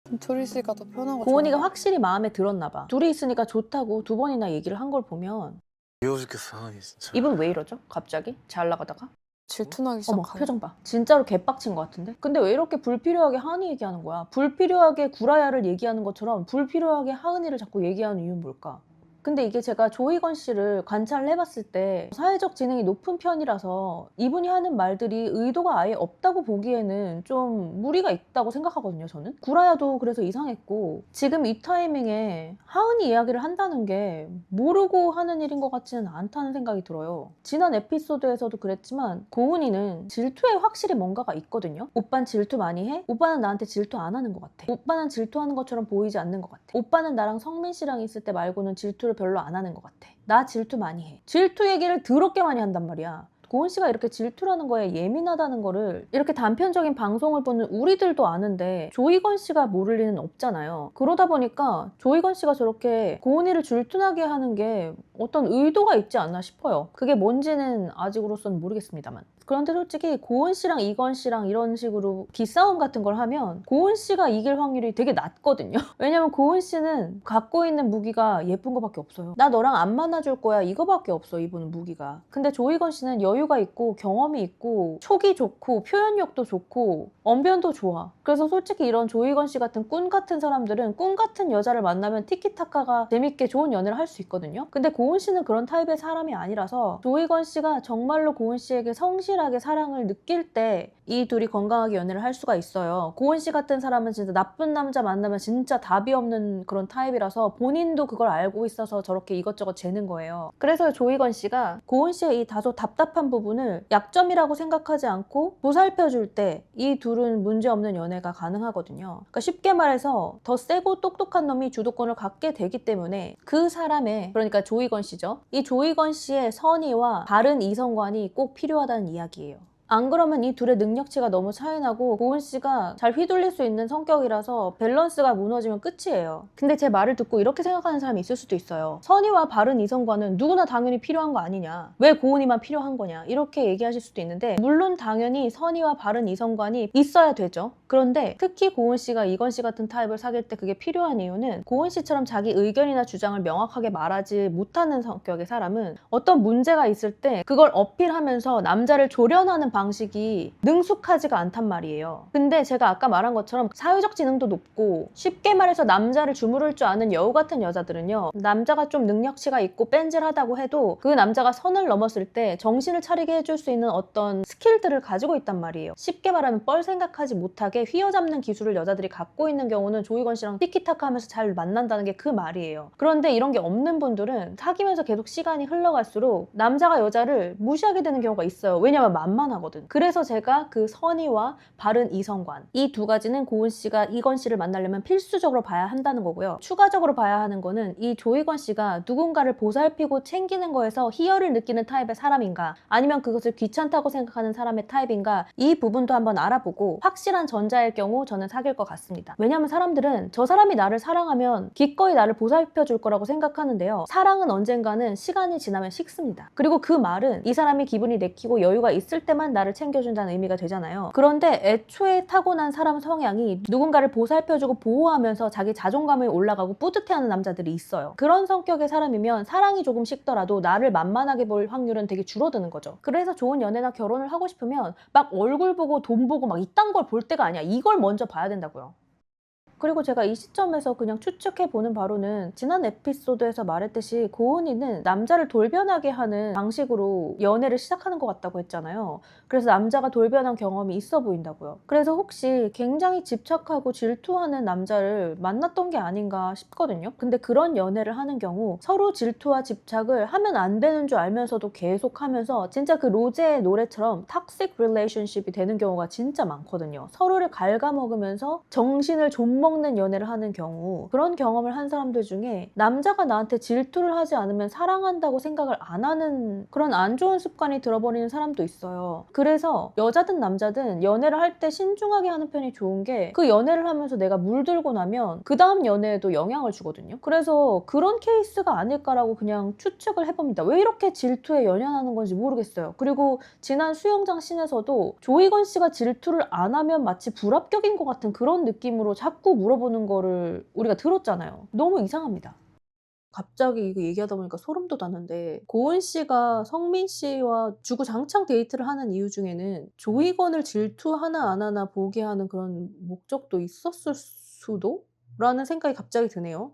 Speaker 2: 것 같아. 둘이 있으니까 더 편하고
Speaker 1: 고은이가
Speaker 2: 좋은 것
Speaker 1: 확실히 마음에 들었나 봐. 둘이 있으니까 좋다고 두 번이나 얘기를 한 걸 보면
Speaker 4: 귀여워 죽겠어 하은이 진짜.
Speaker 1: 이분 왜 이러죠? 갑자기? 잘 나가다가?
Speaker 2: 질투나기
Speaker 1: 어머
Speaker 2: 시작하는.
Speaker 1: 표정 봐. 진짜로 개빡친 것 같은데? 근데 왜 이렇게 불필요하게 하은이 얘기하는 거야? 불필요하게 구라야를 얘기하는 것처럼 불필요하게 하은이를 자꾸 얘기하는 이유는 뭘까? 근데 이게 제가 조희건 씨를 관찰을 해봤을 때 사회적 지능이 높은 편이라서 이분이 하는 말들이 의도가 아예 없다고 보기에는 좀 무리가 있다고 생각하거든요, 저는. 구라야도 그래서 이상했고 지금 이 타이밍에 하은이 이야기를 한다는 게 모르고 하는 일인 것 같지는 않다는 생각이 들어요. 지난 에피소드에서도 그랬지만 고은이는 질투에 확실히 뭔가가 있거든요. 오빤 질투 많이 해? 오빠는 나한테 질투 안 하는 것 같아. 오빠는 질투하는 것처럼 보이지 않는 것 같아. 오빠는 나랑 성민 씨랑 있을 때 말고는 질투를 별로 안 하는 것 같아. 나 질투 많이 해. 질투 얘기를 더럽게 많이 한단 말이야. 고은 씨가 이렇게 질투라는 거에 예민하다는 거를 이렇게 단편적인 방송을 보는 우리들도 아는데 조희건 씨가 모를 리는 없잖아요. 그러다 보니까 조희건 씨가 저렇게 고은이를 질투나게 하는 게 어떤 의도가 있지 않나 싶어요. 그게 뭔지는 아직으로서는 모르겠습니다만. 그런데 솔직히 고은 씨랑 이건 씨랑 이런 식으로 기싸움 같은 걸 하면 고은 씨가 이길 확률이 되게 낮거든요. 왜냐면 고은 씨는 갖고 있는 무기가 예쁜 거밖에 없어요. 나 너랑 안 만나줄 거야 이거밖에 없어, 이분은 무기가. 근데 조희건 씨는 여유가 있고 경험이 있고 촉이 좋고 표현력도 좋고 언변도 좋아. 그래서 솔직히 이런 조희건 씨 같은 꾼 같은 사람들은 꾼 같은 여자를 만나면 티키타카가 재밌게 좋은 연애를 할 수 있거든요. 근데 고은 씨는 그런 타입의 사람이 아니라서 조희건 씨가 정말로 고은 씨에게 성실하게 사랑을 느낄 때 이 둘이 건강하게 연애를 할 수가 있어요. 고은 씨 같은 사람은 진짜 나쁜 남자 만나면 진짜 답이 없는 그런 타입이라서 본인도 그걸 알고 있어서 저렇게 이것저것 재는 거예요. 그래서 조희건 씨가 고은 씨의 이 다소 답답한 부분을 약점이라고 생각하지 않고 보살펴줄 때 이 둘은 문제없는 연애가 가능하거든요. 그러니까 쉽게 말해서 더 세고 똑똑한 놈이 주도권을 갖게 되기 때문에 그 사람의, 그러니까 조희건 씨죠. 이 조희건 씨의 선의와 바른 이성관이 꼭 필요하다는 이야기예요. 안 그러면 이 둘의 능력치가 너무 차이나고 고은 씨가 잘 휘둘릴 수 있는 성격이라서 밸런스가 무너지면 끝이에요. 근데 제 말을 듣고 이렇게 생각하는 사람이 있을 수도 있어요. 선의와 바른 이성과는 누구나 당연히 필요한 거 아니냐, 왜 고은이만 필요한 거냐, 이렇게 얘기하실 수도 있는데 물론 당연히 선의와 바른 이성관이 있어야 되죠. 그런데 특히 고은 씨가 이건 씨 같은 타입을 사귈 때 그게 필요한 이유는 고은 씨처럼 자기 의견이나 주장을 명확하게 말하지 못하는 성격의 사람은 어떤 문제가 있을 때 그걸 어필하면서 남자를 조련하는 방식이 능숙하지가 않단 말이에요. 근데 제가 아까 말한 것처럼 사회적 지능도 높고 쉽게 말해서 남자를 주무를 줄 아는 여우 같은 여자들은요, 남자가 좀 능력치가 있고 뺀질하다고 해도 그 남자가 선을 넘었을 때 정신을 차리게 해줄 수 있는 어떤 스킬들을 가지고 있단 말이에요. 쉽게 말하면 뻘 생각하지 못하게 휘어잡는 기술을 여자들이 갖고 있는 경우는 조희건 씨랑 티키타카 하면서 잘 만난다는 게 그 말이에요. 그런데 이런 게 없는 분들은 사귀면서 계속 시간이 흘러갈수록 남자가 여자를 무시하게 되는 경우가 있어요. 왜냐면 만만하거든. 그래서 제가 그 선의와 바른 이성관, 이 두 가지는 고은 씨가 이건 씨를 만나려면 필수적으로 봐야 한다는 거고요. 추가적으로 봐야 하는 거는 이 조희건 씨가 누군가를 보살피고 챙기는 거에서 희열을 느끼는 타입의 사람인가, 아니면 그것을 귀찮다고 생각하는 사람의 타입인가, 이 부분도 한번 알아보고 확실한 전자일 경우 저는 사귈 것 같습니다. 왜냐면 사람들은 저 사람이 나를 사랑하면 기꺼이 나를 보살펴 줄 거라고 생각하는데요, 사랑은 언젠가는 시간이 지나면 식습니다. 그리고 그 말은 이 사람이 기분이 내키고 여유가 있을 때만 나를 챙겨준다는 의미가 되잖아요. 그런데 애초에 타고난 사람 성향이 누군가를 보살펴주고 보호하면서 자기 자존감이 올라가고 뿌듯해하는 남자들이 있어요. 그런 성격의 사람이면 사랑이 조금 식더라도 나를 만만하게 볼 확률은 되게 줄어드는 거죠. 그래서 좋은 연애나 결혼을 하고 싶으면 막 얼굴 보고 돈 보고 막 이딴 걸 볼 때가 아니야. 이걸 먼저 봐야 된다고요. 그리고 제가 이 시점에서 그냥 추측해보는 바로는 지난 에피소드에서 말했듯이 고은이는 남자를 돌변하게 하는 방식으로 연애를 시작하는 것 같다고 했잖아요. 그래서 남자가 돌변한 경험이 있어 보인다고요. 그래서 혹시 굉장히 집착하고 질투하는 남자를 만났던 게 아닌가 싶거든요. 근데 그런 연애를 하는 경우 서로 질투와 집착을 하면 안 되는 줄 알면서도 계속 하면서 진짜 그 로제의 노래처럼 톡식 릴레이션십이 되는 경우가 진짜 많거든요. 서로를 갉아먹으면서 정신을 좀먹는 연애를 하는 경우, 그런 경험을 한 사람들 중에 남자가 나한테 질투를 하지 않으면 사랑한다고 생각을 안 하는 그런 안 좋은 습관이 들어버리는 사람도 있어요. 그래서 여자든 남자든 연애를 할 때 신중하게 하는 편이 좋은 게, 그 연애를 하면서 내가 물들고 나면 그 다음 연애에도 영향을 주거든요. 그래서 그런 케이스가 아닐까라고 그냥 추측을 해봅니다. 왜 이렇게 질투에 연연하는 건지 모르겠어요. 그리고 지난 수영장 씬에서도 조희건 씨가 질투를 안 하면 마치 불합격인 것 같은 그런 느낌으로 자꾸 물어보는 거를 우리가 들었잖아요. 너무 이상합니다. 갑자기 이거 얘기하다 보니까 소름 돋았는데 고은 씨가 성민 씨와 주구장창 데이트를 하는 이유 중에는 조이건을 질투하나 안 하나 보게 하는 그런 목적도 있었을 수도? 라는 생각이 갑자기 드네요.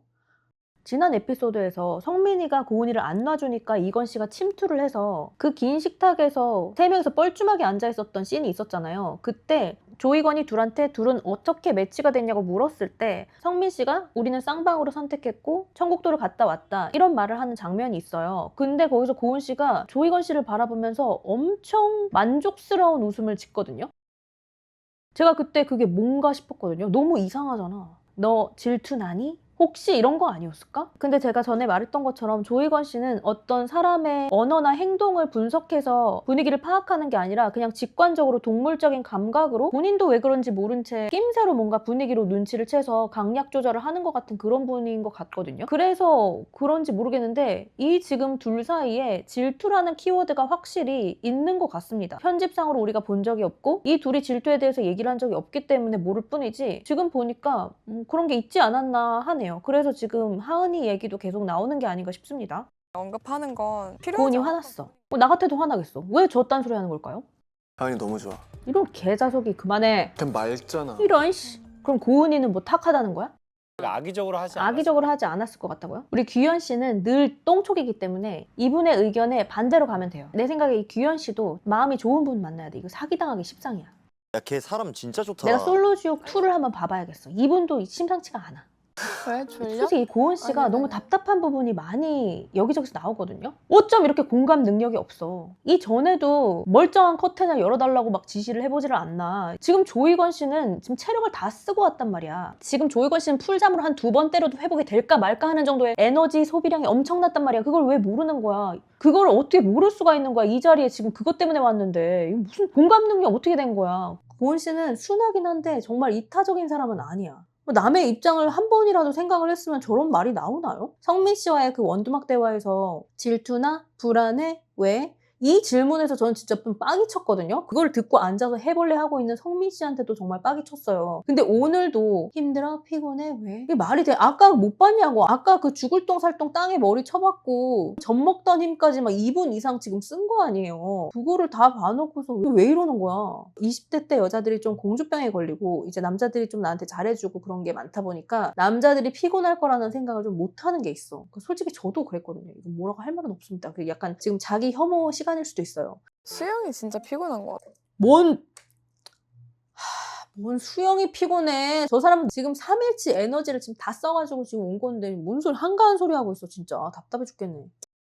Speaker 1: 지난 에피소드에서 성민이가 고은이를 안 놔주니까 이건 씨가 침투를 해서 그 긴 식탁에서 세 명이서 뻘쭘하게 앉아있었던 씬이 있었잖아요. 그때 조이건이 둘한테 둘은 어떻게 매치가 됐냐고 물었을 때 성민 씨가 우리는 쌍방으로 선택했고 천국도를 갔다 왔다 이런 말을 하는 장면이 있어요. 근데 거기서 고은 씨가 조이건 씨를 바라보면서 엄청 만족스러운 웃음을 짓거든요. 제가 그때 그게 뭔가 싶었거든요. 너무 이상하잖아. 너 질투나니? 혹시 이런 거 아니었을까? 근데 제가 전에 말했던 것처럼 조이건 씨는 어떤 사람의 언어나 행동을 분석해서 분위기를 파악하는 게 아니라 그냥 직관적으로 동물적인 감각으로 본인도 왜 그런지 모른 채 낌새로 뭔가 분위기로 눈치를 채서 강약 조절을 하는 것 같은 그런 분인 것 같거든요. 그래서 그런지 모르겠는데 이 지금 둘 사이에 질투라는 키워드가 확실히 있는 것 같습니다. 편집상으로 우리가 본 적이 없고 이 둘이 질투에 대해서 얘기를 한 적이 없기 때문에 모를 뿐이지 지금 보니까 그런 게 있지 않았나 하네요. 그래서 지금 하은이 얘기도 계속 나오는 게 아닌가 싶습니다.
Speaker 2: 언급하는 건 필요하지
Speaker 1: 고은이
Speaker 2: 않아.
Speaker 1: 화났어. 나 같아도 화나겠어. 왜 저딴 소리 하는 걸까요?
Speaker 4: 하은이 너무 좋아.
Speaker 1: 이런 개자석이 그만해.
Speaker 4: 그냥 맑잖아.
Speaker 1: 이런 씨. 그럼 고은이는 뭐 탁하다는 거야?
Speaker 5: 악의적으로 하지 않았어.
Speaker 1: 악의적으로 하지 않았을 것 같다고요? 우리 규현 씨는 늘 똥촉이기 때문에 이분의 의견에 반대로 가면 돼요. 내 생각에 이 규현 씨도 마음이 좋은 분 만나야 돼. 이거 사기당하기 십상이야.
Speaker 8: 야, 걔 사람 진짜 좋다.
Speaker 1: 내가 솔로지옥 2를 한번 봐봐야겠어. 이분도 심상치가 않아.
Speaker 2: 왜 졸려?
Speaker 1: 솔직히 이 고은 씨가
Speaker 2: 아니,
Speaker 1: 너무
Speaker 2: 아니.
Speaker 1: 답답한 부분이 많이 여기저기서 나오거든요. 어쩜 이렇게 공감 능력이 없어. 이 전에도 멀쩡한 커튼을 열어달라고 막 지시를 해보지를 않나. 지금 조이건 씨는 지금 체력을 다 쓰고 왔단 말이야. 지금 조이건 씨는 풀잠으로 한 2번 때려도 회복이 될까 말까 하는 정도의 에너지 소비량이 엄청났단 말이야. 그걸 왜 모르는 거야. 그걸 어떻게 모를 수가 있는 거야. 이 자리에 지금 그것 때문에 왔는데. 이거 무슨 공감 능력 어떻게 된 거야. 고은 씨는 순하긴 한데 정말 이타적인 사람은 아니야. 남의 입장을 한 번이라도 생각을 했으면 저런 말이 나오나요? 성민 씨와의 그 원두막 대화에서 질투나 불안해? 왜? 이 질문에서 저는 진짜 좀 빡이 쳤거든요. 그걸 듣고 앉아서 해볼래 하고 있는 성민 씨한테도 정말 빡이 쳤어요. 근데 오늘도 힘들어? 피곤해? 왜? 이게 말이 돼? 아까 못 봤냐고. 아까 그 죽을 똥 살 똥 땅에 머리 쳐박고 젖 먹던 힘까지 막 2분 이상 지금 쓴 거 아니에요. 그거를 다 봐놓고서 왜 이러는 거야? 20대 때 여자들이 좀 공주병에 걸리고 이제 남자들이 좀 나한테 잘해주고 그런 게 많다 보니까 남자들이 피곤할 거라는 생각을 좀 못하는 게 있어. 솔직히 저도 그랬거든요. 이거 뭐라고 할 말은 없습니다. 그게 약간 지금 자기 혐오 시간일 수도 있어요.
Speaker 2: 수영이 진짜 피곤한 것 같아.
Speaker 1: 뭔 수영이 피곤해. 저 사람은 지금 3일치 에너지를 지금 다 써가지고 지금 온 건데 뭔 소리 한가한 소리 하고 있어 진짜. 답답해 죽겠네.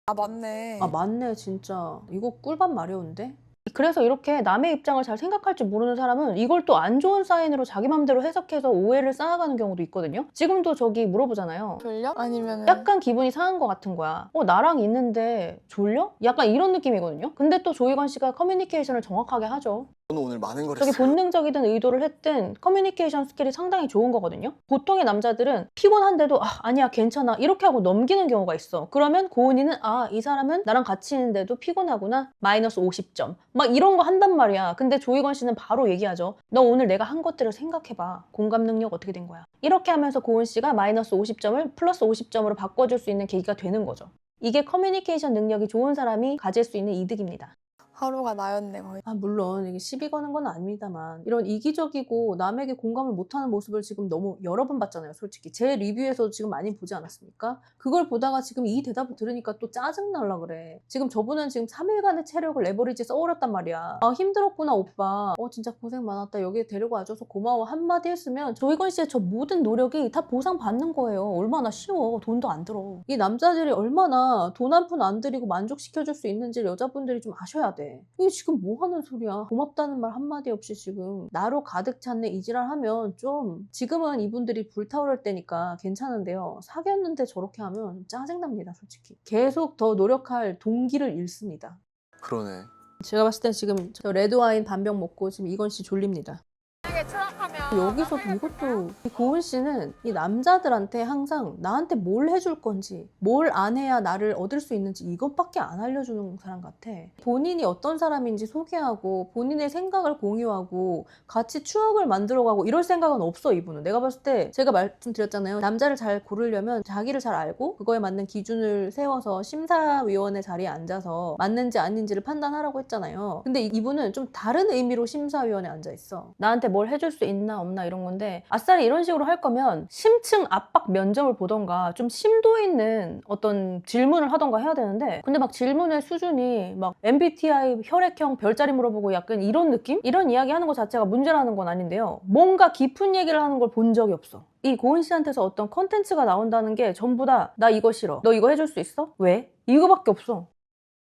Speaker 2: 아 맞네.
Speaker 1: 아 맞네 진짜. 이거 꿀밤 마려운데? 그래서 이렇게 남의 입장을 잘 생각할 줄 모르는 사람은 이걸 또 안 좋은 사인으로 자기 맘대로 해석해서 오해를 쌓아가는 경우도 있거든요. 지금도 저기 물어보잖아요.
Speaker 2: 졸려? 아니면
Speaker 1: 약간 기분이 상한 것 같은 거야. 나랑 있는데 졸려? 약간 이런 느낌이거든요. 근데 또 조이건 씨가 커뮤니케이션을 정확하게 하죠.
Speaker 4: 너는 오늘 많은 걸
Speaker 1: 저기
Speaker 4: 했어.
Speaker 1: 본능적이든 의도를 했든 커뮤니케이션 스킬이 상당히 좋은 거거든요. 보통의 남자들은 피곤한데도 아니야 괜찮아 이렇게 하고 넘기는 경우가 있어. 그러면 고은이는 이 사람은 나랑 같이 있는데도 피곤하구나 마이너스 50점 막 이런 거 한단 말이야. 근데 조이건 씨는 바로 얘기하죠. 너 오늘 내가 한 것들을 생각해봐. 공감 능력 어떻게 된 거야. 이렇게 하면서 고은 씨가 마이너스 50점을 플러스 50점으로 바꿔줄 수 있는 계기가 되는 거죠. 이게 커뮤니케이션 능력이 좋은 사람이 가질 수 있는 이득입니다.
Speaker 2: 하루가 나였네 거의.
Speaker 1: 물론 이게 시비 거는 건 아닙니다만 이런 이기적이고 남에게 공감을 못하는 모습을 지금 너무 여러 번 봤잖아요. 솔직히 제 리뷰에서 지금 많이 보지 않았습니까? 그걸 보다가 지금 이 대답을 들으니까 또 짜증날라 그래. 지금 저분은 지금 3일간의 체력을 레버리지에 써버렸단 말이야. 힘들었구나 오빠. 진짜 고생 많았다. 여기 데리고 와줘서 고마워 한마디 했으면 조이건 씨의 저 모든 노력이 다 보상받는 거예요. 얼마나 쉬워. 돈도 안 들어. 이 남자들이 얼마나 돈 한 푼 안 들이고 만족시켜줄 수 있는지 여자분들이 좀 아셔야 돼. 이게 지금 뭐 하는 소리야. 고맙다는 말 한마디 없이 지금 나로 가득 찼네 이지랄 하면 좀 지금은 이분들이 불타오를 때니까 괜찮은데요. 사귀었는데 저렇게 하면 짜증납니다 솔직히. 계속 더 노력할 동기를 잃습니다.
Speaker 4: 그러네.
Speaker 1: 제가 봤을 땐 지금 저 레드와인 반병 먹고 지금 이건 씨 졸립니다.
Speaker 2: 만약에 추락하면
Speaker 1: 여기서도 이것도 이 고은 씨는 이 남자들한테 항상 나한테 뭘 해줄 건지 뭘 안 해야 나를 얻을 수 있는지 이것밖에 안 알려주는 사람 같아. 본인이 어떤 사람인지 소개하고 본인의 생각을 공유하고 같이 추억을 만들어가고 이럴 생각은 없어. 이분은 내가 봤을 때 제가 말씀드렸잖아요. 남자를 잘 고르려면 자기를 잘 알고 그거에 맞는 기준을 세워서 심사위원회 자리에 앉아서 맞는지 아닌지를 판단하라고 했잖아요. 근데 이분은 좀 다른 의미로 심사위원회에 앉아있어. 나한테 뭘 해줄 수 있나 없나 이런 건데 아싸리 이런 식으로 할 거면 심층 압박 면접을 보던가 좀 심도 있는 어떤 질문을 하던가 해야 되는데 근데 막 질문의 수준이 막 MBTI 혈액형 별자리 물어보고 약간 이런 느낌? 이런 이야기 하는 것 자체가 문제라는 건 아닌데요. 뭔가 깊은 얘기를 하는 걸 본 적이 없어. 이 고은 씨한테서 어떤 컨텐츠가 나온다는 게 전부 다 나 이거 싫어. 너 이거 해줄 수 있어? 왜? 이거밖에 없어.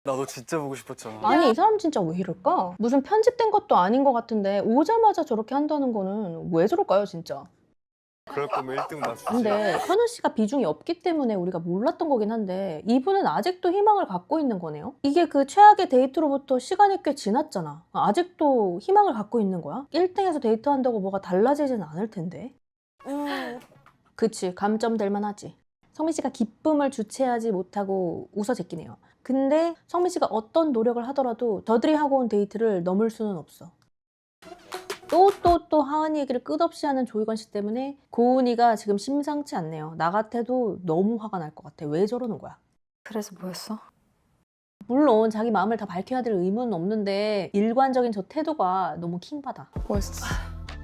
Speaker 4: 나도 진짜 보고 싶었잖아.
Speaker 1: 아니 이 사람 진짜 왜 이럴까? 무슨 편집된 것도 아닌 것 같은데 오자마자 저렇게 한다는 거는 왜 저럴까요 진짜?
Speaker 4: 그럴 거면 1등 맞추지.
Speaker 1: 근데 현우 씨가 비중이 없기 때문에 우리가 몰랐던 거긴 한데 이분은 아직도 희망을 갖고 있는 거네요? 이게 그 최악의 데이트로부터 시간이 꽤 지났잖아. 아직도 희망을 갖고 있는 거야? 1등에서 데이트한다고 뭐가 달라지진 않을 텐데. 그치, 감점될 만하지. 성민 씨가 기쁨을 주체하지 못하고 웃어 제끼네요. 근데 성민 씨가 어떤 노력을 하더라도 저들이 하고 온 데이트를 넘을 수는 없어. 또 하은이 얘기를 끝없이 하는 조이건 씨 때문에 고은이가 지금 심상치 않네요. 나 같아도 너무 화가 날 것 같아. 왜 저러는 거야?
Speaker 9: 그래서 뭐였어?
Speaker 1: 물론 자기 마음을 다 밝혀야 될 의무는 없는데 일관적인 저 태도가 너무 킹받아.
Speaker 2: 멋있어.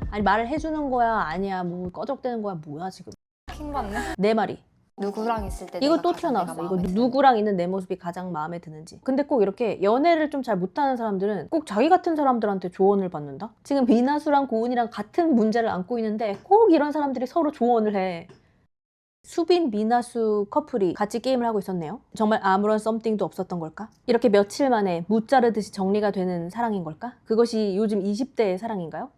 Speaker 1: 아니 말을 해주는 거야 아니야 뭐 꺼적대는 거야 뭐야 지금.
Speaker 9: 킹받네.
Speaker 1: 내 말이.
Speaker 9: 누구랑 있을 때
Speaker 1: 이거
Speaker 9: 내가
Speaker 1: 또
Speaker 9: 가장
Speaker 1: 튀어나왔어.
Speaker 9: 내가
Speaker 1: 이거
Speaker 9: 마음에 드는
Speaker 1: 누구랑 있는 내 모습이 가장 마음에 드는지. 근데 꼭 이렇게 연애를 좀 잘 못하는 사람들은 꼭 자기 같은 사람들한테 조언을 받는다? 지금 미나수랑 고은이랑 같은 문제를 안고 있는데 꼭 이런 사람들이 서로 조언을 해. 수빈, 미나수 커플이 같이 게임을 하고 있었네요. 정말 아무런 썸띵도 없었던 걸까? 이렇게 며칠 만에 무자르듯이 정리가 되는 사랑인 걸까? 그것이 요즘 20대의 사랑인가요?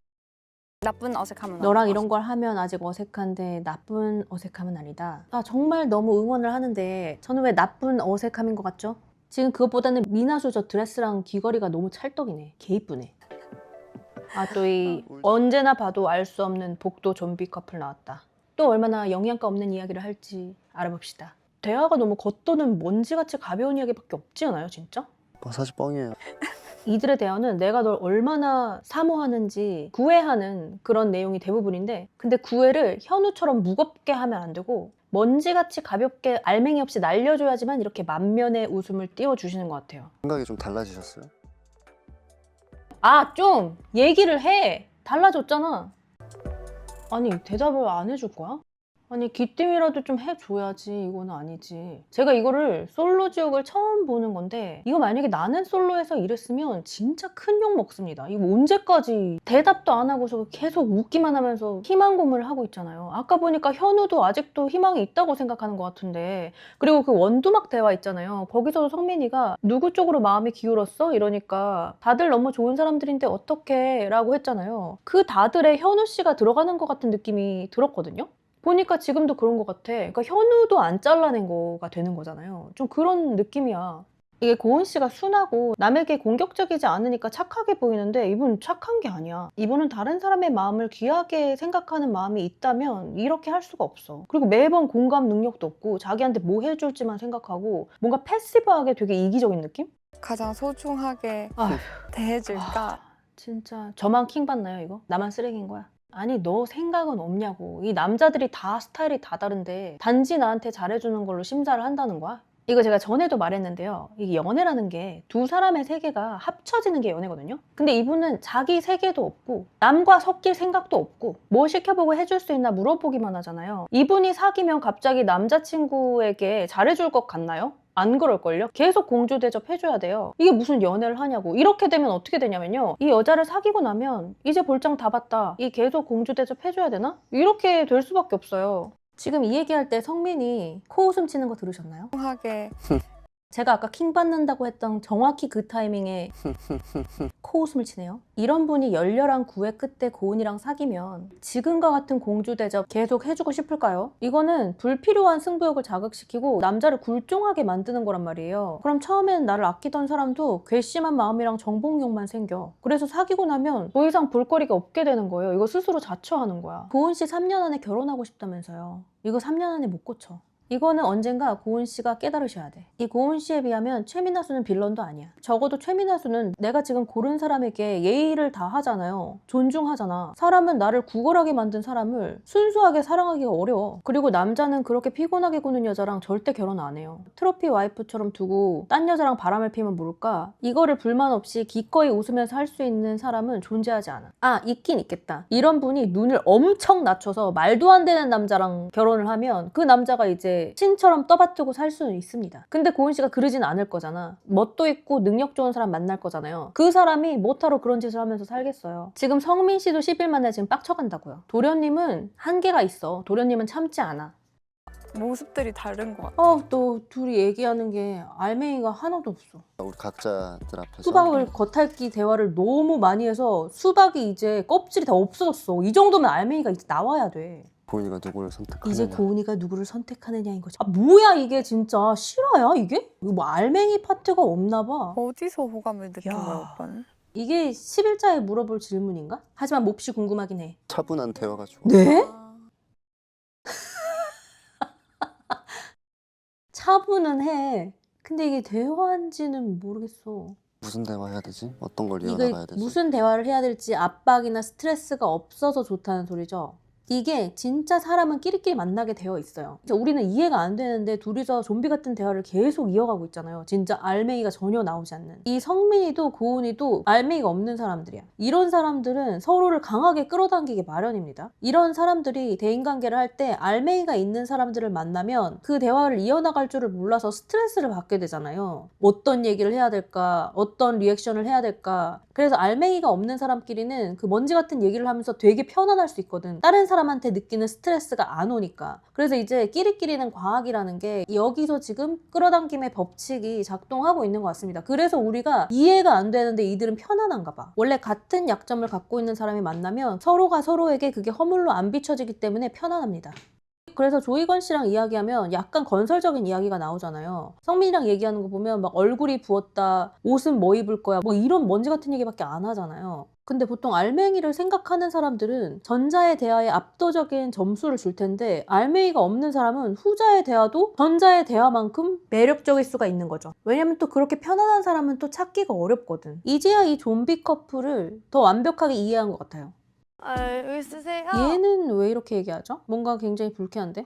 Speaker 9: 나쁜 어색함은
Speaker 1: 너랑
Speaker 9: 아닌
Speaker 1: 이런
Speaker 9: 것
Speaker 1: 걸 하면 아직 어색한데 나쁜 어색함은 아니다. 아 정말 너무 응원을 하는데 저는 왜 나쁜 어색함인 것 같죠? 지금 그것보다는 미나수 저 드레스랑 귀걸이가 너무 찰떡이네. 개 이쁘네. 아 또 이 언제나 봐도 알 수 없는 복도 좀비 커플 나왔다. 또 얼마나 영양가 없는 이야기를 할지 알아봅시다. 대화가 너무 겉도는 먼지같이 가벼운 이야기밖에 없지 않아요 진짜?
Speaker 8: 사실 뻥이에요.
Speaker 1: 이들의 대화는 내가 널 얼마나 사모하는지 구애하는 그런 내용이 대부분인데 근데 구애를 현우처럼 무겁게 하면 안 되고 먼지같이 가볍게 알맹이 없이 날려줘야지만 이렇게 만면의 웃음을 띄워주시는 것 같아요.
Speaker 8: 생각이 좀 달라지셨어요?
Speaker 1: 아, 좀 얘기를 해. 달라졌잖아. 아니 대답을 안 해줄 거야? 아니 귀띔이라도 좀 해줘야지. 이거는 아니지. 제가 이거를 솔로지옥을 처음 보는 건데 이거 만약에 나는 솔로에서 이랬으면 진짜 큰 욕 먹습니다. 이거 언제까지 대답도 안 하고서 계속 웃기만 하면서 희망 고문을 하고 있잖아요. 아까 보니까 현우도 아직도 희망이 있다고 생각하는 것 같은데 그리고 그 원두막 대화 있잖아요. 거기서도 성민이가 누구 쪽으로 마음이 기울었어? 이러니까 다들 너무 좋은 사람들인데 어떡해? 라고 했잖아요. 그 다들에 현우 씨가 들어가는 것 같은 느낌이 들었거든요. 보니까 지금도 그런 것 같아. 그러니까 현우도 안 잘라낸 거가 되는 거잖아요. 좀 그런 느낌이야. 이게 고은 씨가 순하고 남에게 공격적이지 않으니까 착하게 보이는데 이분은 착한 게 아니야. 이분은 다른 사람의 마음을 귀하게 생각하는 마음이 있다면 이렇게 할 수가 없어. 그리고 매번 공감 능력도 없고 자기한테 뭐 해줄지만 생각하고 뭔가 패시브하게 되게 이기적인 느낌?
Speaker 2: 가장 소중하게
Speaker 1: 아휴.
Speaker 2: 대해줄까?
Speaker 1: 진짜 저만 킹받나요 이거? 나만 쓰레기인 거야? 아니 너 생각은 없냐고. 이 남자들이 다 스타일이 다 다른데 단지 나한테 잘해주는 걸로 심사를 한다는 거야? 이거 제가 전에도 말했는데요. 이게 연애라는 게 두 사람의 세계가 합쳐지는 게 연애거든요. 근데 이분은 자기 세계도 없고 남과 섞일 생각도 없고 뭐 시켜보고 해줄 수 있나 물어보기만 하잖아요. 이분이 사귀면 갑자기 남자친구에게 잘해줄 것 같나요? 안 그럴걸요? 계속 공주 대접해줘야 돼요. 이게 무슨 연애를 하냐고. 이렇게 되면 어떻게 되냐면요. 이 여자를 사귀고 나면 이제 볼장 다 봤다. 이 계속 공주 대접해줘야 되나? 이렇게 될 수밖에 없어요. 지금 이 얘기할 때 성민이 코웃음 치는 거 들으셨나요?
Speaker 2: 소중하게
Speaker 1: 제가 아까 킹 받는다고 했던 정확히 그 타이밍에 코웃음을 치네요. 이런 분이 열렬한 구애 끝에 고은이랑 사귀면 지금과 같은 공주 대접 계속 해주고 싶을까요? 이거는 불필요한 승부욕을 자극시키고 남자를 굴종하게 만드는 거란 말이에요. 그럼 처음엔 나를 아끼던 사람도 괘씸한 마음이랑 정복욕만 생겨. 그래서 사귀고 나면 더 이상 볼거리가 없게 되는 거예요. 이거 스스로 자처하는 거야. 고은 씨 3년 안에 결혼하고 싶다면서요. 이거 3년 안에 못 고쳐. 이거는 언젠가 고은 씨가 깨달으셔야 돼. 이 고은 씨에 비하면 최민아수는 빌런도 아니야. 적어도 최민아수는 내가 지금 고른 사람에게 예의를 다 하잖아요. 존중하잖아. 사람은 나를 구걸하게 만든 사람을 순수하게 사랑하기가 어려워. 그리고 남자는 그렇게 피곤하게 구는 여자랑 절대 결혼 안 해요. 트로피 와이프처럼 두고 딴 여자랑 바람을 피면 모를까? 이거를 불만 없이 기꺼이 웃으면서 할 수 있는 사람은 존재하지 않아. 아, 있긴 있겠다. 이런 분이 눈을 엄청 낮춰서 말도 안 되는 남자랑 결혼을 하면 그 남자가 이제 신처럼 떠받들고 살 수는 있습니다. 근데 고은 씨가 그러진 않을 거잖아. 멋도 있고 능력 좋은 사람 만날 거잖아요. 그 사람이 뭐하러 그런 짓을 하면서 살겠어요. 지금 성민 씨도 10일 만에 지금 빡쳐간다고요. 도련님은 한계가 있어. 도련님은 참지 않아.
Speaker 2: 모습들이 다른 것 같아.
Speaker 1: 또 둘이 얘기하는 게 알맹이가 하나도 없어.
Speaker 8: 우리 각자들 앞에서
Speaker 1: 수박을 겉핥기 대화를 너무 많이 해서 수박이 이제 껍질이 다 없어졌어. 이 정도면 알맹이가 이제 나와야 돼.
Speaker 8: 고은이가 누구를 선택하느냐.
Speaker 1: 이제 고은이가 누구를 선택하느냐인 거지. 아 뭐야 이게 진짜 실화야 이게? 이거 뭐 알맹이 파트가 없나 봐.
Speaker 2: 어디서 호감을 느낀
Speaker 1: 야.
Speaker 2: 거야, 오빠는?
Speaker 1: 이게 10일자에 물어볼 질문인가? 하지만 몹시 궁금하긴 해.
Speaker 8: 차분한 대화가 좋아.
Speaker 1: 네?
Speaker 2: 아,
Speaker 1: 차분은 해. 근데 이게 대화인지는 모르겠어.
Speaker 8: 무슨 대화 해야 되지? 어떤 걸
Speaker 1: 이게
Speaker 8: 이어나가야 되지?
Speaker 1: 무슨 대화를 해야 될지 압박이나 스트레스가 없어서 좋다는 소리죠. 이게 진짜 사람은 끼리끼리 만나게 되어 있어요. 우리는 이해가 안 되는데 둘이서 좀비 같은 대화를 계속 이어가고 있잖아요. 진짜 알맹이가 전혀 나오지 않는. 이 성민이도 고은이도 알맹이가 없는 사람들이야. 이런 사람들은 서로를 강하게 끌어당기게 마련입니다. 이런 사람들이 대인관계를 할 때 알맹이가 있는 사람들을 만나면 그 대화를 이어나갈 줄을 몰라서 스트레스를 받게 되잖아요. 어떤 얘기를 해야 될까? 어떤 리액션을 해야 될까? 그래서 알맹이가 없는 사람끼리는 그 먼지 같은 얘기를 하면서 되게 편안할 수 있거든. 다른 사람한테 느끼는 스트레스가 안 오니까. 그래서 이제 끼리끼리는 과학이라는 게 여기서 지금 끌어당김의 법칙이 작동하고 있는 것 같습니다. 그래서 우리가 이해가 안 되는데 이들은 편안한가 봐. 원래 같은 약점을 갖고 있는 사람이 만나면 서로가 서로에게 그게 허물로 안 비춰지기 때문에 편안합니다. 그래서 조이건 씨랑 이야기하면 약간 건설적인 이야기가 나오잖아요. 성민이랑 얘기하는 거 보면 막 얼굴이 부었다, 옷은 뭐 입을 거야, 뭐 이런 먼지 같은 얘기밖에 안 하잖아요. 근데 보통 알맹이를 생각하는 사람들은 전자의 대화에 압도적인 점수를 줄 텐데 알맹이가 없는 사람은 후자의 대화도 전자의 대화만큼 매력적일 수가 있는 거죠. 왜냐면 또 그렇게 편안한 사람은 또 찾기가 어렵거든. 이제야 이 좀비 커플을 더 완벽하게 이해한 것 같아요.
Speaker 9: 여기 쓰세요.
Speaker 1: 얘는 왜 이렇게 얘기하죠? 뭔가 굉장히 불쾌한데?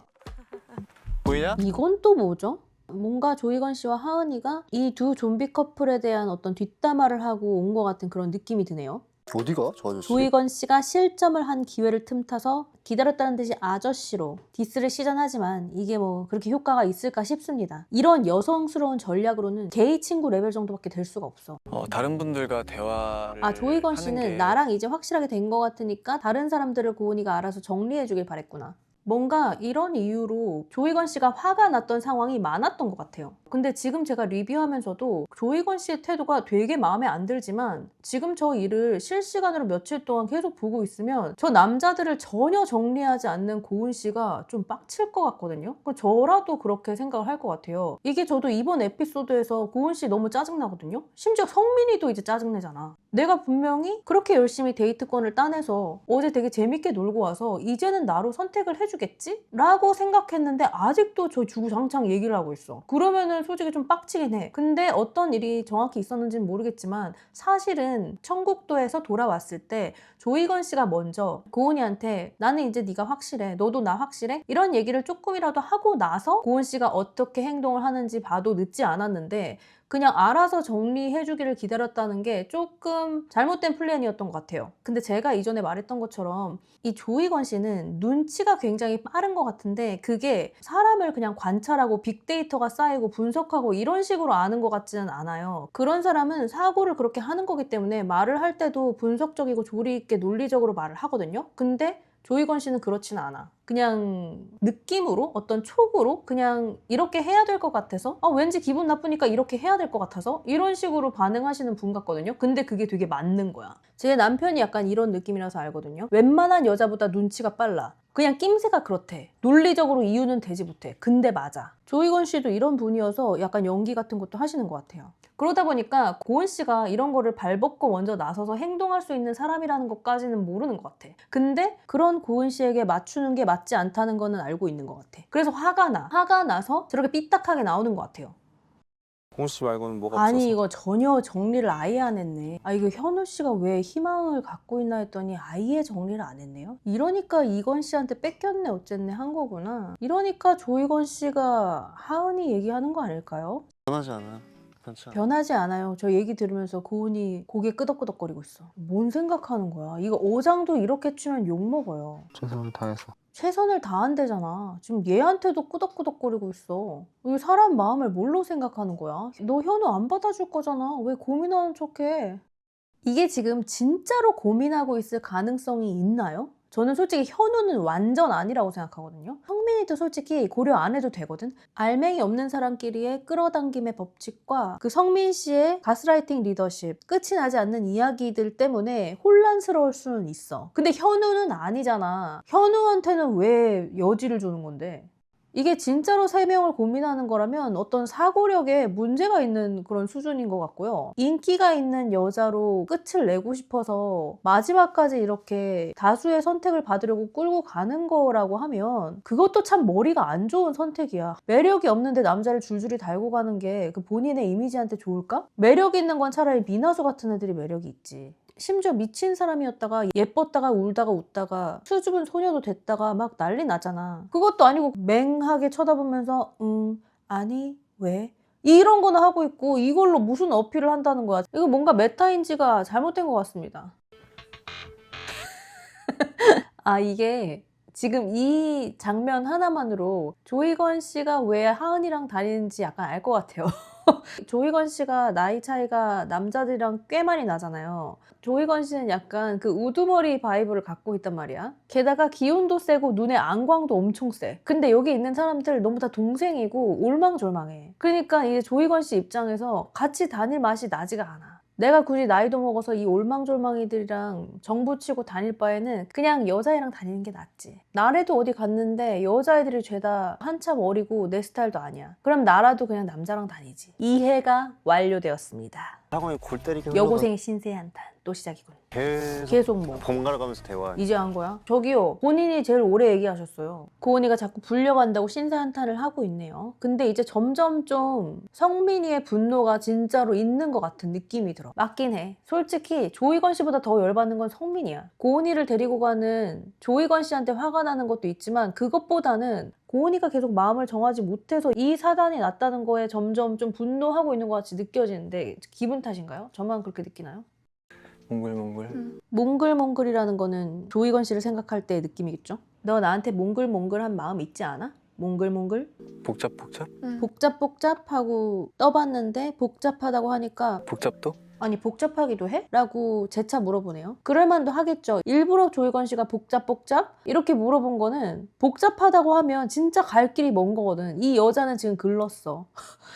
Speaker 4: 보이냐?
Speaker 1: 이건 또 뭐죠? 뭔가 조이건 씨와 하은이가 이 두 좀비 커플에 대한 어떤 뒷담화를 하고 온 것 같은 그런 느낌이 드네요.
Speaker 8: 어디가 저 아저씨?
Speaker 1: 조이건 씨가 실점을 한 기회를 틈타서 기다렸다는 듯이 아저씨로 디스를 시전하지만 이게 뭐 그렇게 효과가 있을까 싶습니다. 이런 여성스러운 전략으로는 게이 친구 레벨 정도밖에 될 수가 없어.
Speaker 4: 다른 분들과 대화를
Speaker 1: 조이건
Speaker 4: 하는
Speaker 1: 씨는
Speaker 4: 게
Speaker 1: 나랑 이제 확실하게 된 것 같으니까 다른 사람들을 고은이가 알아서 정리해주길 바랬구나. 뭔가 이런 이유로 조이건 씨가 화가 났던 상황이 많았던 것 같아요. 근데 지금 제가 리뷰하면서도 조이건 씨의 태도가 되게 마음에 안 들지만 지금 저 일을 실시간으로 며칠 동안 계속 보고 있으면 저 남자들을 전혀 정리하지 않는 고은 씨가 좀 빡칠 것 같거든요. 저라도 그렇게 생각을 할 것 같아요. 이게 저도 이번 에피소드에서 고은 씨 너무 짜증나거든요. 심지어 성민이도 이제 짜증내잖아. 내가 분명히 그렇게 열심히 데이트권을 따내서 어제 되게 재밌게 놀고 와서 이제는 나로 선택을 해주겠지? 라고 생각했는데 아직도 저 주구장창 얘기를 하고 있어. 그러면은 솔직히 좀 빡치긴 해. 근데 어떤 일이 정확히 있었는지는 모르겠지만 사실은 청국도에서 돌아왔을 때 조이건 씨가 먼저 고은이한테 나는 이제 네가 확실해. 너도 나 확실해? 이런 얘기를 조금이라도 하고 나서 고은 씨가 어떻게 행동을 하는지 봐도 늦지 않았는데 그냥 알아서 정리해주기를 기다렸다는 게 조금 잘못된 플랜이었던 것 같아요. 근데 제가 이전에 말했던 것처럼 이 조이건 씨는 눈치가 굉장히 빠른 것 같은데 그게 사람을 그냥 관찰하고 빅데이터가 쌓이고 분석하고 이런 식으로 아는 것 같지는 않아요. 그런 사람은 사고를 그렇게 하는 거기 때문에 말을 할 때도 분석적이고 조리 있게 논리적으로 말을 하거든요. 근데 조이건 씨는 그렇지는 않아. 그냥 느낌으로 어떤 촉으로 그냥 이렇게 해야 될 것 같아서 왠지 기분 나쁘니까 이렇게 해야 될 것 같아서 이런 식으로 반응하시는 분 같거든요. 근데 그게 되게 맞는 거야. 제 남편이 약간 이런 느낌이라서 알거든요. 웬만한 여자보다 눈치가 빨라. 그냥 낌새가 그렇대. 논리적으로 이유는 되지 못해. 근데 맞아. 조이건 씨도 이런 분이어서 약간 연기 같은 것도 하시는 것 같아요. 그러다 보니까 고은 씨가 이런 거를 발벗고 먼저 나서서 행동할 수 있는 사람이라는 것까지는 모르는 것 같아. 근데 그런 고은 씨에게 맞추는 게 맞지 않다는 거는 알고 있는 것 같아. 그래서 화가 나서 저렇게 삐딱하게 나오는 것 같아요.
Speaker 5: 고은 씨 말고는 뭐가
Speaker 1: 아니
Speaker 5: 없어서.
Speaker 1: 이거 전혀 정리를 아예 안 했네. 이거 현우 씨가 왜 희망을 갖고 있나 했더니 아예 정리를 안 했네요. 이러니까 이건 씨한테 뺏겼네 어쨌네 한 거구나. 이러니까 조이건 씨가 하은이 얘기하는 거 아닐까요?
Speaker 8: 변하지 않아요. 괜찮아.
Speaker 1: 변하지 않아요. 저 얘기 들으면서 고은이 고개 끄덕끄덕거리고 있어. 뭔 생각하는 거야? 이거 어장도 이렇게 치면 욕먹어요.
Speaker 8: 최선을 다해서.
Speaker 1: 최선을 다한대잖아. 지금 얘한테도 끄덕끄덕거리고 있어. 이 사람 마음을 뭘로 생각하는 거야? 너 현우 안 받아줄 거잖아. 왜 고민하는 척해? 이게 지금 진짜로 고민하고 있을 가능성이 있나요? 저는 솔직히 현우는 완전 아니라고 생각하거든요. 성민이도 솔직히 고려 안 해도 되거든. 알맹이 없는 사람끼리의 끌어당김의 법칙과 그 성민 씨의 가스라이팅 리더십, 끝이 나지 않는 이야기들 때문에 혼란스러울 수는 있어. 근데 현우는 아니잖아. 현우한테는 왜 여지를 주는 건데? 이게 진짜로 세 명을 고민하는 거라면 어떤 사고력에 문제가 있는 그런 수준인 것 같고요. 인기가 있는 여자로 끝을 내고 싶어서 마지막까지 이렇게 다수의 선택을 받으려고 끌고 가는 거라고 하면 그것도 참 머리가 안 좋은 선택이야. 매력이 없는데 남자를 줄줄이 달고 가는 게 그 본인의 이미지한테 좋을까? 매력 있는 건 차라리 미나수 같은 애들이 매력이 있지. 심지어 미친 사람이었다가 예뻤다가 울다가 웃다가 수줍은 소녀도 됐다가 막 난리 나잖아. 그것도 아니고 맹하게 쳐다보면서 아니 왜? 이런 거나 하고 있고 이걸로 무슨 어필을 한다는 거야. 이거 뭔가 메타인지가 잘못된 것 같습니다. 이게 지금 이 장면 하나만으로 조이건 씨가 왜 하은이랑 다니는지 약간 알 것 같아요. 조이건 씨가 나이 차이가 남자들이랑 꽤 많이 나잖아요. 조이건 씨는 약간 그 우두머리 바이브를 갖고 있단 말이야. 게다가 기운도 세고 눈에 안광도 엄청 세. 근데 여기 있는 사람들 너무 다 동생이고 올망졸망해. 그러니까 이제 조이건 씨 입장에서 같이 다닐 맛이 나지가 않아. 내가 굳이 나이도 먹어서 이 올망졸망이들이랑 정부치고 다닐 바에는 그냥 여자애랑 다니는 게 낫지. 나래도 어디 갔는데 여자애들이 죄다 한참 어리고 내 스타일도 아니야. 그럼 나라도 그냥 남자랑 다니지. 이해가 완료되었습니다.
Speaker 7: 학원에 골 때리게
Speaker 1: 여고생의 신세 한탄 또 시작이군. 계속 뭐
Speaker 7: 번갈아 가면서 대화.
Speaker 1: 이제 한 거야? 저기요, 본인이 제일 오래 얘기하셨어요. 고은이가 자꾸 불려간다고 신세 한탄을 하고 있네요. 근데 이제 점점 좀 성민이의 분노가 진짜로 있는 것 같은 느낌이 들어. 맞긴 해. 솔직히 조이건 씨보다 더 열받는 건 성민이야. 고은이를 데리고 가는 조이건 씨한테 화가 나는 것도 있지만 그것보다는 고은이가 계속 마음을 정하지 못해서 이 사단이 났다는 거에 점점 좀 분노하고 있는 것 같이 느껴지는데 기분 탓인가요? 저만 그렇게 느끼나요?
Speaker 4: 몽글몽글.
Speaker 1: 몽글몽글이라는 거는 조이건 씨를 생각할 때의 느낌이겠죠? 너 나한테 몽글몽글한 마음 있지 않아? 몽글몽글?
Speaker 4: 복잡복잡?
Speaker 1: 복잡복잡하고 떠봤는데 복잡하다고 하니까
Speaker 4: 복잡도?
Speaker 1: 아니 복잡하기도 해? 라고 재차 물어보네요. 그럴만도 하겠죠. 일부러 조이건 씨가 복잡복잡? 이렇게 물어본 거는 복잡하다고 하면 진짜 갈 길이 먼 거거든. 이 여자는 지금 글렀어.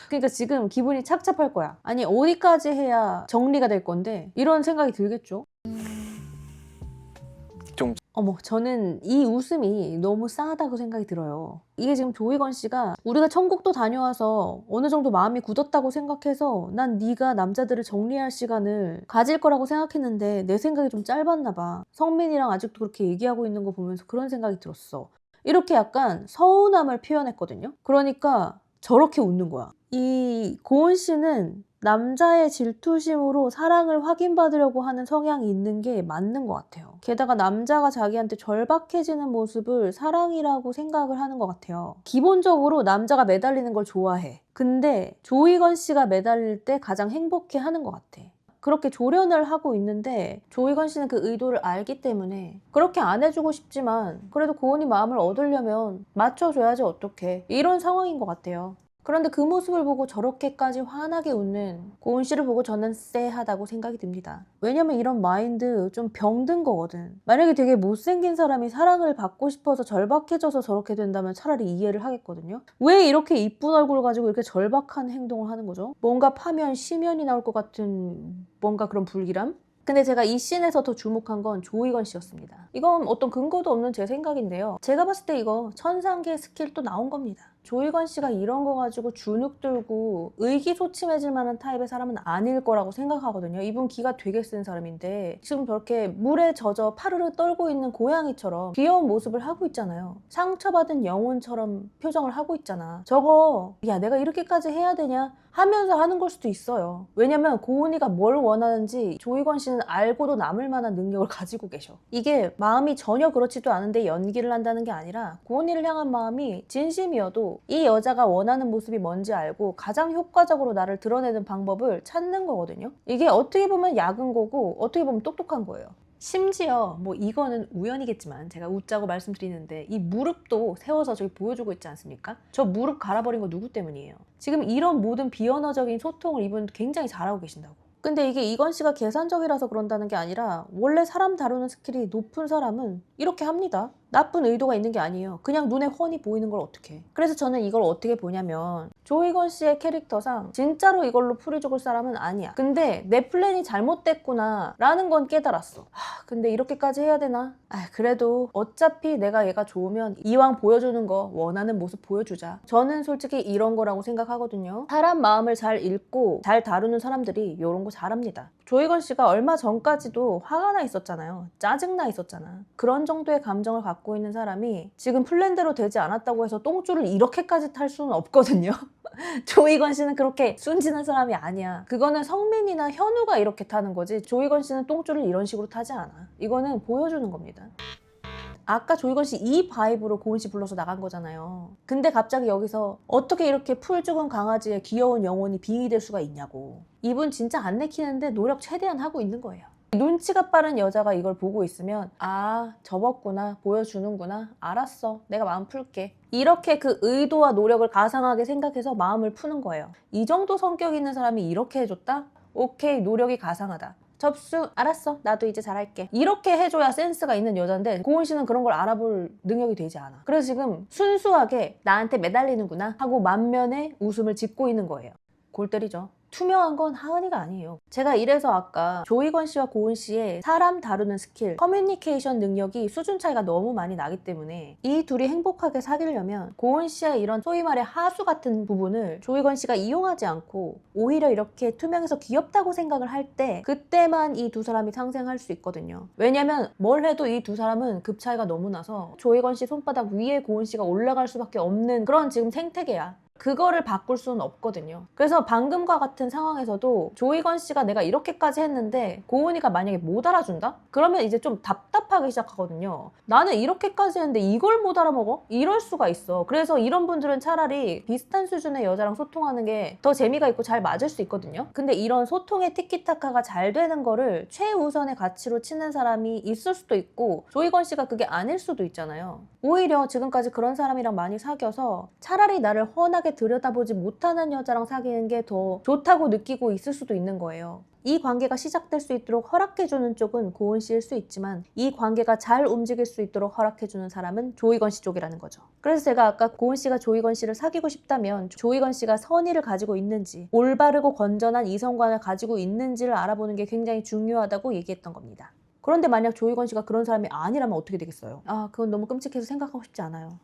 Speaker 1: 그러니까 지금 기분이 착잡할 거야. 아니 어디까지 해야 정리가 될 건데 이런 생각이 들겠죠.
Speaker 4: 좀
Speaker 1: 어머, 저는 이 웃음이 너무 싸하다고 생각이 들어요. 이게 지금 조이건 씨가 우리가 천국도 다녀와서 어느 정도 마음이 굳었다고 생각해서 난 네가 남자들을 정리할 시간을 가질 거라고 생각했는데 내 생각이 좀 짧았나 봐. 성민이랑 아직도 그렇게 얘기하고 있는 거 보면서 그런 생각이 들었어. 이렇게 약간 서운함을 표현했거든요. 그러니까 저렇게 웃는 거야. 이 고은 씨는 남자의 질투심으로 사랑을 확인받으려고 하는 성향이 있는 게 맞는 것 같아요. 게다가 남자가 자기한테 절박해지는 모습을 사랑이라고 생각을 하는 것 같아요. 기본적으로 남자가 매달리는 걸 좋아해. 근데 조이건 씨가 매달릴 때 가장 행복해하는 것 같아. 그렇게 조련을 하고 있는데 조이건 씨는 그 의도를 알기 때문에 그렇게 안 해주고 싶지만 그래도 고은이 마음을 얻으려면 맞춰줘야지 어떡해. 이런 상황인 것 같아요. 그런데 그 모습을 보고 저렇게까지 환하게 웃는 고은 씨를 보고 저는 쎄하다고 생각이 듭니다. 왜냐면 이런 마인드 좀 병든 거거든. 만약에 되게 못생긴 사람이 사랑을 받고 싶어서 절박해져서 저렇게 된다면 차라리 이해를 하겠거든요. 왜 이렇게 이쁜 얼굴을 가지고 이렇게 절박한 행동을 하는 거죠? 뭔가 파면 심연이 나올 것 같은 뭔가 그런 불길함? 근데 제가 이 씬에서 더 주목한 건 조이건 씨였습니다. 이건 어떤 근거도 없는 제 생각인데요. 제가 봤을 때 이거 천상계 스킬 또 나온 겁니다. 조이건 씨가 이런 거 가지고 주눅 들고 의기소침해질 만한 타입의 사람은 아닐 거라고 생각하거든요. 이분 기가 되게 센 사람인데 지금 저렇게 물에 젖어 파르르 떨고 있는 고양이처럼 귀여운 모습을 하고 있잖아요. 상처받은 영혼처럼 표정을 하고 있잖아. 저거 야 내가 이렇게까지 해야 되냐? 하면서 하는 걸 수도 있어요. 왜냐면 고은이가 뭘 원하는지 조이건 씨는 알고도 남을 만한 능력을 가지고 계셔. 이게 마음이 전혀 그렇지도 않은데 연기를 한다는 게 아니라 고은이를 향한 마음이 진심이어도 이 여자가 원하는 모습이 뭔지 알고 가장 효과적으로 나를 드러내는 방법을 찾는 거거든요. 이게 어떻게 보면 약은 거고 어떻게 보면 똑똑한 거예요. 심지어 뭐 이거는 우연이겠지만 제가 웃자고 말씀드리는데 이 무릎도 세워서 저기 보여주고 있지 않습니까? 저 무릎 갈아버린 거 누구 때문이에요? 지금 이런 모든 비언어적인 소통을 이분 굉장히 잘하고 계신다고. 근데 이게 이건 씨가 계산적이라서 그런다는 게 아니라 원래 사람 다루는 스킬이 높은 사람은 이렇게 합니다. 나쁜 의도가 있는 게 아니에요. 그냥 눈에 훤히 보이는 걸 어떻게. 그래서 저는 이걸 어떻게 보냐면 조이건 씨의 캐릭터상 진짜로 이걸로 풀이 죽을 사람은 아니야. 근데 내 플랜이 잘못됐구나 라는 건 깨달았어. 근데 이렇게까지 해야 되나? 그래도 어차피 내가 얘가 좋으면 이왕 보여주는 거 원하는 모습 보여주자. 저는 솔직히 이런 거라고 생각하거든요. 사람 마음을 잘 읽고 잘 다루는 사람들이 이런 거 잘합니다. 조이건 씨가 얼마 전까지도 화가 나 있었잖아요. 짜증나 있었잖아. 그런 정도의 감정을 갖고 있는 사람이 지금 플랜대로 되지 않았다고 해서 똥줄을 이렇게까지 탈 수는 없거든요. 조이건 씨는 그렇게 순진한 사람이 아니야. 그거는 성민이나 현우가 이렇게 타는 거지 조이건 씨는 똥줄을 이런 식으로 타지 않아. 이거는 보여주는 겁니다. 아까 조이건 씨 이 바이브로 고은 씨 불러서 나간 거잖아요. 근데 갑자기 여기서 어떻게 이렇게 풀 죽은 강아지의 귀여운 영혼이 빙이 될 수가 있냐고. 이분 진짜 안 내키는데 노력 최대한 하고 있는 거예요. 눈치가 빠른 여자가 이걸 보고 있으면 아 접었구나 보여주는구나 알았어 내가 마음 풀게 이렇게 그 의도와 노력을 가상하게 생각해서 마음을 푸는 거예요. 이 정도 성격 있는 사람이 이렇게 해줬다? 오케이 노력이 가상하다. 접수 알았어 나도 이제 잘할게 이렇게 해줘야 센스가 있는 여잔데 고은 씨는 그런 걸 알아볼 능력이 되지 않아. 그래서 지금 순수하게 나한테 매달리는구나 하고 만면에 웃음을 짓고 있는 거예요. 골 때리죠. 투명한 건 하은이가 아니에요. 제가 이래서 아까 조이건 씨와 고은 씨의 사람 다루는 스킬, 커뮤니케이션 능력이 수준 차이가 너무 많이 나기 때문에 이 둘이 행복하게 사귀려면 고은 씨의 이런 소위 말해 하수 같은 부분을 조이건 씨가 이용하지 않고 오히려 이렇게 투명해서 귀엽다고 생각을 할 때 그때만 이 두 사람이 상생할 수 있거든요. 왜냐면 뭘 해도 이 두 사람은 급 차이가 너무 나서 조이건 씨 손바닥 위에 고은 씨가 올라갈 수밖에 없는 그런 지금 생태계야. 그거를 바꿀 수는 없거든요. 그래서 방금과 같은 상황에서도 조이건 씨가 내가 이렇게까지 했는데 고은이가 만약에 못 알아준다? 그러면 이제 좀 답답하기 시작하거든요. 나는 이렇게까지 했는데 이걸 못 알아먹어? 이럴 수가 있어. 그래서 이런 분들은 차라리 비슷한 수준의 여자랑 소통하는 게 더 재미가 있고 잘 맞을 수 있거든요. 근데 이런 소통의 티키타카가 잘 되는 거를 최우선의 가치로 치는 사람이 있을 수도 있고 조이건 씨가 그게 아닐 수도 있잖아요. 오히려 지금까지 그런 사람이랑 많이 사귀어서 차라리 나를 훤하게 들여다보지 못하는 여자랑 사귀는 게 더 좋다고 느끼고 있을 수도 있는 거예요. 이 관계가 시작될 수 있도록 허락해주는 쪽은 고은 씨일 수 있지만 이 관계가 잘 움직일 수 있도록 허락해주는 사람은 조이건 씨 쪽이라는 거죠. 그래서 제가 아까 고은 씨가 조이건 씨를 사귀고 싶다면 조이건 씨가 선의를 가지고 있는지 올바르고 건전한 이성관을 가지고 있는지를 알아보는 게 굉장히 중요하다고 얘기했던 겁니다. 그런데 만약 조이건 씨가 그런 사람이 아니라면 어떻게 되겠어요? 그건 너무 끔찍해서 생각하고 싶지 않아요.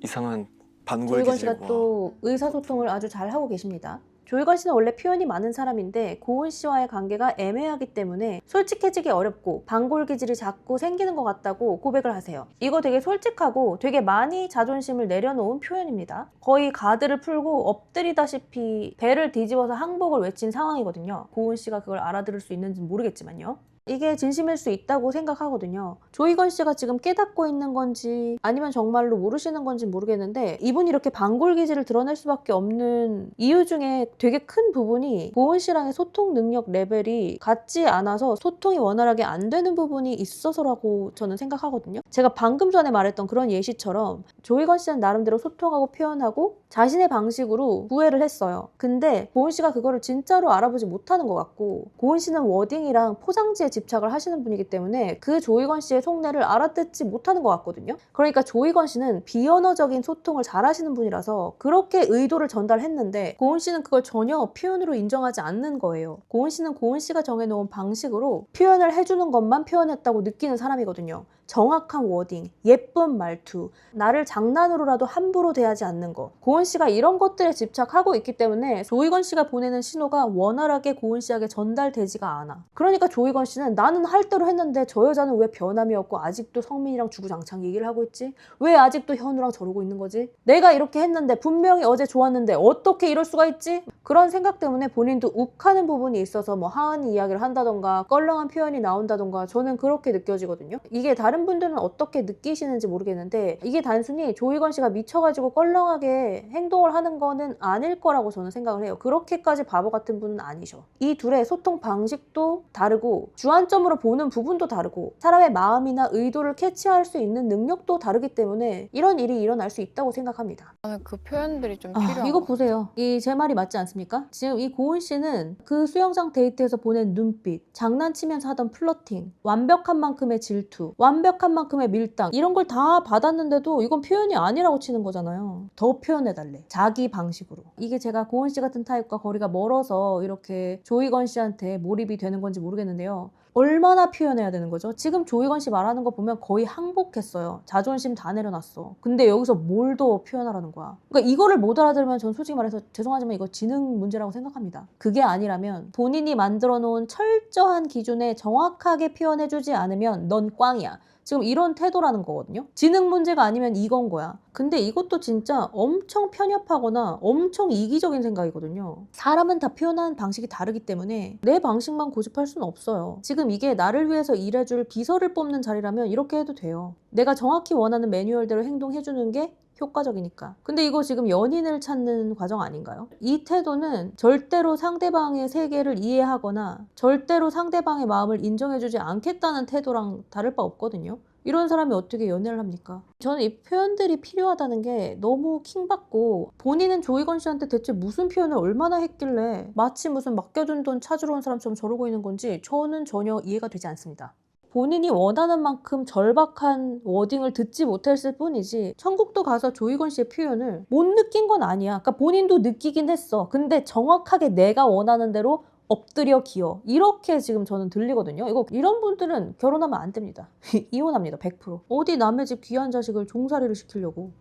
Speaker 4: 이상한 반골
Speaker 1: 조이건
Speaker 4: 기질과
Speaker 1: 씨가 또 의사소통을 아주 잘 하고 계십니다. 조이건 씨는 원래 표현이 많은 사람인데 고은 씨와의 관계가 애매하기 때문에 솔직해지기 어렵고 반골 기질이 자꾸 생기는 것 같다고 고백을 하세요. 이거 되게 솔직하고 되게 많이 자존심을 내려놓은 표현입니다. 거의 가드를 풀고 엎드리다시피 배를 뒤집어서 항복을 외친 상황이거든요. 고은 씨가 그걸 알아들을 수 있는지는 모르겠지만요. 이게 진심일 수 있다고 생각하거든요. 조이건 씨가 지금 깨닫고 있는 건지 아니면 정말로 모르시는 건지 모르겠는데 이분이 이렇게 반골 기질을 드러낼 수밖에 없는 이유 중에 되게 큰 부분이 고은 씨랑의 소통 능력 레벨이 같지 않아서 소통이 원활하게 안 되는 부분이 있어서라고 저는 생각하거든요. 제가 방금 전에 말했던 그런 예시처럼 조이건 씨는 나름대로 소통하고 표현하고 자신의 방식으로 구애를 했어요. 근데 고은 씨가 그거를 진짜로 알아보지 못하는 것 같고 고은 씨는 워딩이랑 포장지에 집착을 하시는 분이기 때문에 그 조이건 씨의 속내를 알아듣지 못하는 것 같거든요. 그러니까 조이건 씨는 비언어적인 소통을 잘하시는 분이라서 그렇게 의도를 전달했는데 고은 씨는 그걸 전혀 표현으로 인정하지 않는 거예요. 고은 씨는 고은 씨가 정해놓은 방식으로 표현을 해주는 것만 표현했다고 느끼는 사람이거든요. 정확한 워딩, 예쁜 말투, 나를 장난으로라도 함부로 대하지 않는 거. 고은 씨가 이런 것들에 집착하고 있기 때문에 조이건 씨가 보내는 신호가 원활하게 고은 씨에게 전달되지가 않아. 그러니까 조이건 씨는 나는 할 대로 했는데 저 여자는 왜 변함이 없고 아직도 성민이랑 주구장창 얘기를 하고 있지? 왜 아직도 현우랑 저러고 있는 거지? 내가 이렇게 했는데 분명히 어제 좋았는데 어떻게 이럴 수가 있지? 그런 생각 때문에 본인도 욱하는 부분이 있어서 뭐 하은이 이야기를 한다던가 껄렁한 표현이 나온다던가 저는 그렇게 느껴지거든요. 이게 다른 분들은 어떻게 느끼시는지 모르겠는데 이게 단순히 조이건 씨가 미쳐가지고 껄렁하게 행동을 하는 거는 아닐 거라고 저는 생각을 해요. 그렇게까지 바보 같은 분은 아니셔. 이 둘의 소통 방식도 다르고 주안점으로 보는 부분도 다르고 사람의 마음이나 의도를 캐치할 수 있는 능력도 다르기 때문에 이런 일이 일어날 수 있다고 생각합니다.
Speaker 2: 나는 그 표현들이 좀 필요한
Speaker 1: 이거
Speaker 2: 것
Speaker 1: 보세요. 이 제 말이 맞지 않습니까? 지금 이 고은 씨는 그 수영장 데이트에서 보낸 눈빛, 장난치면서 하던 플러팅, 완벽한 만큼의 질투, 완벽한 만큼의 밀당 이런 걸 다 받았는데도 이건 표현이 아니라고 치는 거잖아요. 더 표현해달래. 자기 방식으로. 이게 제가 고은 씨 같은 타입과 거리가 멀어서 이렇게 조이건 씨한테 몰입이 되는 건지 모르겠는데요. 얼마나 표현해야 되는 거죠? 지금 조이건 씨 말하는 거 보면 거의 항복했어요. 자존심 다 내려놨어. 근데 여기서 뭘 더 표현하라는 거야? 그러니까 이거를 못 알아들으면 전 솔직히 말해서 죄송하지만 이거 지능 문제라고 생각합니다. 그게 아니라면 본인이 만들어 놓은 철저한 기준에 정확하게 표현해주지 않으면 넌 꽝이야. 지금 이런 태도라는 거거든요. 지능 문제가 아니면 이건 거야. 근데 이것도 진짜 엄청 편협하거나 엄청 이기적인 생각이거든요. 사람은 다 표현하는 방식이 다르기 때문에 내 방식만 고집할 수는 없어요. 지금 이게 나를 위해서 일해줄 비서를 뽑는 자리라면 이렇게 해도 돼요. 내가 정확히 원하는 매뉴얼대로 행동해주는 게 효과적이니까. 근데 이거 지금 연인을 찾는 과정 아닌가요? 이 태도는 절대로 상대방의 세계를 이해하거나 절대로 상대방의 마음을 인정해주지 않겠다는 태도랑 다를 바 없거든요. 이런 사람이 어떻게 연애를 합니까? 저는 이 표현들이 필요하다는 게 너무 킹받고 본인은 조이건 씨한테 대체 무슨 표현을 얼마나 했길래 마치 무슨 맡겨둔 돈 찾으러 온 사람처럼 저러고 있는 건지 저는 전혀 이해가 되지 않습니다. 본인이 원하는 만큼 절박한 워딩을 듣지 못했을 뿐이지 천국도 가서 조이건 씨의 표현을 못 느낀 건 아니야. 그러니까 본인도 느끼긴 했어. 근데 정확하게 내가 원하는 대로 엎드려 기어. 이렇게 지금 저는 들리거든요. 이런 분들은 결혼하면 안 됩니다. 이혼합니다. 100%. 어디 남의 집 귀한 자식을 종살이를 시키려고.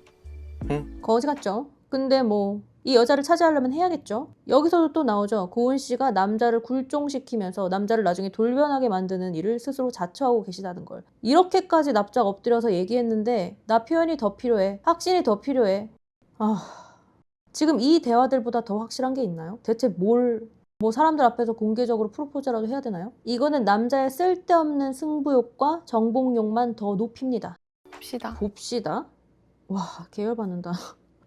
Speaker 4: 응?
Speaker 1: 거지 같죠? 근데 뭐 이 여자를 차지하려면 해야겠죠. 여기서도 또 나오죠. 고은 씨가 남자를 굴종시키면서 남자를 나중에 돌변하게 만드는 일을 스스로 자처하고 계시다는 걸. 이렇게까지 납작 엎드려서 얘기했는데 나 표현이 더 필요해. 확신이 더 필요해. 지금 이 대화들보다 더 확실한 게 있나요? 대체 뭐 사람들 앞에서 공개적으로 프로포즈라도 해야 되나요? 이거는 남자의 쓸데없는 승부욕과 정복욕만 더 높입니다. 봅시다. 와, 계열받는다.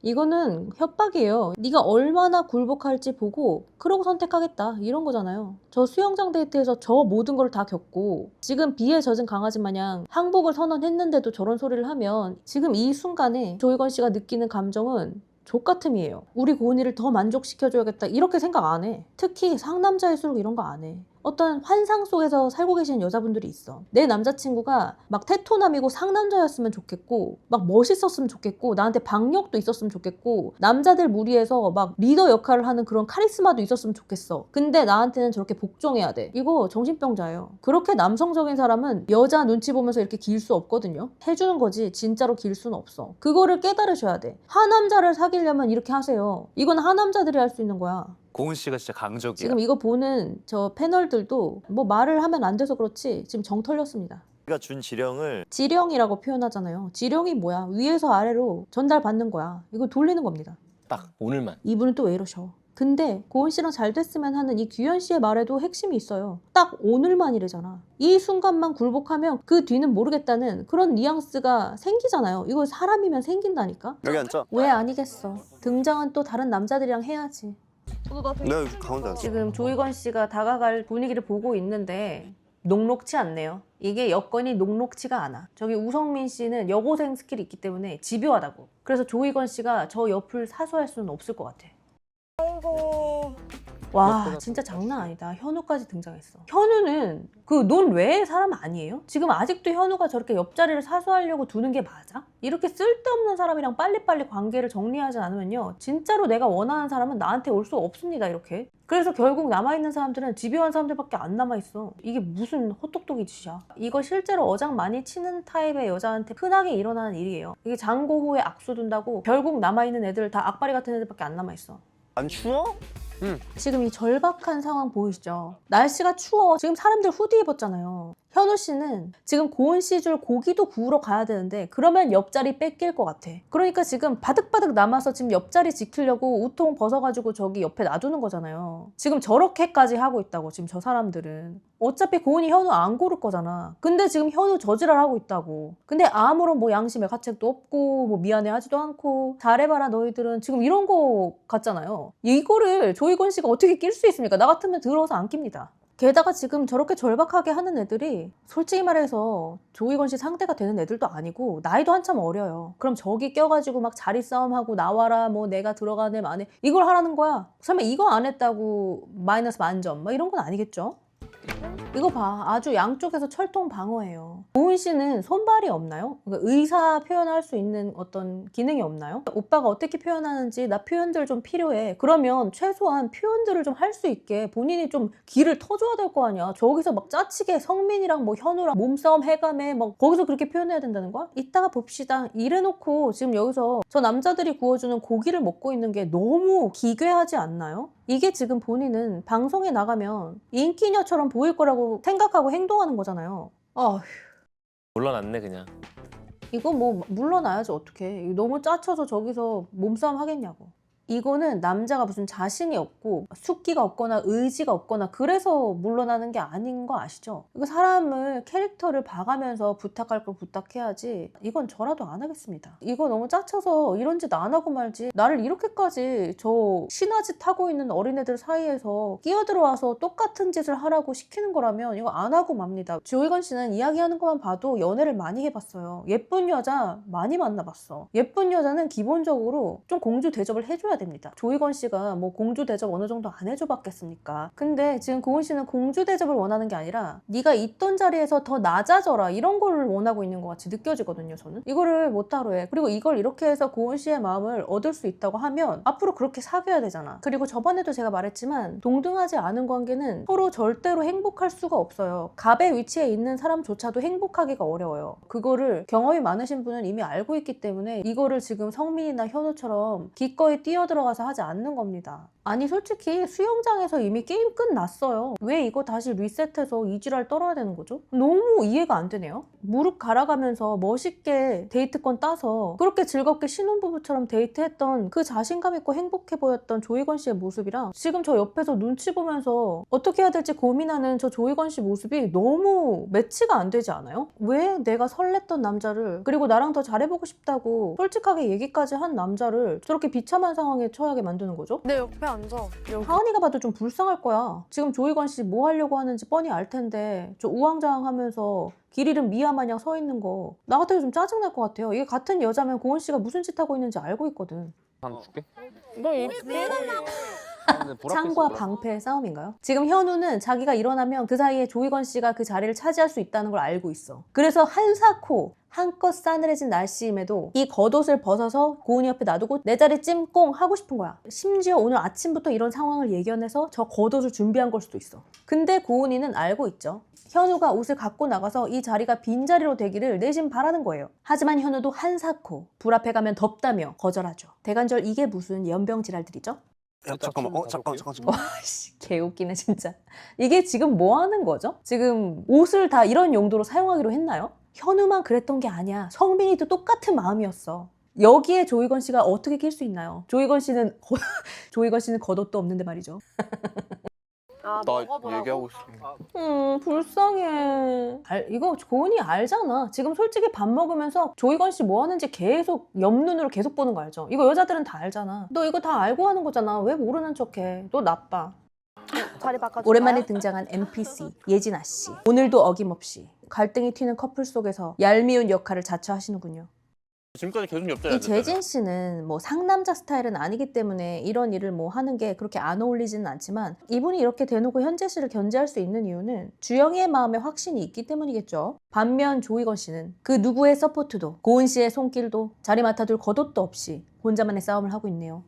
Speaker 1: 이거는 협박이에요. 네가 얼마나 굴복할지 보고 그러고 선택하겠다 이런 거잖아요. 저 수영장 데이트에서 저 모든 걸 다 겪고 지금 비에 젖은 강아지 마냥 항복을 선언했는데도 저런 소리를 하면 지금 이 순간에 조이건 씨가 느끼는 감정은 족같음이에요. 우리 고은이를 더 만족시켜줘야겠다 이렇게 생각 안 해. 특히 상남자일수록 이런 거 안 해. 어떤 환상 속에서 살고 계시는 여자분들이 있어. 내 남자친구가 막 테토남이고 상남자였으면 좋겠고 막 멋있었으면 좋겠고 나한테 박력도 있었으면 좋겠고 남자들 무리에서 막 리더 역할을 하는 그런 카리스마도 있었으면 좋겠어. 근데 나한테는 저렇게 복종해야 돼. 이거 정신병자예요. 그렇게 남성적인 사람은 여자 눈치 보면서 이렇게 길 수 없거든요. 해주는 거지 진짜로 길 수는 없어. 그거를 깨달으셔야 돼. 하남자를 사귀려면 이렇게 하세요. 이건 하남자들이 할 수 있는 거야.
Speaker 10: 고은 씨가 진짜 강적이야.
Speaker 1: 지금 이거 보는 저 패널들도 뭐 말을 하면 안 돼서 그렇지 지금 정 털렸습니다.
Speaker 10: 내가 준 지령을
Speaker 1: 지령이라고 표현하잖아요. 지령이 뭐야? 위에서 아래로 전달받는 거야. 이거 돌리는 겁니다.
Speaker 10: 딱 오늘만.
Speaker 1: 이분은 또 왜 이러셔? 근데 고은 씨랑 잘 됐으면 하는 이 규현 씨의 말에도 핵심이 있어요. 딱 오늘만이래잖아. 이 순간만 굴복하면 그 뒤는 모르겠다는 그런 뉘앙스가 생기잖아요. 이거 사람이면 생긴다니까?
Speaker 7: 여기 앉자.
Speaker 1: 왜 아니겠어? 등장은 또 다른 남자들이랑 해야지.
Speaker 7: 내가 여기 가운데 앉자.
Speaker 1: 지금 조이건 씨가 다가갈 분위기를 보고 있는데 녹록치 않네요. 이게 여건이 녹록치가 않아. 저기 우성민 씨는 여고생 스킬이 있기 때문에 집요하다고. 그래서 조희건 씨가 저 옆을 사수할 수는 없을 것 같아. 와 진짜 장난 아니다. 현우까지 등장했어. 현우는 그 논 외의 사람 아니에요? 지금 아직도 현우가 저렇게 옆자리를 사수하려고 두는 게 맞아? 이렇게 쓸데없는 사람이랑 빨리빨리 관계를 정리하지 않으면요 진짜로 내가 원하는 사람은 나한테 올 수 없습니다. 이렇게. 그래서 결국 남아있는 사람들은 집요한 사람들밖에 안 남아있어. 이게 무슨 헛똑똑이 짓이야. 이거 실제로 어장 많이 치는 타입의 여자한테 흔하게 일어나는 일이에요. 이게 장고 후에 악수 둔다고 결국 남아있는 애들 다 악바리 같은 애들밖에 안 남아있어.
Speaker 7: 안 추워?
Speaker 1: 지금 이 절박한 상황 보이시죠? 날씨가 추워. 지금 사람들 후디 입었잖아요. 현우 씨는 지금 고은 씨 줄 고기도 구우러 가야 되는데 그러면 옆자리 뺏길 것 같아. 그러니까 지금 바득바득 남아서 지금 옆자리 지키려고 우통 벗어가지고 저기 옆에 놔두는 거잖아요. 지금 저렇게까지 하고 있다고 지금 저 사람들은. 어차피 고은이 현우 안 고를 거잖아. 근데 지금 현우 저지랄 하고 있다고. 근데 아무런 뭐 양심의 가책도 없고 뭐 미안해하지도 않고 잘해봐라 너희들은 지금 이런 거 같잖아요. 이거를 조희건 씨가 어떻게 낄 수 있습니까? 나 같으면 들어서 안 낍니다. 게다가 지금 저렇게 절박하게 하는 애들이 솔직히 말해서 조희건 씨 상대가 되는 애들도 아니고 나이도 한참 어려요. 그럼 저기 껴가지고 막 자리 싸움하고 나와라 뭐 내가 들어가네 마네 이걸 하라는 거야. 설마 이거 안 했다고 마이너스 만점 막 이런 건 아니겠죠? 이거 봐. 아주 양쪽에서 철통 방어해요. 고은 씨는 손발이 없나요? 그러니까 의사 표현할 수 있는 어떤 기능이 없나요? 오빠가 어떻게 표현하는지 나 표현들 좀 필요해. 그러면 최소한 표현들을 좀 할 수 있게 본인이 좀 길을 터줘야 될 거 아니야. 저기서 막 짜치게 성민이랑 뭐 현우랑 몸싸움 해가며 막 거기서 그렇게 표현해야 된다는 거야? 이따가 봅시다. 이래놓고 지금 여기서 저 남자들이 구워주는 고기를 먹고 있는 게 너무 기괴하지 않나요? 이게 지금 본인은 방송에 나가면 인기녀처럼 보일 거라고 생각하고 행동하는 거잖아요.
Speaker 10: 올라놨네 그냥.
Speaker 1: 이거 뭐 물러나야지 어떡해. 너무 짜쳐서 저기서 몸싸움 하겠냐고. 이거는 남자가 무슨 자신이 없고 숙기가 없거나 의지가 없거나 그래서 물러나는 게 아닌 거 아시죠? 이거 사람을 캐릭터를 봐가면서 부탁할 걸 부탁해야지 이건 저라도 안 하겠습니다. 이거 너무 짜쳐서 이런 짓 안 하고 말지 나를 이렇게까지 저 신화짓 하고 있는 어린애들 사이에서 끼어들어와서 똑같은 짓을 하라고 시키는 거라면 이거 안 하고 맙니다. 조희건 씨는 이야기하는 것만 봐도 연애를 많이 해봤어요. 예쁜 여자 많이 만나봤어. 예쁜 여자는 기본적으로 좀 공주 대접을 해줘야 됩니다. 조희건 씨가 뭐 공주 대접 어느 정도 안 해줘봤겠습니까? 근데 지금 고은 씨는 공주 대접을 원하는 게 아니라 네가 있던 자리에서 더 낮아져라 이런 걸 원하고 있는 것 같이 느껴지거든요. 저는 이거를 못하러 해. 그리고 이걸 이렇게 해서 고은 씨의 마음을 얻을 수 있다고 하면 앞으로 그렇게 사귀어야 되잖아. 그리고 저번에도 제가 말했지만 동등하지 않은 관계는 서로 절대로 행복할 수가 없어요. 갑의 위치에 있는 사람조차도 행복하기가 어려워요. 그거를 경험이 많으신 분은 이미 알고 있기 때문에 이거를 지금 성민이나 현우처럼 기꺼이 뛰어들어가서 하지 않는 겁니다. 아니 솔직히 수영장에서 이미 게임 끝났어요. 왜 이거 다시 리셋해서 이지랄 떨어야 되는 거죠? 너무 이해가 안 되네요. 무릎 갈아가면서 멋있게 데이트권 따서 그렇게 즐겁게 신혼부부처럼 데이트했던 그 자신감 있고 행복해 보였던 조희건 씨의 모습이랑 지금 저 옆에서 눈치 보면서 어떻게 해야 될지 고민하는 저 조희건 씨 모습이 너무 매치가 안 되지 않아요? 왜 내가 설렜던 남자를 그리고 나랑 더 잘해보고 싶다고 솔직하게 얘기까지 한 남자를 저렇게 비참한 상황에 처하게 만드는 거죠?
Speaker 9: 내 옆에 앉아. 여기.
Speaker 1: 하은이가 봐도 좀 불쌍할 거야. 지금 조희건 씨 뭐 하려고 하는지 뻔히 알 텐데 저 우왕좌왕하면서 길 잃은 미아 마냥 서 있는 거 나 같아도 좀 짜증날 것 같아요. 이게 같은 여자면 고은 씨가 무슨 짓 하고 있는지 알고 있거든.
Speaker 5: 한 줄게.
Speaker 2: 너 이.
Speaker 1: 창과 방패의 싸움인가요? 지금 현우는 자기가 일어나면 그 사이에 조희건 씨가 그 자리를 차지할 수 있다는 걸 알고 있어. 그래서 한사코 한껏 싸늘해진 날씨임에도 이 겉옷을 벗어서 고은이 옆에 놔두고 내 자리 찜꽁 하고 싶은 거야. 심지어 오늘 아침부터 이런 상황을 예견해서 저 겉옷을 준비한 걸 수도 있어. 근데 고은이는 알고 있죠. 현우가 옷을 갖고 나가서 이 자리가 빈자리로 되기를 내심 바라는 거예요. 하지만 현우도 한사코 불 앞에 가면 덥다며 거절하죠. 대관절 이게 무슨 연병 지랄들이죠?
Speaker 7: 야 잠깐만. 잠깐.
Speaker 1: 와씨 개웃기네 진짜. 이게 지금 뭐 하는 거죠? 지금 옷을 다 이런 용도로 사용하기로 했나요? 현우만 그랬던 게 아니야. 성빈이도 똑같은 마음이었어. 여기에 조희건 씨가 어떻게 낄 수 있나요? 조희건 씨는 겉옷도 없는데 말이죠.
Speaker 9: 아,
Speaker 5: 나
Speaker 9: 먹어보라고?
Speaker 5: 얘기하고 있어.
Speaker 1: 불쌍해. 이거 고은이 알잖아. 지금 솔직히 밥 먹으면서 조희건 씨 뭐 하는지 계속 옆눈으로 계속 보는 거 알죠? 이거 여자들은 다 알잖아. 너 이거 다 알고 하는 거잖아. 왜 모르는 척해? 너 나빠.
Speaker 9: 자리 바꿔줄까요?
Speaker 1: 오랜만에 등장한 NPC 예진아 씨. 오늘도 어김없이 갈등이 튀는 커플 속에서 얄미운 역할을 자처하시는군요.
Speaker 10: 지금까지 계속 엽전이
Speaker 1: 이 재진 씨는 뭐 상남자 스타일은 아니기 때문에 이런 일을 뭐 하는 게 그렇게 안 어울리지는 않지만 이분이 이렇게 대놓고 현재 씨를 견제할 수 있는 이유는 주영이의 마음에 확신이 있기 때문이겠죠. 반면 조이건 씨는 그 누구의 서포트도 고은 씨의 손길도 자리 맡아둘 겉옷도 없이 혼자만의 싸움을 하고 있네요.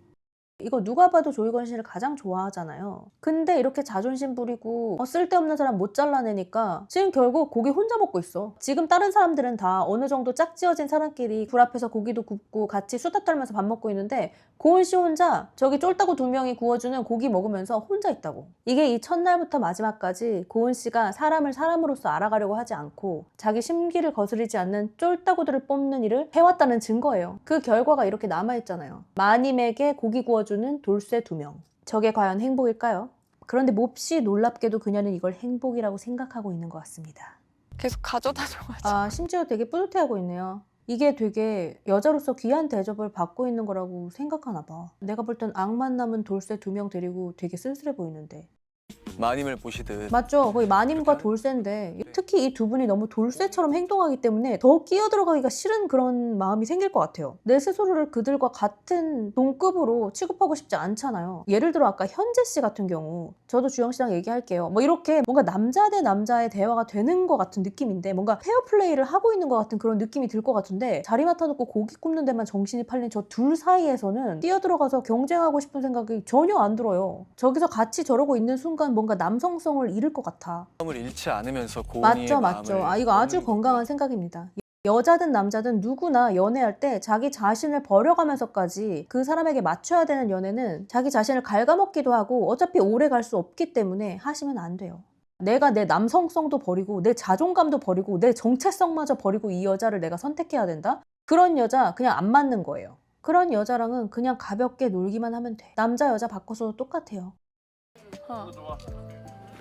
Speaker 1: 이거 누가 봐도 조이건 씨를 가장 좋아하잖아요. 근데 이렇게 자존심 부리고 쓸데없는 사람 못 잘라내니까 지금 결국 고기 혼자 먹고 있어. 지금 다른 사람들은 다 어느 정도 짝지어진 사람끼리 불 앞에서 고기도 굽고 같이 수다 떨면서 밥 먹고 있는데 고은 씨 혼자 저기 쫄따구 2명이 구워주는 고기 먹으면서 혼자 있다고. 이게 이 첫날부터 마지막까지 고은 씨가 사람을 사람으로서 알아가려고 하지 않고 자기 심기를 거스르지 않는 쫄따구들을 뽑는 일을 해왔다는 증거예요. 그 결과가 이렇게 남아있잖아요. 마님에게 고기 구워주는 돌쇠 2명. 저게 과연 행복일까요? 그런데 몹시 놀랍게도 그녀는 이걸 행복이라고 생각하고 있는 것 같습니다.
Speaker 2: 계속 가져다 줘가지고.
Speaker 1: 아, 심지어 되게 뿌듯해하고 있네요. 이게 되게 여자로서 귀한 대접을 받고 있는 거라고 생각하나 봐. 내가 볼 땐 악만 남은 돌쇠 2명 데리고 되게 쓸쓸해 보이는데.
Speaker 4: 마님을 보시듯
Speaker 1: 맞죠? 거의 마님과 돌쇠인데 특히 이 2분이 너무 돌쇠처럼 행동하기 때문에 더 끼어들어가기가 싫은 그런 마음이 생길 것 같아요. 내 스스로를 그들과 같은 동급으로 취급하고 싶지 않잖아요. 예를 들어 아까 현재 씨 같은 경우 저도 주영 씨랑 얘기할게요. 뭐 이렇게 뭔가 남자 대 남자의 대화가 되는 것 같은 느낌인데 뭔가 페어플레이를 하고 있는 것 같은 그런 느낌이 들 것 같은데 자리 맡아놓고 고기 굽는 데만 정신이 팔린 저 둘 사이에서는 뛰어들어가서 경쟁하고 싶은 생각이 전혀 안 들어요. 저기서 같이 저러고 있는 순간 뭔가 남성성을 잃을 것 같아.
Speaker 4: 마음을 잃지 않으면서 고은이의
Speaker 1: 맞죠, 맞죠.
Speaker 4: 마음을
Speaker 1: 이거 아주
Speaker 4: 얻는
Speaker 1: 건강한 생각입니다. 여자든 남자든 누구나 연애할 때 자기 자신을 버려가면서까지 그 사람에게 맞춰야 되는 연애는 자기 자신을 갉아먹기도 하고 어차피 오래 갈 수 없기 때문에 하시면 안 돼요. 내가 내 남성성도 버리고 내 자존감도 버리고 내 정체성마저 버리고 이 여자를 내가 선택해야 된다? 그런 여자 그냥 안 맞는 거예요. 그런 여자랑은 그냥 가볍게 놀기만 하면 돼. 남자 여자 바꿔서도 똑같아요.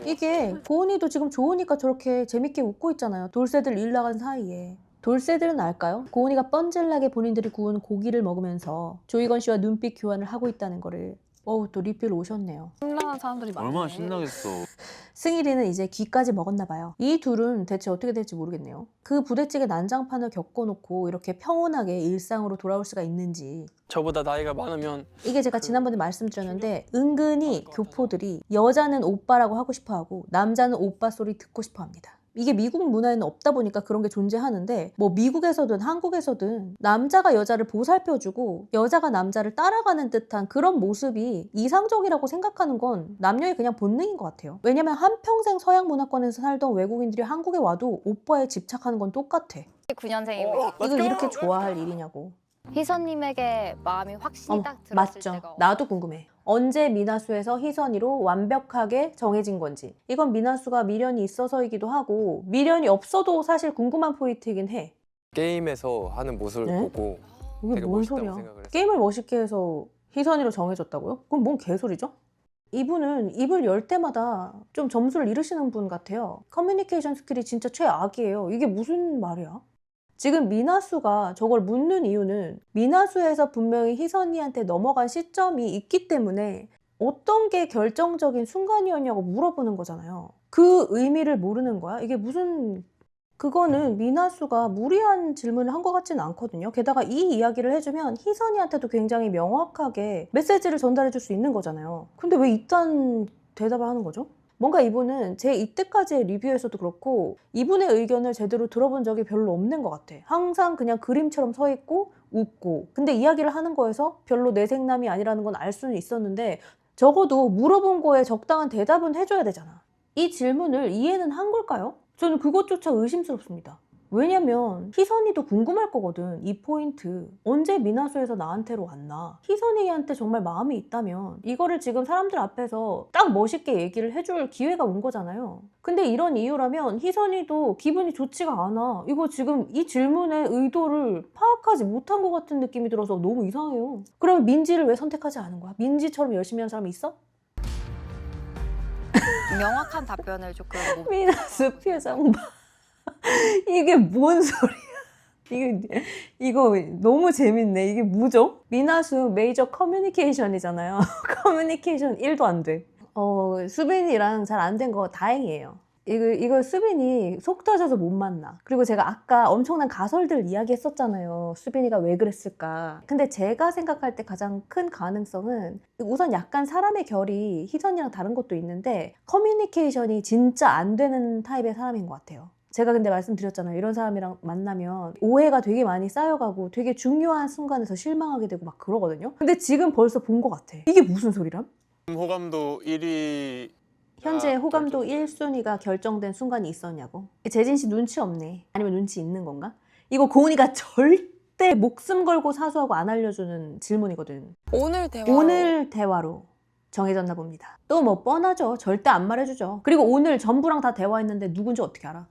Speaker 1: 이게 고은이도 지금 좋으니까 저렇게 재밌게 웃고 있잖아요. 돌쇠들 일 나간 사이에. 돌쇠들은 알까요? 고은이가 뻔질나게 본인들이 구운 고기를 먹으면서 조이건 씨와 눈빛 교환을 하고 있다는 거를. 또 리필 오셨네요.
Speaker 2: 신나는 사람들이 많네.
Speaker 8: 얼마나 신나겠어.
Speaker 1: 승일이는 이제 귀까지 먹었나 봐요. 이 둘은 대체 어떻게 될지 모르겠네요. 그 부대찌개 난장판을 겪어놓고 이렇게 평온하게 일상으로 돌아올 수가 있는지.
Speaker 6: 저보다 나이가 많으면
Speaker 1: 이게 제가 지난번에 말씀드렸는데 은근히 교포들이 여자는 오빠라고 하고 싶어하고 남자는 오빠 소리 듣고 싶어합니다. 이게 미국 문화에는 없다 보니까 그런 게 존재하는데 뭐 미국에서든 한국에서든 남자가 여자를 보살펴주고 여자가 남자를 따라가는 듯한 그런 모습이 이상적이라고 생각하는 건 남녀의 그냥 본능인 것 같아요. 왜냐면 한평생 서양 문화권에서 살던 외국인들이 한국에 와도 오빠에 집착하는 건 똑같아.
Speaker 9: 9년생입니다.
Speaker 1: 이거 이렇게 좋아할 일이냐고.
Speaker 9: 희선님에게 마음이 확신이 딱 들었을
Speaker 1: 맞죠.
Speaker 9: 때가
Speaker 1: 나도 궁금해. 언제 미나수에서 희선이로 완벽하게 정해진 건지. 이건 미나수가 미련이 있어서이기도 하고 미련이 없어도 사실 궁금한 포인트이긴 해.
Speaker 5: 게임에서 하는 모습을
Speaker 1: 네?
Speaker 5: 보고
Speaker 1: 이게
Speaker 5: 되게
Speaker 1: 뭔
Speaker 5: 멋있다고
Speaker 1: 소리야.
Speaker 5: 생각을 했어요.
Speaker 1: 게임을 멋있게 해서 희선이로 정해졌다고요? 그럼 뭔 개소리죠? 이분은 입을 열 때마다 좀 점수를 잃으시는 분 같아요. 커뮤니케이션 스킬이 진짜 최악이에요. 이게 무슨 말이야? 지금 미나수가 저걸 묻는 이유는 미나수에서 분명히 희선이한테 넘어간 시점이 있기 때문에 어떤 게 결정적인 순간이었냐고 물어보는 거잖아요. 그 의미를 모르는 거야? 이게 무슨... 그거는 미나수가 무리한 질문을 한 것 같지는 않거든요. 게다가 이 이야기를 해주면 희선이한테도 굉장히 명확하게 메시지를 전달해 줄 수 있는 거잖아요. 근데 왜 이딴 대답을 하는 거죠? 뭔가 이분은 제 이때까지의 리뷰에서도 그렇고 이분의 의견을 제대로 들어본 적이 별로 없는 것 같아. 항상 그냥 그림처럼 서 있고 웃고 근데 이야기를 하는 거에서 별로 내생남이 아니라는 건 알 수는 있었는데 적어도 물어본 거에 적당한 대답은 해줘야 되잖아. 이 질문을 이해는 한 걸까요? 저는 그것조차 의심스럽습니다. 왜냐면 희선이도 궁금할 거거든. 이 포인트. 언제 미나수에서 나한테로 왔나? 희선이한테 정말 마음이 있다면 이거를 지금 사람들 앞에서 딱 멋있게 얘기를 해줄 기회가 온 거잖아요. 근데 이런 이유라면 희선이도 기분이 좋지가 않아. 이거 지금 이 질문의 의도를 파악하지 못한 것 같은 느낌이 들어서 너무 이상해요. 그럼 민지를 왜 선택하지 않은 거야? 민지처럼 열심히 하는 사람이 있어?
Speaker 9: 명확한 답변을 조금
Speaker 1: 미나수 표정 봐. 이게 뭔 소리야? 이거 너무 재밌네. 이게 뭐죠? 미나수 메이저 커뮤니케이션이잖아요. 커뮤니케이션 1도 안 돼. 수빈이랑 잘 안 된 거 다행이에요. 이거 수빈이 속 터져서 못 만나. 그리고 제가 아까 엄청난 가설들 이야기했었잖아요. 수빈이가 왜 그랬을까. 근데 제가 생각할 때 가장 큰 가능성은 우선 약간 사람의 결이 희선이랑 다른 것도 있는데 커뮤니케이션이 진짜 안 되는 타입의 사람인 것 같아요. 제가 근데 말씀드렸잖아요. 이런 사람이랑 만나면 오해가 되게 많이 쌓여가고 되게 중요한 순간에서 실망하게 되고 막 그러거든요. 근데 지금 벌써 본 것 같아. 이게 무슨 소리람?
Speaker 5: 호감도 1위
Speaker 1: 현재 호감도 1순위가 결정된 순간이 있었냐고. 재진 씨 눈치 없네. 아니면 눈치 있는 건가? 이거 고은이가 절대 목숨 걸고 사수하고 안 알려주는 질문이거든. 오늘 대화로 정해졌나 봅니다. 또 뭐 뻔하죠. 절대 안 말해주죠. 그리고 오늘 전부랑 다 대화했는데 누군지 어떻게 알아?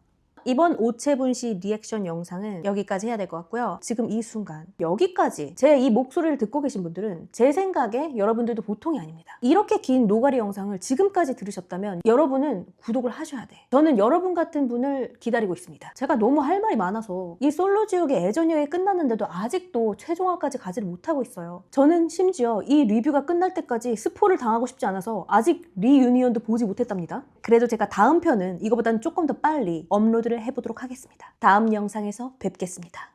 Speaker 1: 이번 오채분 씨 리액션 영상은 여기까지 해야 될 것 같고요. 지금 이 순간 여기까지 제 이 목소리를 듣고 계신 분들은 제 생각에 여러분들도 보통이 아닙니다. 이렇게 긴 노가리 영상을 지금까지 들으셨다면 여러분은 구독을 하셔야 돼. 저는 여러분 같은 분을 기다리고 있습니다. 제가 너무 할 말이 많아서 이 솔로지옥의 애전여행이 끝났는데도 아직도 최종화까지 가지를 못하고 있어요. 저는 심지어 이 리뷰가 끝날 때까지 스포를 당하고 싶지 않아서 아직 리유니언도 보지 못했답니다. 그래도 제가 다음 편은 이거보다는 조금 더 빨리 업로드를 해보도록 하겠습니다. 다음 영상에서 뵙겠습니다.